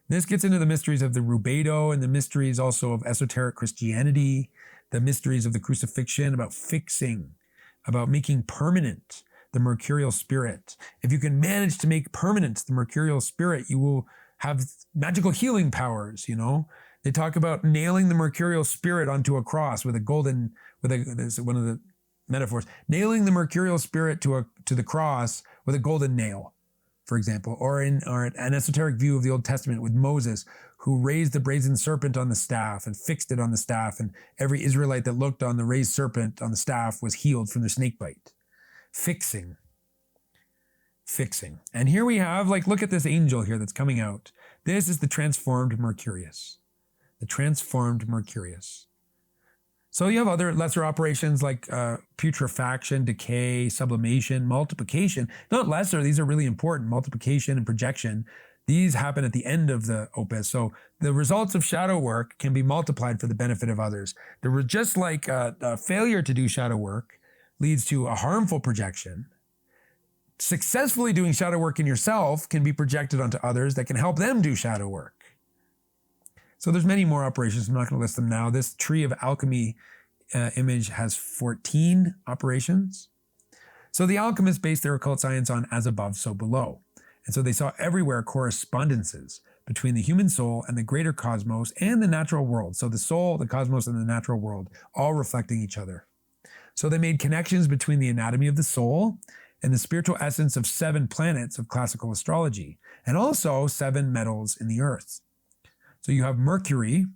This gets into the mysteries of the rubedo and the mysteries also of esoteric Christianity, the mysteries of the crucifixion, about fixing, about making permanent the mercurial spirit. If you can manage to make permanent the mercurial spirit, you will have magical healing powers, They talk about nailing the mercurial spirit onto a cross with this is one of the metaphors, nailing the mercurial spirit to the cross with a golden nail, for example, or an esoteric view of the Old Testament with Moses, who raised the brazen serpent on the staff and fixed it on the staff, and every Israelite that looked on the raised serpent on the staff was healed from their snake bite. Fixing. And here we have, look at this angel here that's coming out. This is the transformed Mercurius. The transformed Mercurius. So you have other lesser operations like putrefaction, decay, sublimation, multiplication. Not lesser, these are really important. Multiplication and projection. These happen at the end of the opus. So the results of shadow work can be multiplied for the benefit of others. Just like a failure to do shadow work leads to a harmful projection, successfully doing shadow work in yourself can be projected onto others that can help them do shadow work. So there's many more operations. I'm not going to list them now. This tree of alchemy image has 14 operations. So the alchemists based their occult science on as above, so below. And so they saw everywhere correspondences between the human soul and the greater cosmos and the natural world. So the soul, the cosmos, and the natural world, all reflecting each other. So they made connections between the anatomy of the soul and the spiritual essence of 7 planets of classical astrology, and also 7 metals in the earth. So you have Mercury,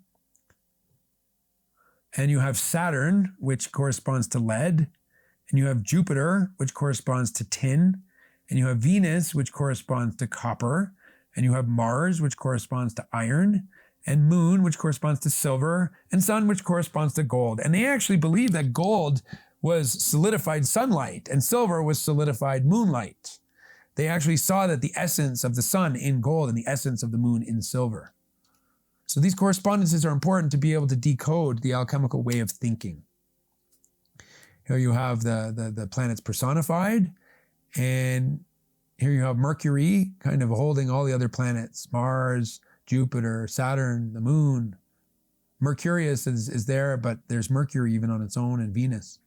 and you have Saturn, which corresponds to lead, and you have Jupiter, which corresponds to tin, and you have Venus, which corresponds to copper, and you have Mars, which corresponds to iron, and Moon, which corresponds to silver, and Sun, which corresponds to gold. And they actually believe that gold was solidified sunlight and silver was solidified moonlight. They actually saw that the essence of the sun in gold and the essence of the moon in silver. So these correspondences are important to be able to decode the alchemical way of thinking. Here you have the planets personified, and Here you have Mercury kind of holding all the other planets, Mars, Jupiter, Saturn, the moon. Mercurius is there, but there's Mercury even on its own, and Venus.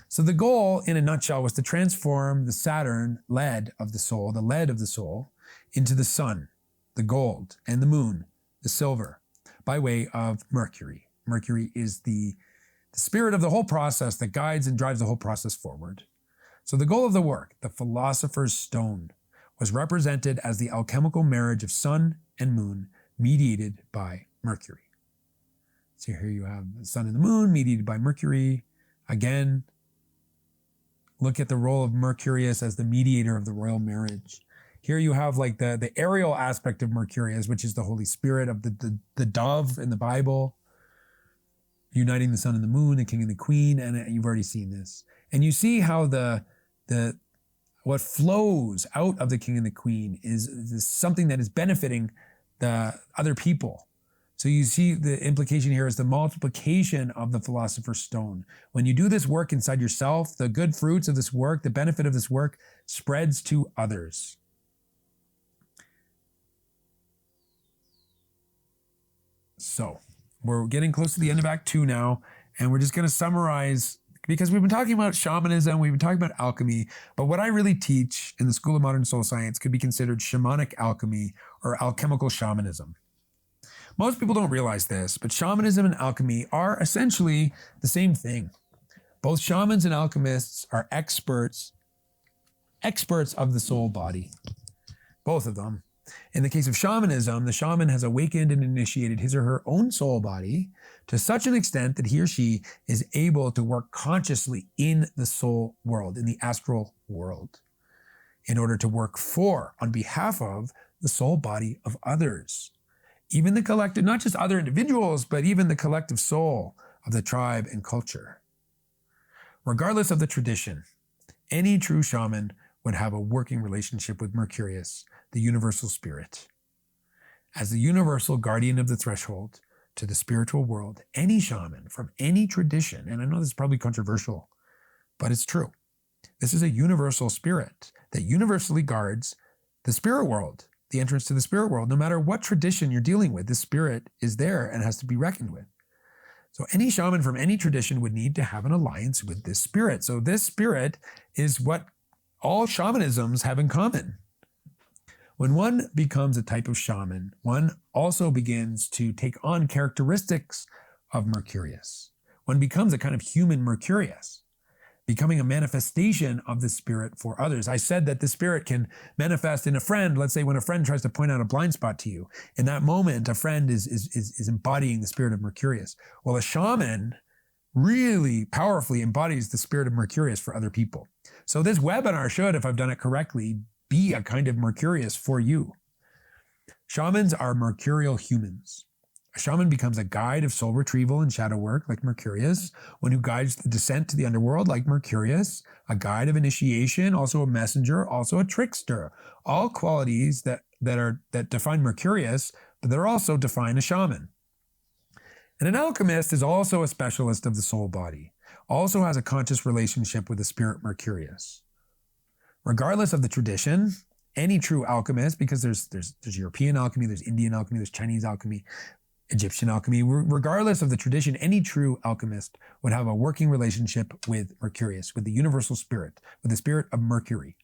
So the goal, in a nutshell, was to transform the Saturn lead of the soul, into the sun, the gold, and the moon, the silver, by way of Mercury. Mercury is the spirit of the whole process that guides and drives the whole process forward. So the goal of the work, the philosopher's stone, was represented as the alchemical marriage of sun and moon, mediated by Mercury. So here you have the sun and the moon, mediated by Mercury. Again, look at the role of Mercurius as the mediator of the royal marriage. Here you have like the aerial aspect of Mercurius, which is the Holy Spirit of the dove in the Bible, uniting the sun and the moon, the king and the queen, and you've already seen this. And you see how what flows out of the king and the queen is something that is benefiting the other people. So you see the implication here is the multiplication of the philosopher's stone. When you do this work inside yourself, the good fruits of this work, the benefit of this work spreads to others. So we're getting close to the end of Act 2 now, and we're just going to summarize, because we've been talking about shamanism, we've been talking about alchemy, but what I really teach in the School of Modern Soul Science could be considered shamanic alchemy or alchemical shamanism. Most people don't realize this, but shamanism and alchemy are essentially the same thing. Both shamans and alchemists are experts of the soul body, both of them. In the case of shamanism, the shaman has awakened and initiated his or her own soul body to such an extent that he or she is able to work consciously in the soul world, in the astral world, in order to work for, on behalf of, the soul body of others. Even the collective, not just other individuals, but even the collective soul of the tribe and culture. Regardless of the tradition, any true shaman would have a working relationship with Mercurius, the universal spirit. As the universal guardian of the threshold to the spiritual world, any shaman from any tradition, and I know this is probably controversial, but it's true. This is a universal spirit that universally guards the spirit world, the entrance to the spirit world. No matter what tradition you're dealing with, this spirit is there and has to be reckoned with. So any shaman from any tradition would need to have an alliance with this spirit. So this spirit is what all shamanisms have in common. When one becomes a type of shaman, one also begins to take on characteristics of Mercurius. One becomes a kind of human Mercurius, becoming a manifestation of the spirit for others. I said that the spirit can manifest in a friend. Let's say when a friend tries to point out a blind spot to you, in that moment, a friend is embodying the spirit of Mercurius. Well, a shaman really powerfully embodies the spirit of Mercurius for other people. So this webinar should, if I've done it correctly, be a kind of Mercurius for you. Shamans are mercurial humans. A shaman becomes a guide of soul retrieval and shadow work, like Mercurius, one who guides the descent to the underworld, like Mercurius, a guide of initiation, also a messenger, also a trickster. All qualities that define Mercurius, but that also define a shaman. And an alchemist is also a specialist of the soul body, also has a conscious relationship with the spirit Mercurius. Regardless of the tradition, any true alchemist, because there's European alchemy, there's Indian alchemy, there's Chinese alchemy, Egyptian alchemy, regardless of the tradition, any true alchemist would have a working relationship with Mercurius, with the universal spirit, with the spirit of Mercury.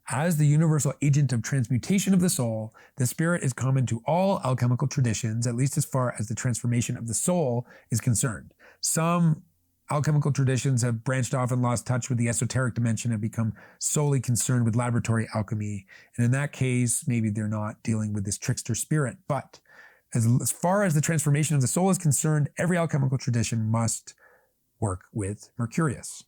As the universal agent of transmutation of the soul, the spirit is common to all alchemical traditions, at least as far as the transformation of the soul is concerned. Some alchemical traditions have branched off and lost touch with the esoteric dimension and become solely concerned with laboratory alchemy. And in that case, maybe they're not dealing with this trickster spirit. But as far as the transformation of the soul is concerned, every alchemical tradition must work with Mercurius.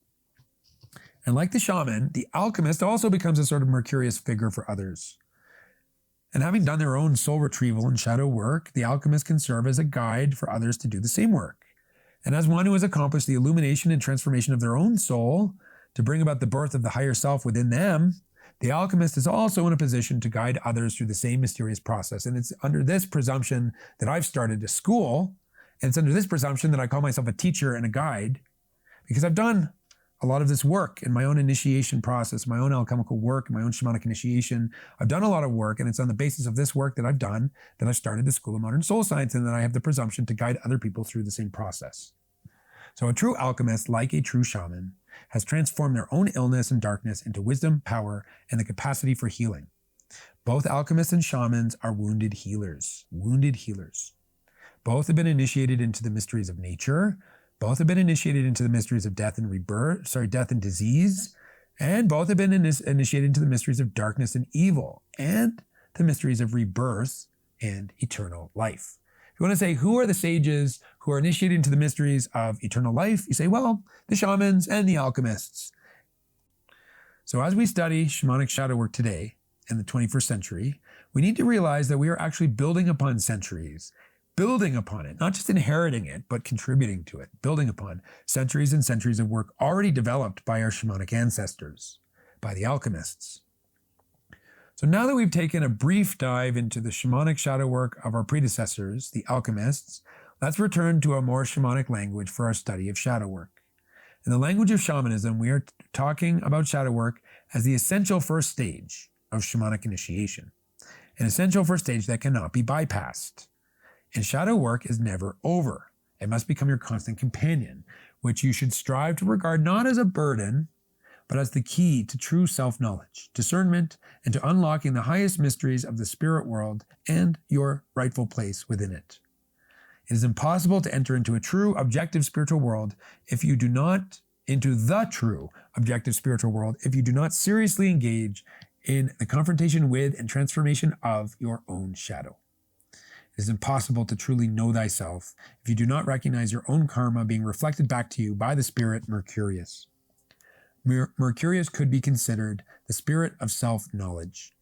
And like the shaman, the alchemist also becomes a sort of Mercurius figure for others. And having done their own soul retrieval and shadow work, the alchemist can serve as a guide for others to do the same work. And as one who has accomplished the illumination and transformation of their own soul to bring about the birth of the higher self within them, the alchemist is also in a position to guide others through the same mysterious process. And it's under this presumption that I've started a school, and it's under this presumption that I call myself a teacher and a guide, because I've done a lot of this work in my own initiation process, my own alchemical work, my own shamanic initiation. I've done a lot of work, and it's on the basis of this work that I've done that I've started the School of Modern Soul Science, and that I have the presumption to guide other people through the same process. So a true alchemist, like a true shaman, has transformed their own illness and darkness into wisdom, power, and the capacity for healing. Both alchemists and shamans are wounded healers. Wounded healers. Both have been initiated into the mysteries of nature. Both have been initiated into the mysteries of death and death and disease. And both have been initiated into the mysteries of darkness and evil, and the mysteries of rebirth and eternal life. If you want to say, who are the sages who are initiated into the mysteries of eternal life? You say, well, the shamans and the alchemists. So as we study shamanic shadow work today in the 21st century, we need to realize that we are actually building upon centuries, building upon it, not just inheriting it, but contributing to it, building upon centuries and centuries of work already developed by our shamanic ancestors, by the alchemists. So now that we've taken a brief dive into the shamanic shadow work of our predecessors, the alchemists, let's return to a more shamanic language for our study of shadow work. In the language of shamanism, we are talking about shadow work as the essential first stage of shamanic initiation, an essential first stage that cannot be bypassed. And shadow work is never over. It must become your constant companion, which you should strive to regard not as a burden, but as the key to true self-knowledge, discernment, and to unlocking the highest mysteries of the spirit world and your rightful place within it. It is impossible to enter into a true, objective spiritual world if you do not seriously engage in the confrontation with and transformation of your own shadow. It is impossible to truly know thyself if you do not recognize your own karma being reflected back to you by the spirit Mercurius. Mercurius could be considered the spirit of self-knowledge.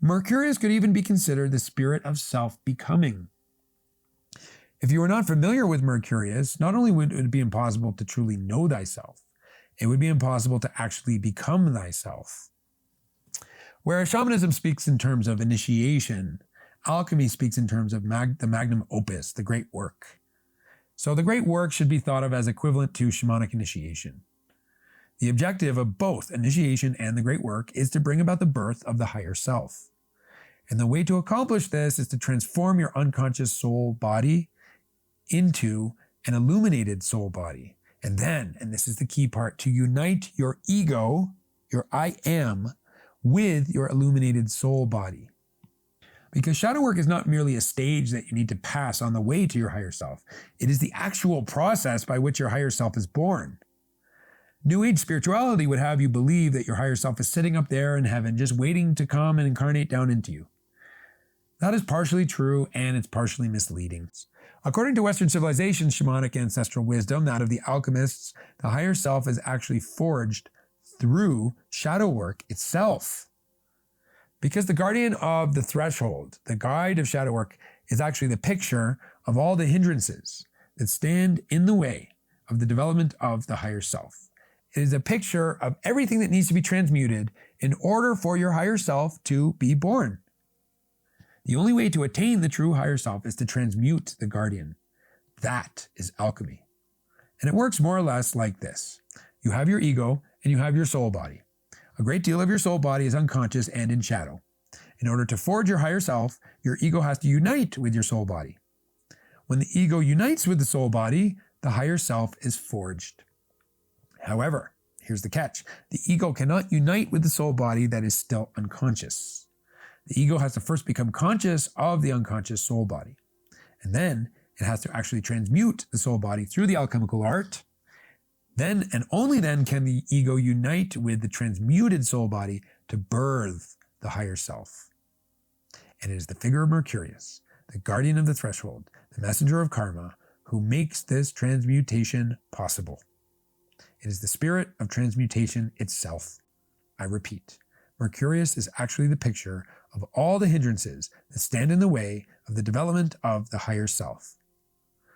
Mercurius could even be considered the spirit of self-becoming. If you are not familiar with Mercurius, not only would it be impossible to truly know thyself, it would be impossible to actually become thyself. Whereas shamanism speaks in terms of initiation, alchemy speaks in terms of the magnum opus, the great work. So the great work should be thought of as equivalent to shamanic initiation. The objective of both initiation and the great work is to bring about the birth of the higher self. And the way to accomplish this is to transform your unconscious soul body into an illuminated soul body. And then, and this is the key part, to unite your ego, your I am, with your illuminated soul body. Because shadow work is not merely a stage that you need to pass on the way to your higher self. It is the actual process by which your higher self is born. New Age spirituality would have you believe that your higher self is sitting up there in heaven, just waiting to come and incarnate down into you. That is partially true, and it's partially misleading. According to Western civilization's shamanic ancestral wisdom, that of the alchemists, the higher self is actually forged through shadow work itself. Because the guardian of the threshold, the guide of shadow work, is actually the picture of all the hindrances that stand in the way of the development of the higher self. It is a picture of everything that needs to be transmuted in order for your higher self to be born. The only way to attain the true higher self is to transmute the guardian. That is alchemy. And it works more or less like this. You have your ego and you have your soul body. A great deal of your soul body is unconscious and in shadow. In order to forge your higher self, your ego has to unite with your soul body. When the ego unites with the soul body, the higher self is forged. However, here's the catch. The ego cannot unite with the soul body that is still unconscious. The ego has to first become conscious of the unconscious soul body. And then it has to actually transmute the soul body through the alchemical art. Then and only then can the ego unite with the transmuted soul body to birth the higher self. And it is the figure of Mercurius, the guardian of the threshold, the messenger of karma, who makes this transmutation possible. It is the spirit of transmutation itself. I repeat, Mercurius is actually the picture of all the hindrances that stand in the way of the development of the higher self.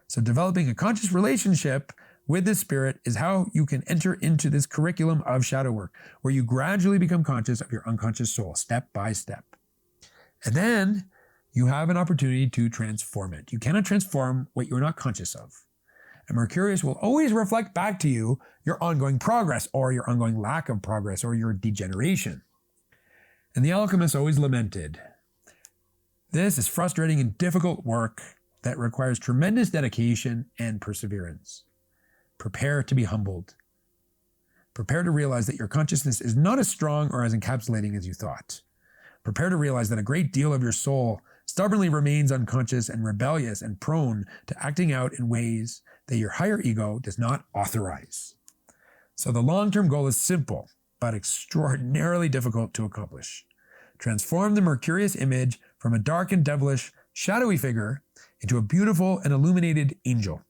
So developing a conscious relationship with this spirit is how you can enter into this curriculum of shadow work, where you gradually become conscious of your unconscious soul, step by step. And then you have an opportunity to transform it. You cannot transform what you're not conscious of. And Mercurius will always reflect back to you your ongoing progress or your ongoing lack of progress or your degeneration. And the alchemists always lamented, this is frustrating and difficult work that requires tremendous dedication and perseverance. Prepare to be humbled. Prepare to realize that your consciousness is not as strong or as encapsulating as you thought. Prepare to realize that a great deal of your soul stubbornly remains unconscious and rebellious and prone to acting out in ways that your higher ego does not authorize. So the long-term goal is simple, but extraordinarily difficult to accomplish. Transform the Mercurius image from a dark and devilish, shadowy figure into a beautiful and illuminated angel.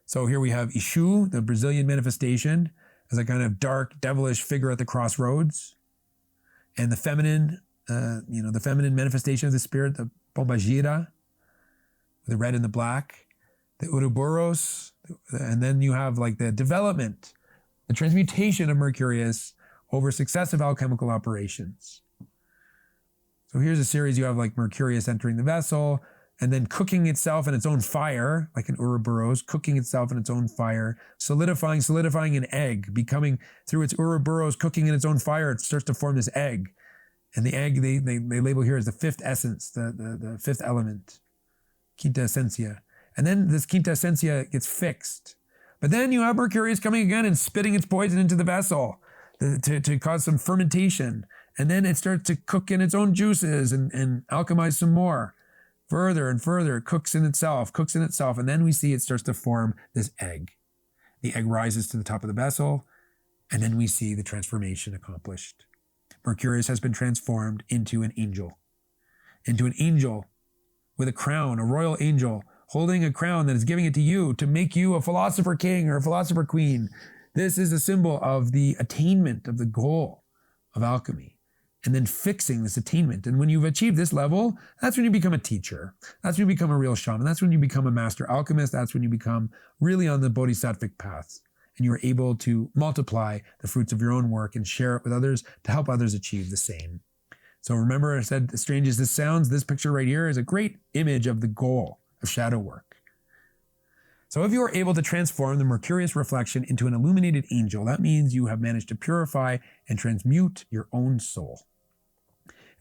So here we have Ishu, the Brazilian manifestation, as a kind of dark, devilish figure at the crossroads. And the feminine, the feminine manifestation of the spirit, the Pombagira, the red and the black, the Ouroboros, and then you have like the development, the transmutation of Mercurius over successive alchemical operations. So here's a series, you have like Mercurius entering the vessel, and then cooking itself in its own fire, like an Ouroboros, cooking itself in its own fire, solidifying an egg, becoming, through its Ouroboros cooking in its own fire, it starts to form this egg. And the egg, they label here as the fifth essence, the fifth element, quinta essencia. And then this quinta essencia gets fixed. But then you have Mercurius coming again and spitting its poison into the vessel to cause some fermentation. And then it starts to cook in its own juices and alchemize some more. Further and further, it cooks in itself, and then we see it starts to form this egg. The egg rises to the top of the vessel, and then we see the transformation accomplished. Mercurius has been transformed into an angel with a crown, a royal angel, holding a crown that is giving it to you to make you a philosopher king or a philosopher queen. This is a symbol of the attainment of the goal of alchemy. And then fixing this attainment. And when you've achieved this level, that's when you become a teacher. That's when you become a real shaman. That's when you become a master alchemist. That's when you become really on the bodhisattvic path. And you are able to multiply the fruits of your own work and share it with others to help others achieve the same. So remember, I said, as strange as this sounds, this picture right here is a great image of the goal of shadow work. So if you are able to transform the Mercurius reflection into an illuminated angel, that means you have managed to purify and transmute your own soul.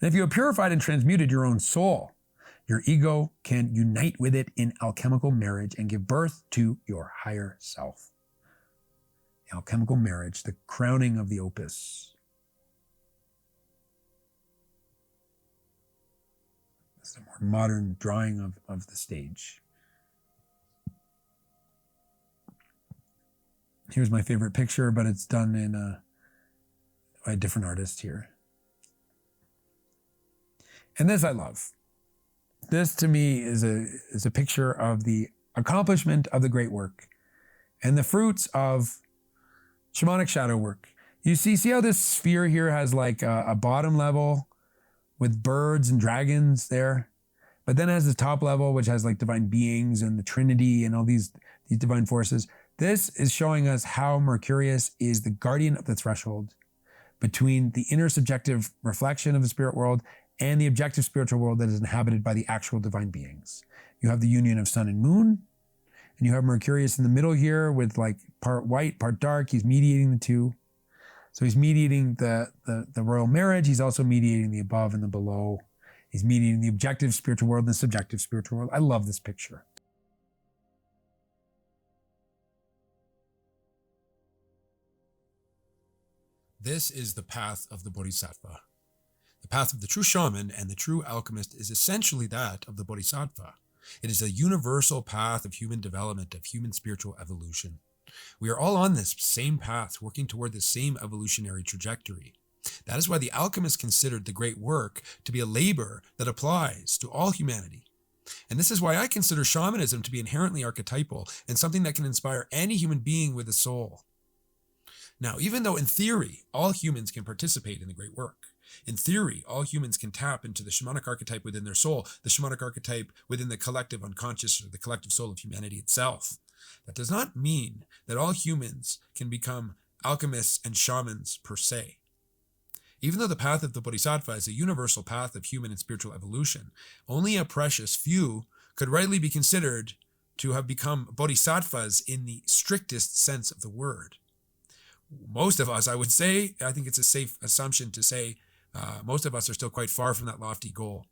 And if you have purified and transmuted your own soul, your ego can unite with it in alchemical marriage and give birth to your higher self. The alchemical marriage, the crowning of the opus. This is a more modern drawing of the stage. Here's my favorite picture, but it's done by a different artist here. And this I love. This to me is a picture of the accomplishment of the great work and the fruits of shamanic shadow work. You see how this sphere here has like a bottom level with birds and dragons there, but then it has the top level, which has like divine beings and the Trinity and all these divine forces. This is showing us how Mercurius is the guardian of the threshold between the inner subjective reflection of the spirit world and the objective spiritual world that is inhabited by the actual divine beings. You have the union of sun and moon, and you have Mercurius in the middle here with like part white, part dark. He's mediating the two. So he's mediating the royal marriage. He's also mediating the above and the below. He's mediating the objective spiritual world and the subjective spiritual world. I love this picture. This is the path of the bodhisattva. The path of the true shaman and the true alchemist is essentially that of the bodhisattva. It is a universal path of human development, of human spiritual evolution. We are all on this same path, working toward the same evolutionary trajectory. That is why the alchemists considered the great work to be a labor that applies to all humanity. And this is why I consider shamanism to be inherently archetypal and something that can inspire any human being with a soul. Now, even though in theory, all humans can participate in the great work, in theory, all humans can tap into the shamanic archetype within their soul, the shamanic archetype within the collective unconscious or the collective soul of humanity itself. That does not mean that all humans can become alchemists and shamans per se. Even though the path of the bodhisattva is a universal path of human and spiritual evolution, only a precious few could rightly be considered to have become bodhisattvas in the strictest sense of the word. Most of us, I would say, I think it's a safe assumption to say, most of us are still quite far from that lofty goal.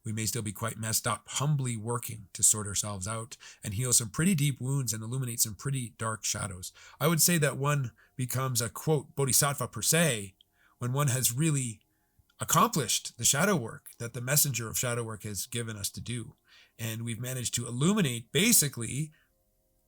We may still be quite messed up, humbly working to sort ourselves out and heal some pretty deep wounds and illuminate some pretty dark shadows. I would say that one becomes a, quote, bodhisattva per se when one has really accomplished the shadow work that the messenger of shadow work has given us to do. And we've managed to illuminate basically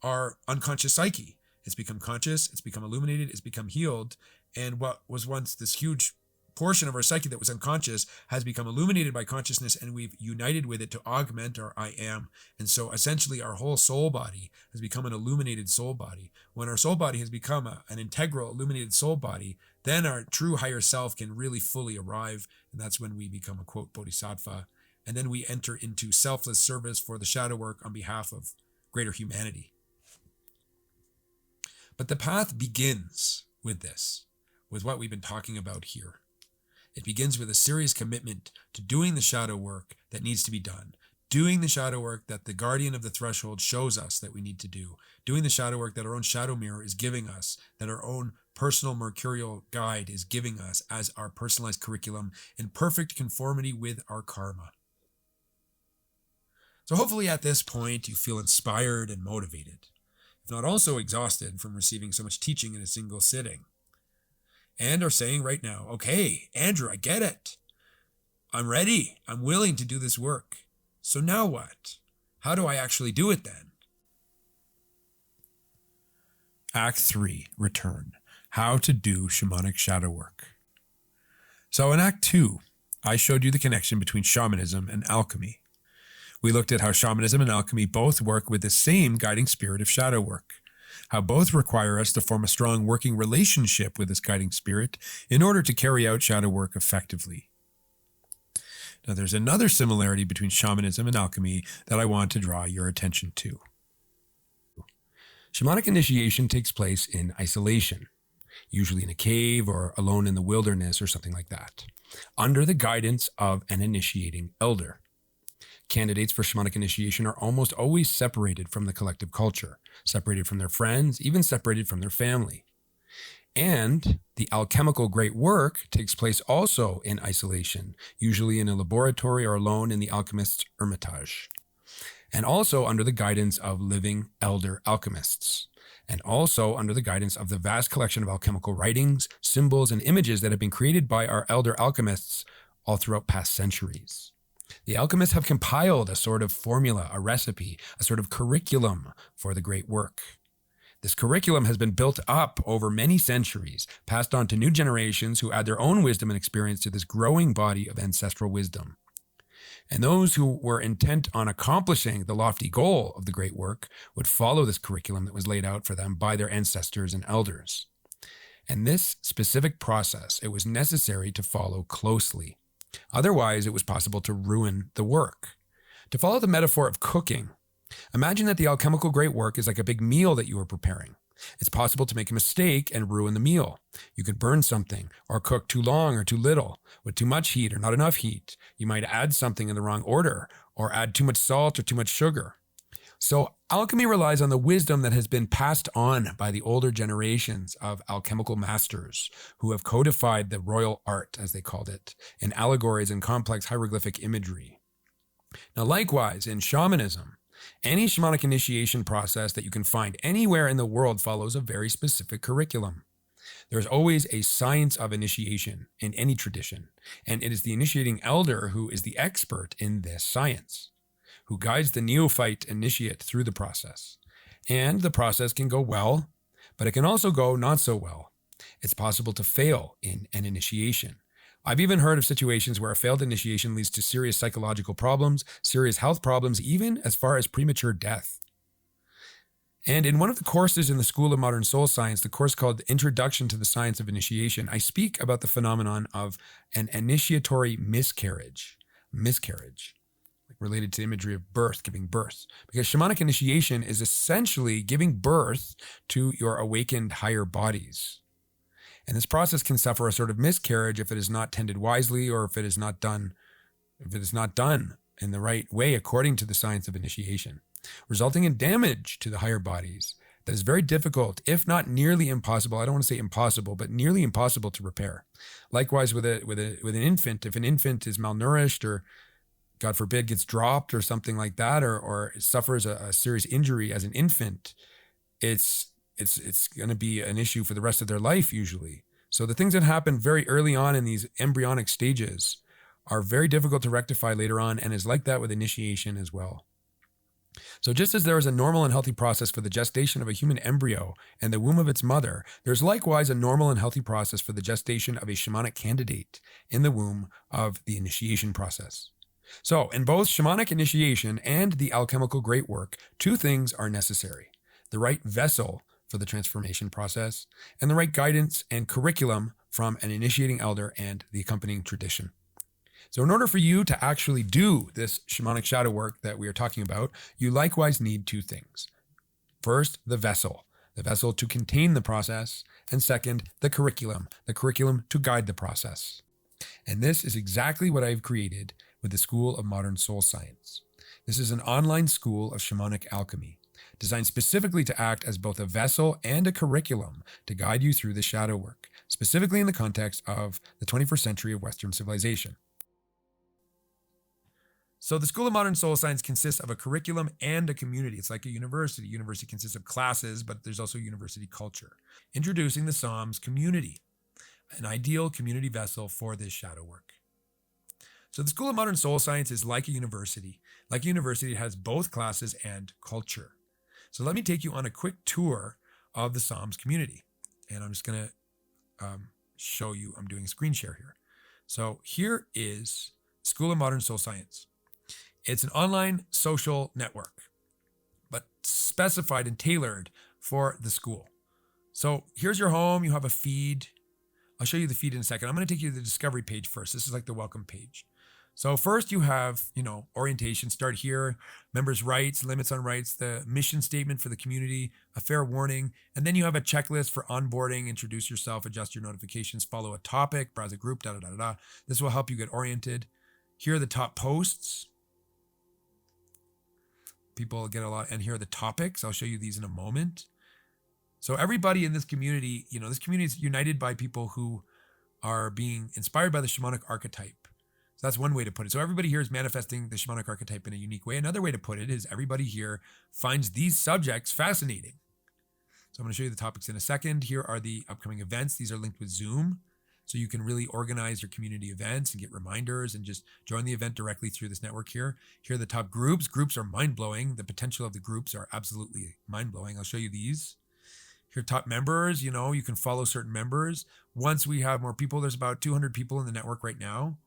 our unconscious psyche. It's become conscious, it's become illuminated, it's become healed. And what was once this huge portion of our psyche that was unconscious has become illuminated by consciousness, and we've united with it to augment our I am. And so essentially our whole soul body has become an illuminated soul body. When our soul body has become an integral illuminated soul body, then our true higher self can really fully arrive. And that's when we become a, quote, bodhisattva. And then we enter into selfless service for the shadow work on behalf of greater humanity. But the path begins with this, with what we've been talking about here. It begins with a serious commitment to doing the shadow work that needs to be done, doing the shadow work that the guardian of the threshold shows us that we need to do, doing the shadow work that our own shadow mirror is giving us, that our own personal mercurial guide is giving us as our personalized curriculum in perfect conformity with our karma. So hopefully at this point you feel inspired and motivated, if not also exhausted from receiving so much teaching in a single sitting. And are saying right now, okay, Andrew, I get it. I'm ready. I'm willing to do this work. So now what? How do I actually do it then? Act 3, Return. How to do shamanic shadow work. So in Act 2, I showed you the connection between shamanism and alchemy. We looked at how shamanism and alchemy both work with the same guiding spirit of shadow work, how both require us to form a strong working relationship with this guiding spirit in order to carry out shadow work effectively. Now, there's another similarity between shamanism and alchemy that I want to draw your attention to. Shamanic initiation takes place in isolation, usually in a cave or alone in the wilderness or something like that, under the guidance of an initiating elder. Candidates for shamanic initiation are almost always separated from the collective culture, separated from their friends, even separated from their family. And the alchemical great work takes place also in isolation, usually in a laboratory or alone in the alchemist's hermitage, and also under the guidance of living elder alchemists, and also under the guidance of the vast collection of alchemical writings, symbols, and images that have been created by our elder alchemists all throughout past centuries. The alchemists have compiled a sort of formula, a recipe, a sort of curriculum for the great work. This curriculum has been built up over many centuries, passed on to new generations who add their own wisdom and experience to this growing body of ancestral wisdom. And those who were intent on accomplishing the lofty goal of the great work would follow this curriculum that was laid out for them by their ancestors and elders. And this specific process, it was necessary to follow closely. Otherwise, it was possible to ruin the work. To follow the metaphor of cooking, imagine that the alchemical great work is like a big meal that you are preparing. It's possible to make a mistake and ruin the meal. You could burn something or cook too long or too little, with too much heat or not enough heat. You might add something in the wrong order or add too much salt or too much sugar. So alchemy relies on the wisdom that has been passed on by the older generations of alchemical masters who have codified the royal art, as they called it, in allegories and complex hieroglyphic imagery. Now, likewise, in shamanism, any shamanic initiation process that you can find anywhere in the world follows a very specific curriculum. There's always a science of initiation in any tradition, and it is the initiating elder who is the expert in this science, who guides the neophyte initiate through the process. And the process can go well, but it can also go not so well. It's possible to fail in an initiation. I've even heard of situations where a failed initiation leads to serious psychological problems, serious health problems, even as far as premature death. And in one of the courses in the School of Modern Soul Science, the course called Introduction to the Science of Initiation, I speak about the phenomenon of an initiatory miscarriage, related to the imagery of birth, giving birth. Because shamanic initiation is essentially giving birth to your awakened higher bodies. And this process can suffer a sort of miscarriage if it is not tended wisely or if it is not done in the right way according to the science of initiation. resulting in damage to the higher bodies that is very difficult, if not nearly impossible. I don't want to say impossible, but nearly impossible to repair. Likewise with an infant, if an infant is malnourished or God forbid gets dropped or something like that, or suffers a serious injury as an infant, it's going to be an issue for the rest of their life usually. So the things that happen very early on in these embryonic stages are very difficult to rectify later on, and is like that with initiation as well. So just as there is a normal and healthy process for the gestation of a human embryo and the womb of its mother, there's likewise a normal and healthy process for the gestation of a shamanic candidate in the womb of the initiation process. So in both shamanic initiation and the alchemical great work, two things are necessary: the right vessel for the transformation process, and the right guidance and curriculum from an initiating elder and the accompanying tradition. So in order for you to actually do this shamanic shadow work that we are talking about, you likewise need two things. First, the vessel to contain the process, and second, the curriculum to guide the process. And this is exactly what I've created with the School of Modern Soul Science. This is an online school of shamanic alchemy, designed specifically to act as both a vessel and a curriculum to guide you through the shadow work, specifically in the context of the 21st century of Western civilization. So the School of Modern Soul Science consists of a curriculum and a community. It's like a university. University consists of classes, but there's also university culture. Introducing the Psalms community, an ideal community vessel for this shadow work. So the School of Modern Soul Science is like a university. Like a university, it has both classes and culture. So let me take you on a quick tour of the Psalms community. And I'm just going to show you, I'm doing a screen share here. So here is School of Modern Soul Science. It's an online social network, but specified and tailored for the school. So here's your home. You have a feed. I'll show you the feed in a second. I'm going to take you to the discovery page first. This is like the welcome page. So first you have, orientation, start here, members' rights, limits on rights, the mission statement for the community, a fair warning, and then you have a checklist for onboarding, introduce yourself, adjust your notifications, follow a topic, browse a group, This will help you get oriented. Here are the top posts. People get a lot, and here are the topics. I'll show you these in a moment. So everybody in this community, this community is united by people who are being inspired by the shamanic archetype. So that's one way to put it. So everybody here is manifesting the shamanic archetype in a unique way. Another way to put it is everybody here finds these subjects fascinating. So I'm going to show you the topics in a second. Here are the upcoming events. These are linked with Zoom. So you can really organize your community events and get reminders and just join the event directly through this network here. Here are the top groups. Groups are mind-blowing. The potential of the groups are absolutely mind-blowing. I'll show you these. Here are top members. You can follow certain members. Once we have more people, there's about 200 people in the network right now.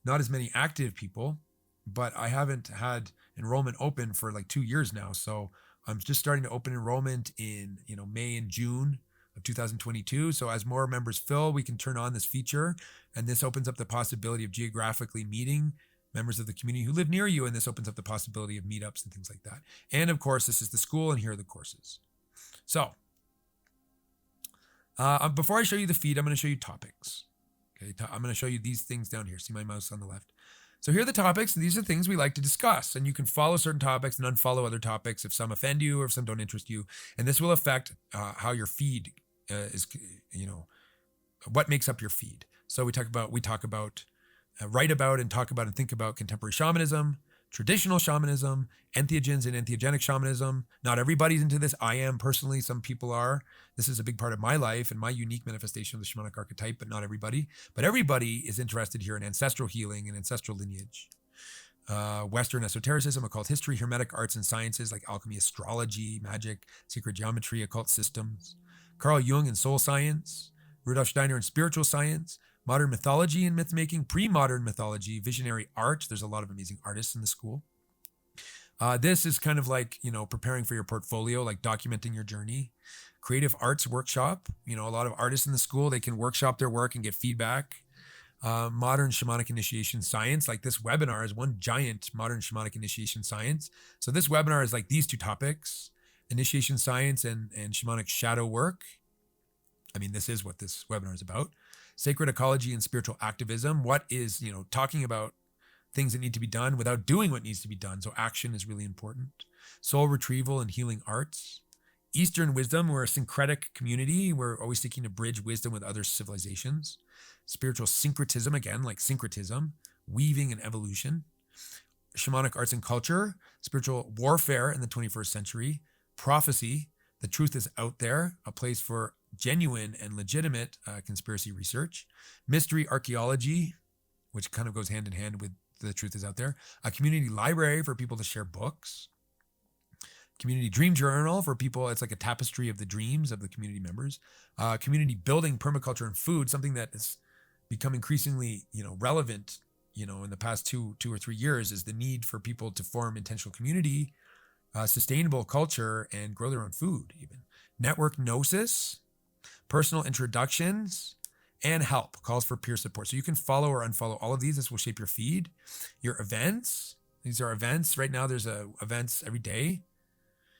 Not as many active people, but I haven't had enrollment open for like 2 years now. So I'm just starting to open enrollment in, May and June of 2022. So as more members fill, we can turn on this feature, and this opens up the possibility of geographically meeting members of the community who live near you, and this opens up the possibility of meetups and things like that. And of course, this is the school, and here are the courses. So before I show you the feed, I'm going to show you topics. Okay, I'm going to show you these things down here. See my mouse on the left. So here are the topics. These are things we like to discuss, and you can follow certain topics and unfollow other topics if some offend you or if some don't interest you. And this will affect how your feed is, what makes up your feed. So we talk about, write about and talk about and think about contemporary shamanism, traditional shamanism, entheogens and entheogenic shamanism. Not everybody's into this. I am personally, some people are. This is a big part of my life and my unique manifestation of the shamanic archetype, but not everybody. But everybody is interested here in ancestral healing and ancestral lineage. Western esotericism, occult history, hermetic arts and sciences like alchemy, astrology, magic, sacred geometry, occult systems. Carl Jung and soul science, Rudolf Steiner and spiritual science, modern mythology and myth-making, pre-modern mythology, visionary art. There's a lot of amazing artists in the school. This is kind of like, preparing for your portfolio, like documenting your journey. Creative arts workshop. A lot of artists in the school, they can workshop their work and get feedback. Modern shamanic initiation science, like this webinar is one giant modern shamanic initiation science. So this webinar is like these two topics, initiation science and shamanic shadow work. I mean, this is what this webinar is about. Sacred ecology and spiritual activism. What is, talking about things that need to be done without doing what needs to be done. So action is really important. Soul retrieval and healing arts. Eastern wisdom, we're a syncretic community. We're always seeking to bridge wisdom with other civilizations. Spiritual syncretism, again, like syncretism, weaving and evolution. Shamanic arts and culture, spiritual warfare in the 21st century. Prophecy, the truth is out there, a place for genuine and legitimate conspiracy research. Mystery archaeology, which kind of goes hand in hand with the truth is out there. A community library for people to share books. Community dream journal for people. It's like a tapestry of the dreams of the community members. Community building, permaculture, and food, something that has become increasingly, relevant, in the past two or 3 years, is the need for people to form intentional community, sustainable culture, and grow their own food. Even network gnosis, personal introductions, and help calls for peer support. So you can follow or unfollow all of these. This will shape your feed, your events. These are events. Right now, there's events every day.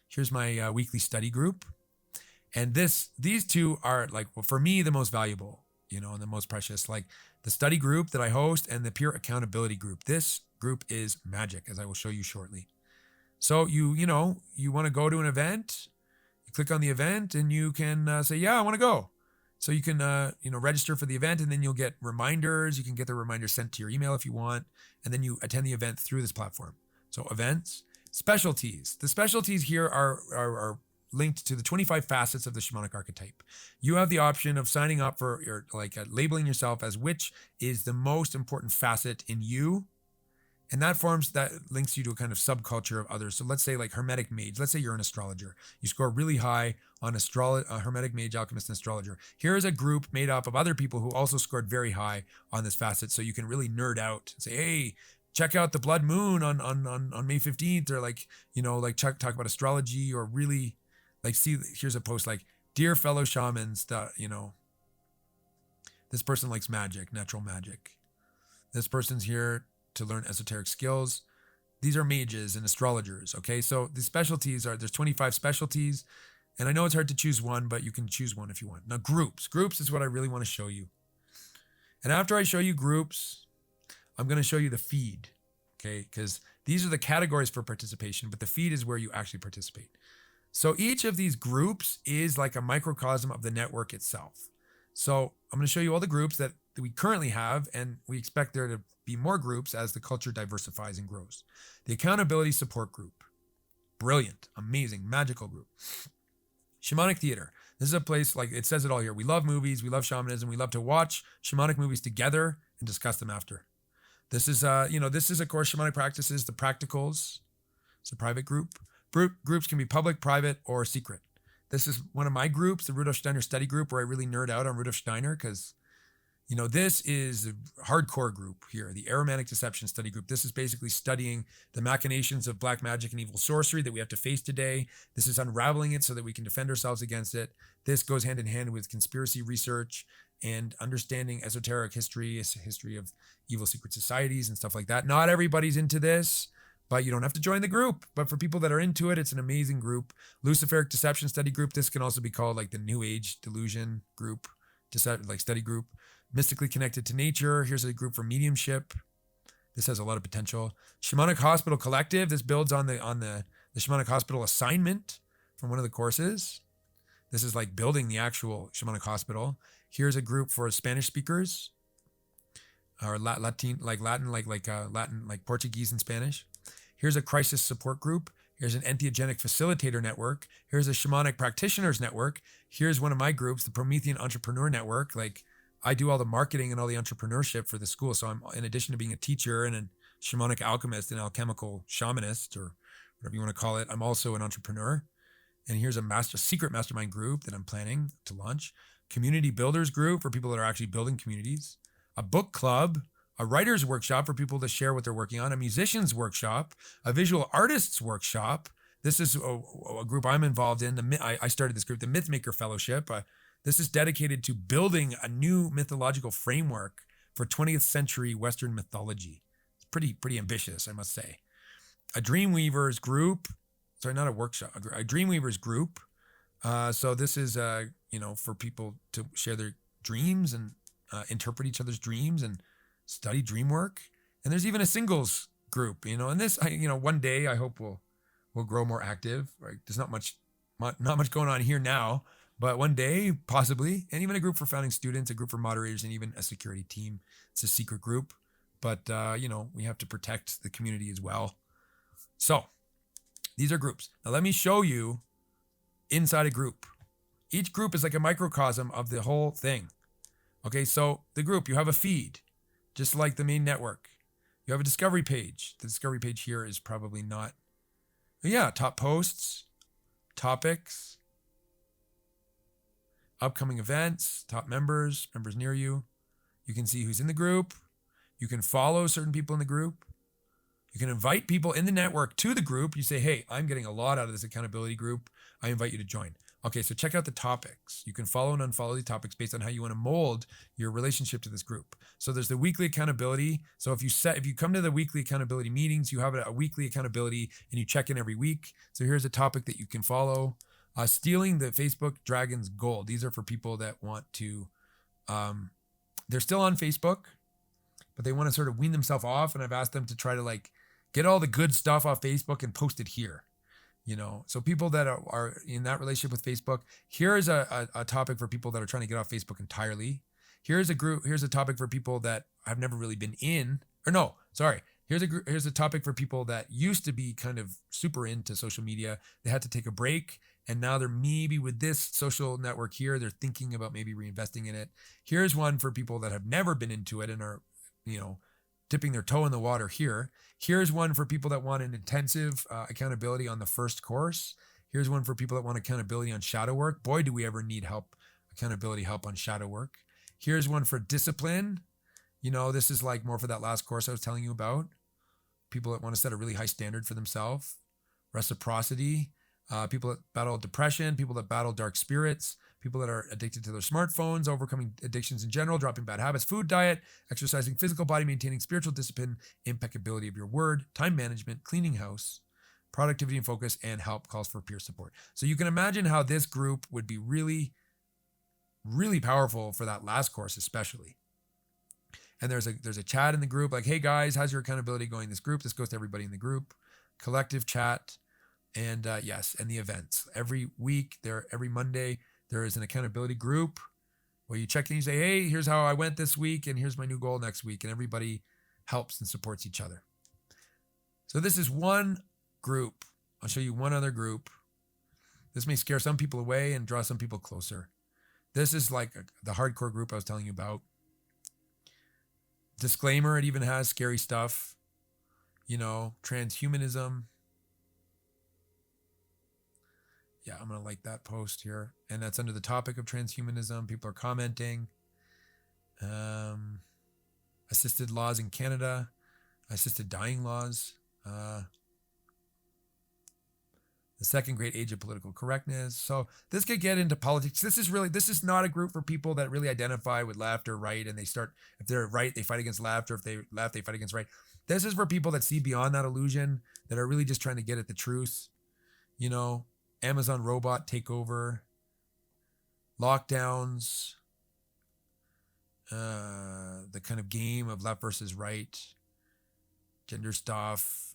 Here's my weekly study group. And these two are for me, the most valuable, and the most precious, like the study group that I host and the peer accountability group. This group is magic, as I will show you shortly. So you want to go to an event, you click on the event and you can say, yeah, I want to go. So you can, register for the event, and then you'll get reminders. You can get the reminders sent to your email if you want. And then you attend the event through this platform. So events. Specialties. The specialties here are linked to the 25 facets of the shamanic archetype. You have the option of signing up for your labeling yourself as which is the most important facet in you. And that links you to a kind of subculture of others. So let's say like Hermetic Mage. Let's say you're an astrologer. You score really high on Hermetic Mage, Alchemist, and Astrologer. Here is a group made up of other people who also scored very high on this facet. So you can really nerd out and say, hey, check out the blood moon on May 15th, or talk about astrology, or really here's a post like, dear fellow shamans, this person likes magic, natural magic. This person's here to learn esoteric skills. These are mages and astrologers. Okay. So the specialties there's 25 specialties, and I know it's hard to choose one, but you can choose one if you want. Now groups is what I really want to show you. And after I show you groups, I'm going to show you the feed, okay? Because these are the categories for participation, but the feed is where you actually participate. So each of these groups is like a microcosm of the network itself. So I'm going to show you all the groups that we currently have, and we expect there to be more groups as the culture diversifies and grows. The accountability support group. Brilliant, amazing, magical group. Shamanic theater. This is a place, like it says it all here. We love movies, we love shamanism, we love to watch shamanic movies together and discuss them after. This is, of course, shamanic practices, the practicals. It's a private group. Groups can be public, private, or secret. This is one of my groups, the Rudolf Steiner study group, where I really nerd out on Rudolf Steiner because, this is a hardcore group here, the Aromantic Deception study group. This is basically studying the machinations of black magic and evil sorcery that we have to face today. This is unraveling it so that we can defend ourselves against it. This goes hand in hand with conspiracy research and understanding esoteric history of evil secret societies and stuff like that. Not everybody's into this, but you don't have to join the group. But for people that are into it, it's an amazing group. Luciferic Deception study group. This can also be called like the New Age delusion group, study group. Mystically connected to nature. Here's a group for mediumship. This has a lot of potential. Shamanic Hospital Collective. This builds on the Shamanic Hospital assignment from one of the courses. This is like building the actual Shamanic Hospital. Here's a group for Spanish speakers, or Latin, like Portuguese and Spanish. Here's a crisis support group. Here's an entheogenic facilitator network. Here's a shamanic practitioners network. Here's one of my groups, the Promethean Entrepreneur Network. Like I do all the marketing and all the entrepreneurship for the school. So I'm, in addition to being a teacher and a shamanic alchemist and alchemical shamanist, or whatever you want to call it, I'm also an entrepreneur. And here's a secret mastermind group that I'm planning to launch. Community builders group for people that are actually building communities. A book club, a writer's workshop for people to share what they're working on, a musician's workshop, a visual artist's workshop. This is a group I'm involved in. I started this group, the Mythmaker Fellowship. This is dedicated to building a new mythological framework for 20th century Western mythology. It's pretty ambitious, I must say. A Dreamweavers group. Sorry, not a workshop. A Dreamweavers group. So this is, for people to share their dreams and interpret each other's dreams and study dream work. And there's even a singles group, and this, one day I hope will will grow more active. Right? There's not much going on here now, but one day possibly, and even a group for founding students, a group for moderators, and even a security team. It's a secret group, but we have to protect the community as well. So these are groups. Now let me show you inside a group. Each group is like a microcosm of the whole thing. Okay, so the group, you have a feed, just like the main network. You have a discovery page. The discovery page here is probably not. Yeah, top posts, topics, upcoming events, top members, members near you. You can see who's in the group. You can follow certain people in the group. You can invite people in the network to the group. You say, hey, I'm getting a lot out of this accountability group. I invite you to join. Okay, so check out the topics. You can follow and unfollow the topics based on how you want to mold your relationship to this group. So there's the weekly accountability. So if you come to the weekly accountability meetings, you have a weekly accountability and you check in every week. So here's a topic that you can follow. Stealing the Facebook Dragon's gold. These are for people that want to, they're still on Facebook, but they want to sort of wean themselves off. And I've asked them to try to get all the good stuff off Facebook and post it here. So people that are in that relationship with Facebook, here's a topic for people that are trying to get off Facebook entirely. Here's a topic for people that have never really been in, or no, sorry. Here's a topic for people that used to be kind of super into social media. They had to take a break, and now they're maybe with this social network here, they're thinking about maybe reinvesting in it. Here's one for people that have never been into it and are, dipping their toe in the water here. Here's one for people that want an intensive accountability on the first course. Here's one for people that want accountability on shadow work. Boy, do we ever need accountability help on shadow work. Here's one for discipline. This is more for that last course I was telling you about. People that want to set a really high standard for themselves. Reciprocity. People that battle depression. People that battle dark spirits. People that are addicted to their smartphones, overcoming addictions in general, dropping bad habits, food diet, exercising physical body, maintaining spiritual discipline, impeccability of your word, time management, cleaning house, productivity and focus, and help calls for peer support. So you can imagine how this group would be really, really powerful for that last course, especially. And there's a chat in the group hey guys, how's your accountability going in this group? This goes to everybody in the group. Collective chat, and yes, and the events. Every week, every Monday, there is an accountability group where you check in, you say, hey, here's how I went this week, and here's my new goal next week. And everybody helps and supports each other. So this is one group. I'll show you one other group. This may scare some people away and draw some people closer. This is the hardcore group I was telling you about. Disclaimer, it even has scary stuff. Transhumanism. Yeah, I'm going to like that post here. And that's under the topic of transhumanism. People are commenting. Assisted laws in Canada. Assisted dying laws. The second great age of political correctness. So this could get into politics. This is not a group for people that really identify with left or right. And if they're right, they fight against left. Or if they left, they fight against right. This is for people that see beyond that illusion, that are really just trying to get at the truth. Amazon robot takeover, lockdowns, the kind of game of left versus right, gender stuff.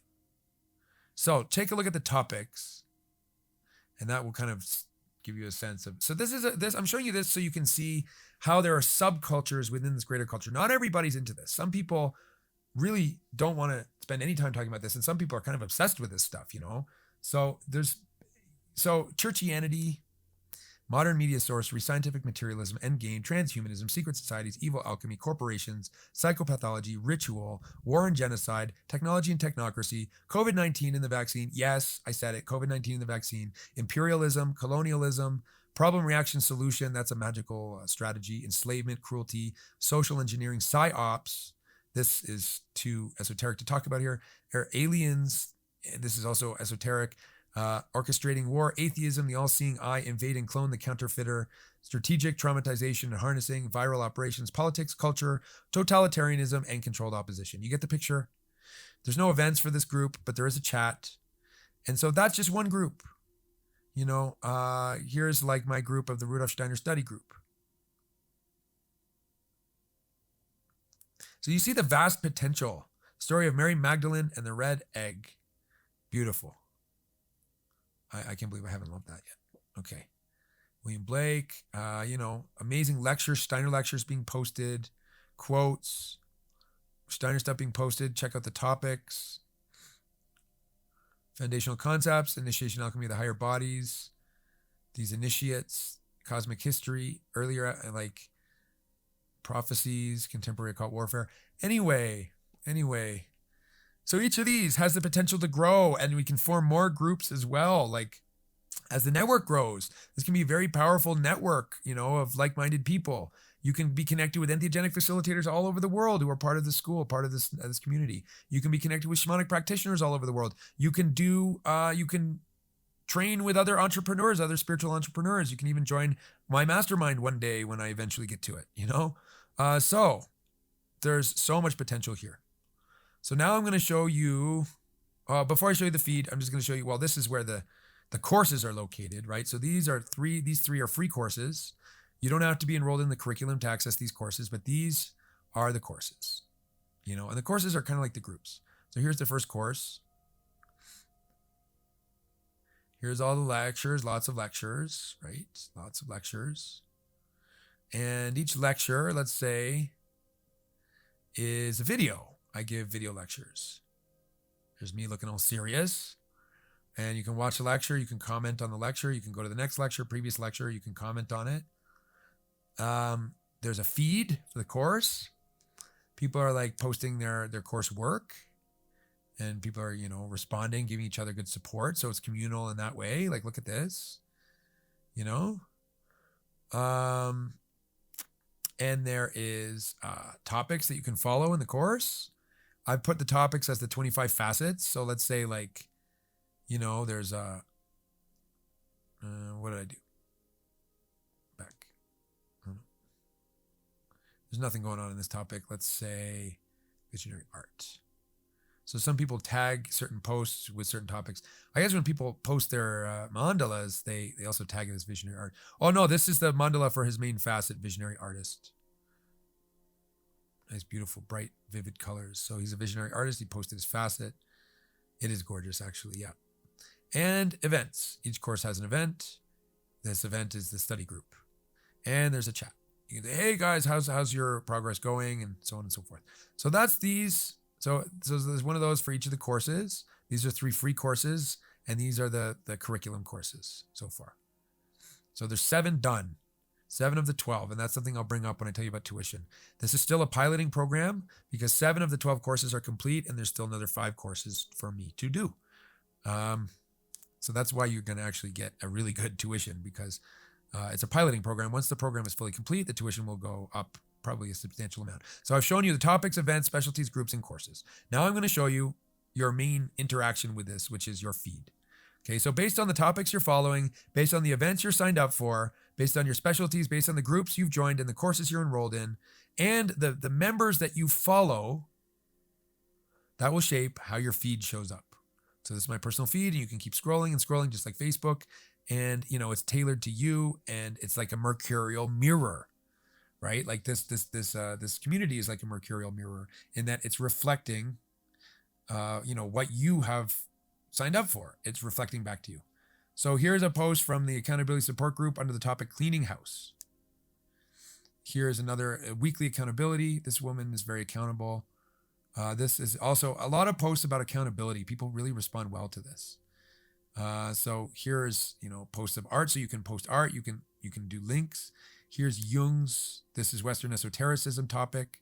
So take a look at the topics, and that will kind of give you a sense of. So I'm showing you this so you can see how there are subcultures within this greater culture. Not everybody's into this. Some people really don't want to spend any time talking about this, and some people are kind of obsessed with this stuff. So churchianity, modern media sorcery, scientific materialism, endgame, transhumanism, secret societies, evil alchemy, corporations, psychopathology, ritual, war and genocide, technology and technocracy, COVID-19 and the vaccine. Yes, I said it, COVID-19 and the vaccine, imperialism, colonialism, problem, reaction, solution. That's a magical strategy, enslavement, cruelty, social engineering, psyops. This is too esoteric to talk about here. Aliens, this is also esoteric. Orchestrating war, atheism, the all-seeing eye, invade and clone the counterfeiter, strategic traumatization and harnessing, viral operations, politics, culture, totalitarianism, and controlled opposition. You get the picture? There's no events for this group, but there is a chat. And so that's just one group. Here's my group of the Rudolf Steiner study group. So you see the vast potential. Story of Mary Magdalene and the red egg. Beautiful. I can't believe I haven't loved that yet. Okay. William Blake, amazing lectures, Steiner lectures being posted, quotes, Steiner stuff being posted. Check out the topics. Foundational concepts, initiation alchemy of the higher bodies, these initiates, cosmic history, earlier like prophecies, contemporary occult warfare. Anyway. So each of these has the potential to grow, and we can form more groups as well. Like as the network grows, this can be a very powerful network, of like-minded people. You can be connected with entheogenic facilitators all over the world who are part of the school, part of this community. You can be connected with shamanic practitioners all over the world. You can train with other entrepreneurs, other spiritual entrepreneurs. You can even join my mastermind one day when I eventually get to it, So there's so much potential here. So now I'm going to show you, before I show you the feed, I'm just going to show you, well, this is where the courses are located, right? So these three are free courses. You don't have to be enrolled in the curriculum to access these courses, but these are the courses, and the courses are kind of like the groups. So here's the first course. Here's all the lectures, lots of lectures, right? Lots of lectures. And each lecture, let's say, is a video. I give video lectures. Here's me looking all serious. And you can watch the lecture. You can comment on the lecture. You can go to the next lecture, previous lecture. You can comment on it. There's a feed for the course. People are like posting their course work, and people are, responding, giving each other good support. So it's communal in that way. Like, look at this, and there is topics that you can follow in the course. I've put the topics as the 25 facets. So let's say like, there's what did I do? Back. I don't know. There's nothing going on in this topic. Let's say visionary art. So some people tag certain posts with certain topics. I guess when people post their mandalas, they also tag it as visionary art. Oh no, this is the mandala for his main facet, visionary artist. Nice, beautiful, bright, vivid colors. So he's a visionary artist. He posted his facet. It is gorgeous, actually, yeah. And events. Each course has an event. This event is the study group. And there's a chat. You can say, hey guys, how's your progress going? And so on and so forth. So that's these. So there's one of those for each of the courses. These are 3 free courses, and these are the curriculum courses so far. So there's 7 done. 7 of the 12, and that's something I'll bring up when I tell you about tuition. This is still a piloting program because 7 of the 12 courses are complete, and there's still another 5 courses for me to do. So that's why you're going to actually get a really good tuition, because it's a piloting program. Once the program is fully complete, the tuition will go up probably a substantial amount. So I've shown you the topics, events, specialties, groups, and courses. Now I'm going to show you your main interaction with this, which is your feed. Okay, so based on the topics you're following, based on the events you're signed up for, based on your specialties, based on the groups you've joined and the courses you're enrolled in, and the members that you follow, that will shape how your feed shows up. So this is my personal feed, and you can keep scrolling and scrolling just like Facebook. And, it's tailored to you, and it's like a mercurial mirror, right? Like this community is like a mercurial mirror in that it's reflecting, what you have signed up for. It's reflecting back to you. So here's a post from the accountability support group under the topic cleaning house. Here's another weekly accountability. This woman is very accountable. This is also a lot of posts about accountability. People really respond well to this. So here's, posts of art. So you can post art. You can do links. Here's Jung's. This is Western esotericism topic.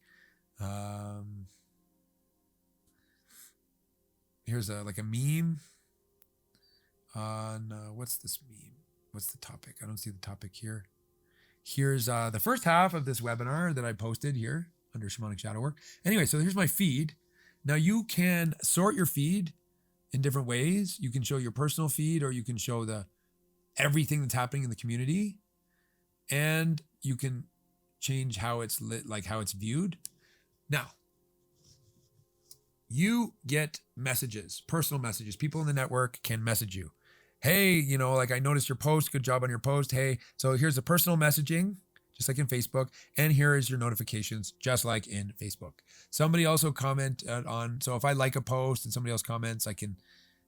Here's a meme on what's this meme? What's the topic? I don't see the topic here. Here's the first half of this webinar that I posted here under Shamanic Shadow Work. Anyway, so here's my feed. Now you can sort your feed in different ways. You can show your personal feed, or you can show everything that's happening in the community, and you can change how it's lit, like how it's viewed. Now, you get messages, personal messages. People in the network can message you. Hey, I noticed your post. Good job on your post. Hey, so here's the personal messaging, just like in Facebook. And here is your notifications, just like in Facebook. Somebody also comment on, so if I like a post and somebody else comments, I can,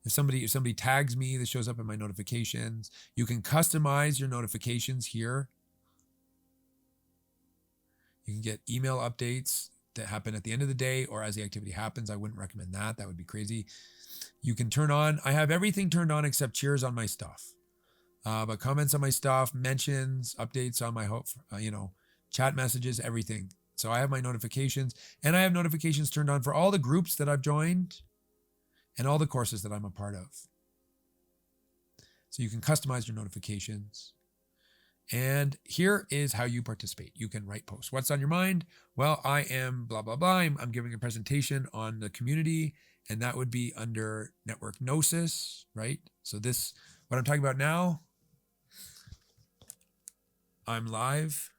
If somebody tags me, this shows up in my notifications. You can customize your notifications here. You can get email updates that happen at the end of the day or as the activity happens. I wouldn't recommend that. That would be crazy. You can turn on, I have everything turned on except cheers on my stuff. But comments on my stuff, mentions, updates on my, chat messages, everything. So I have my notifications, and I have notifications turned on for all the groups that I've joined and all the courses that I'm a part of. So you can customize your notifications. And here is how you participate. You can write posts. What's on your mind? Well, I am blah, blah, blah. I'm giving a presentation on the community, and that would be under network gnosis, right? So this, what I'm talking about now, I'm live,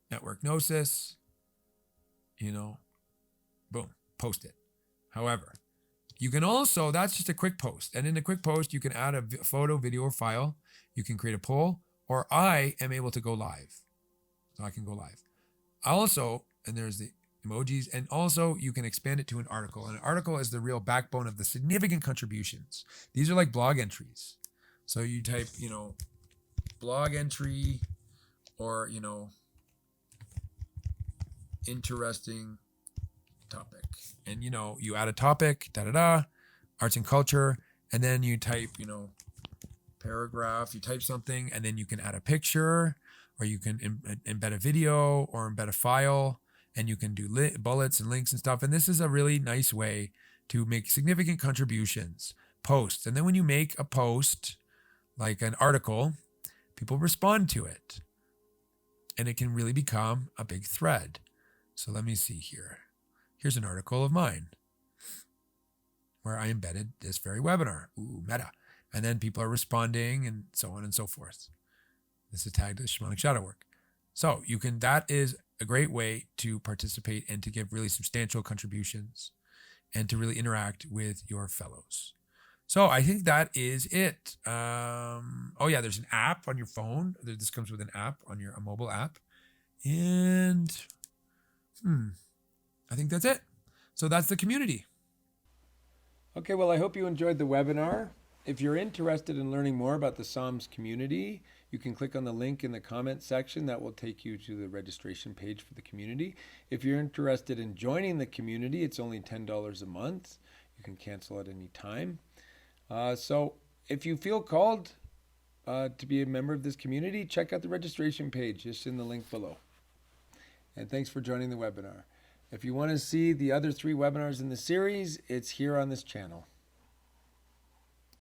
network gnosis, boom, post it. However, you can also, that's just a quick post. And in a quick post, you can add a photo, video, or file. You can create a poll, or I am able to go live. So I can go live. Also, and there's the emojis, and also you can expand it to an article. And an article is the real backbone of the significant contributions. These are like blog entries. So you type, blog entry or, interesting topic. And, you add a topic, arts and culture, and then you type, paragraph, you type something, and then you can add a picture, or you can embed a video or embed a file, and you can do bullets and links and stuff. And this is a really nice way to make significant contributions, posts. And then when you make a post, like an article, people respond to it, and it can really become a big thread. So let me see here. Here's an article of mine where I embedded this very webinar. Ooh, meta. And then people are responding and so on and so forth. This is tagged as Shamanic Shadow Work. So that is a great way to participate and to give really substantial contributions and to really interact with your fellows. So I think that is it. There's an app on your phone. This comes with an app on a mobile app. And I think that's it. So that's the community. Okay, well, I hope you enjoyed the webinar. If you're interested in learning more about the Psalms community, you can click on the link in the comment section. That will take you to the registration page for the community. If you're interested in joining the community, it's only $10 a month. You can cancel at any time. So if you feel called to be a member of this community, check out the registration page just in the link below. And thanks for joining the webinar. If you want to see the other 3 webinars in the series, it's here on this channel.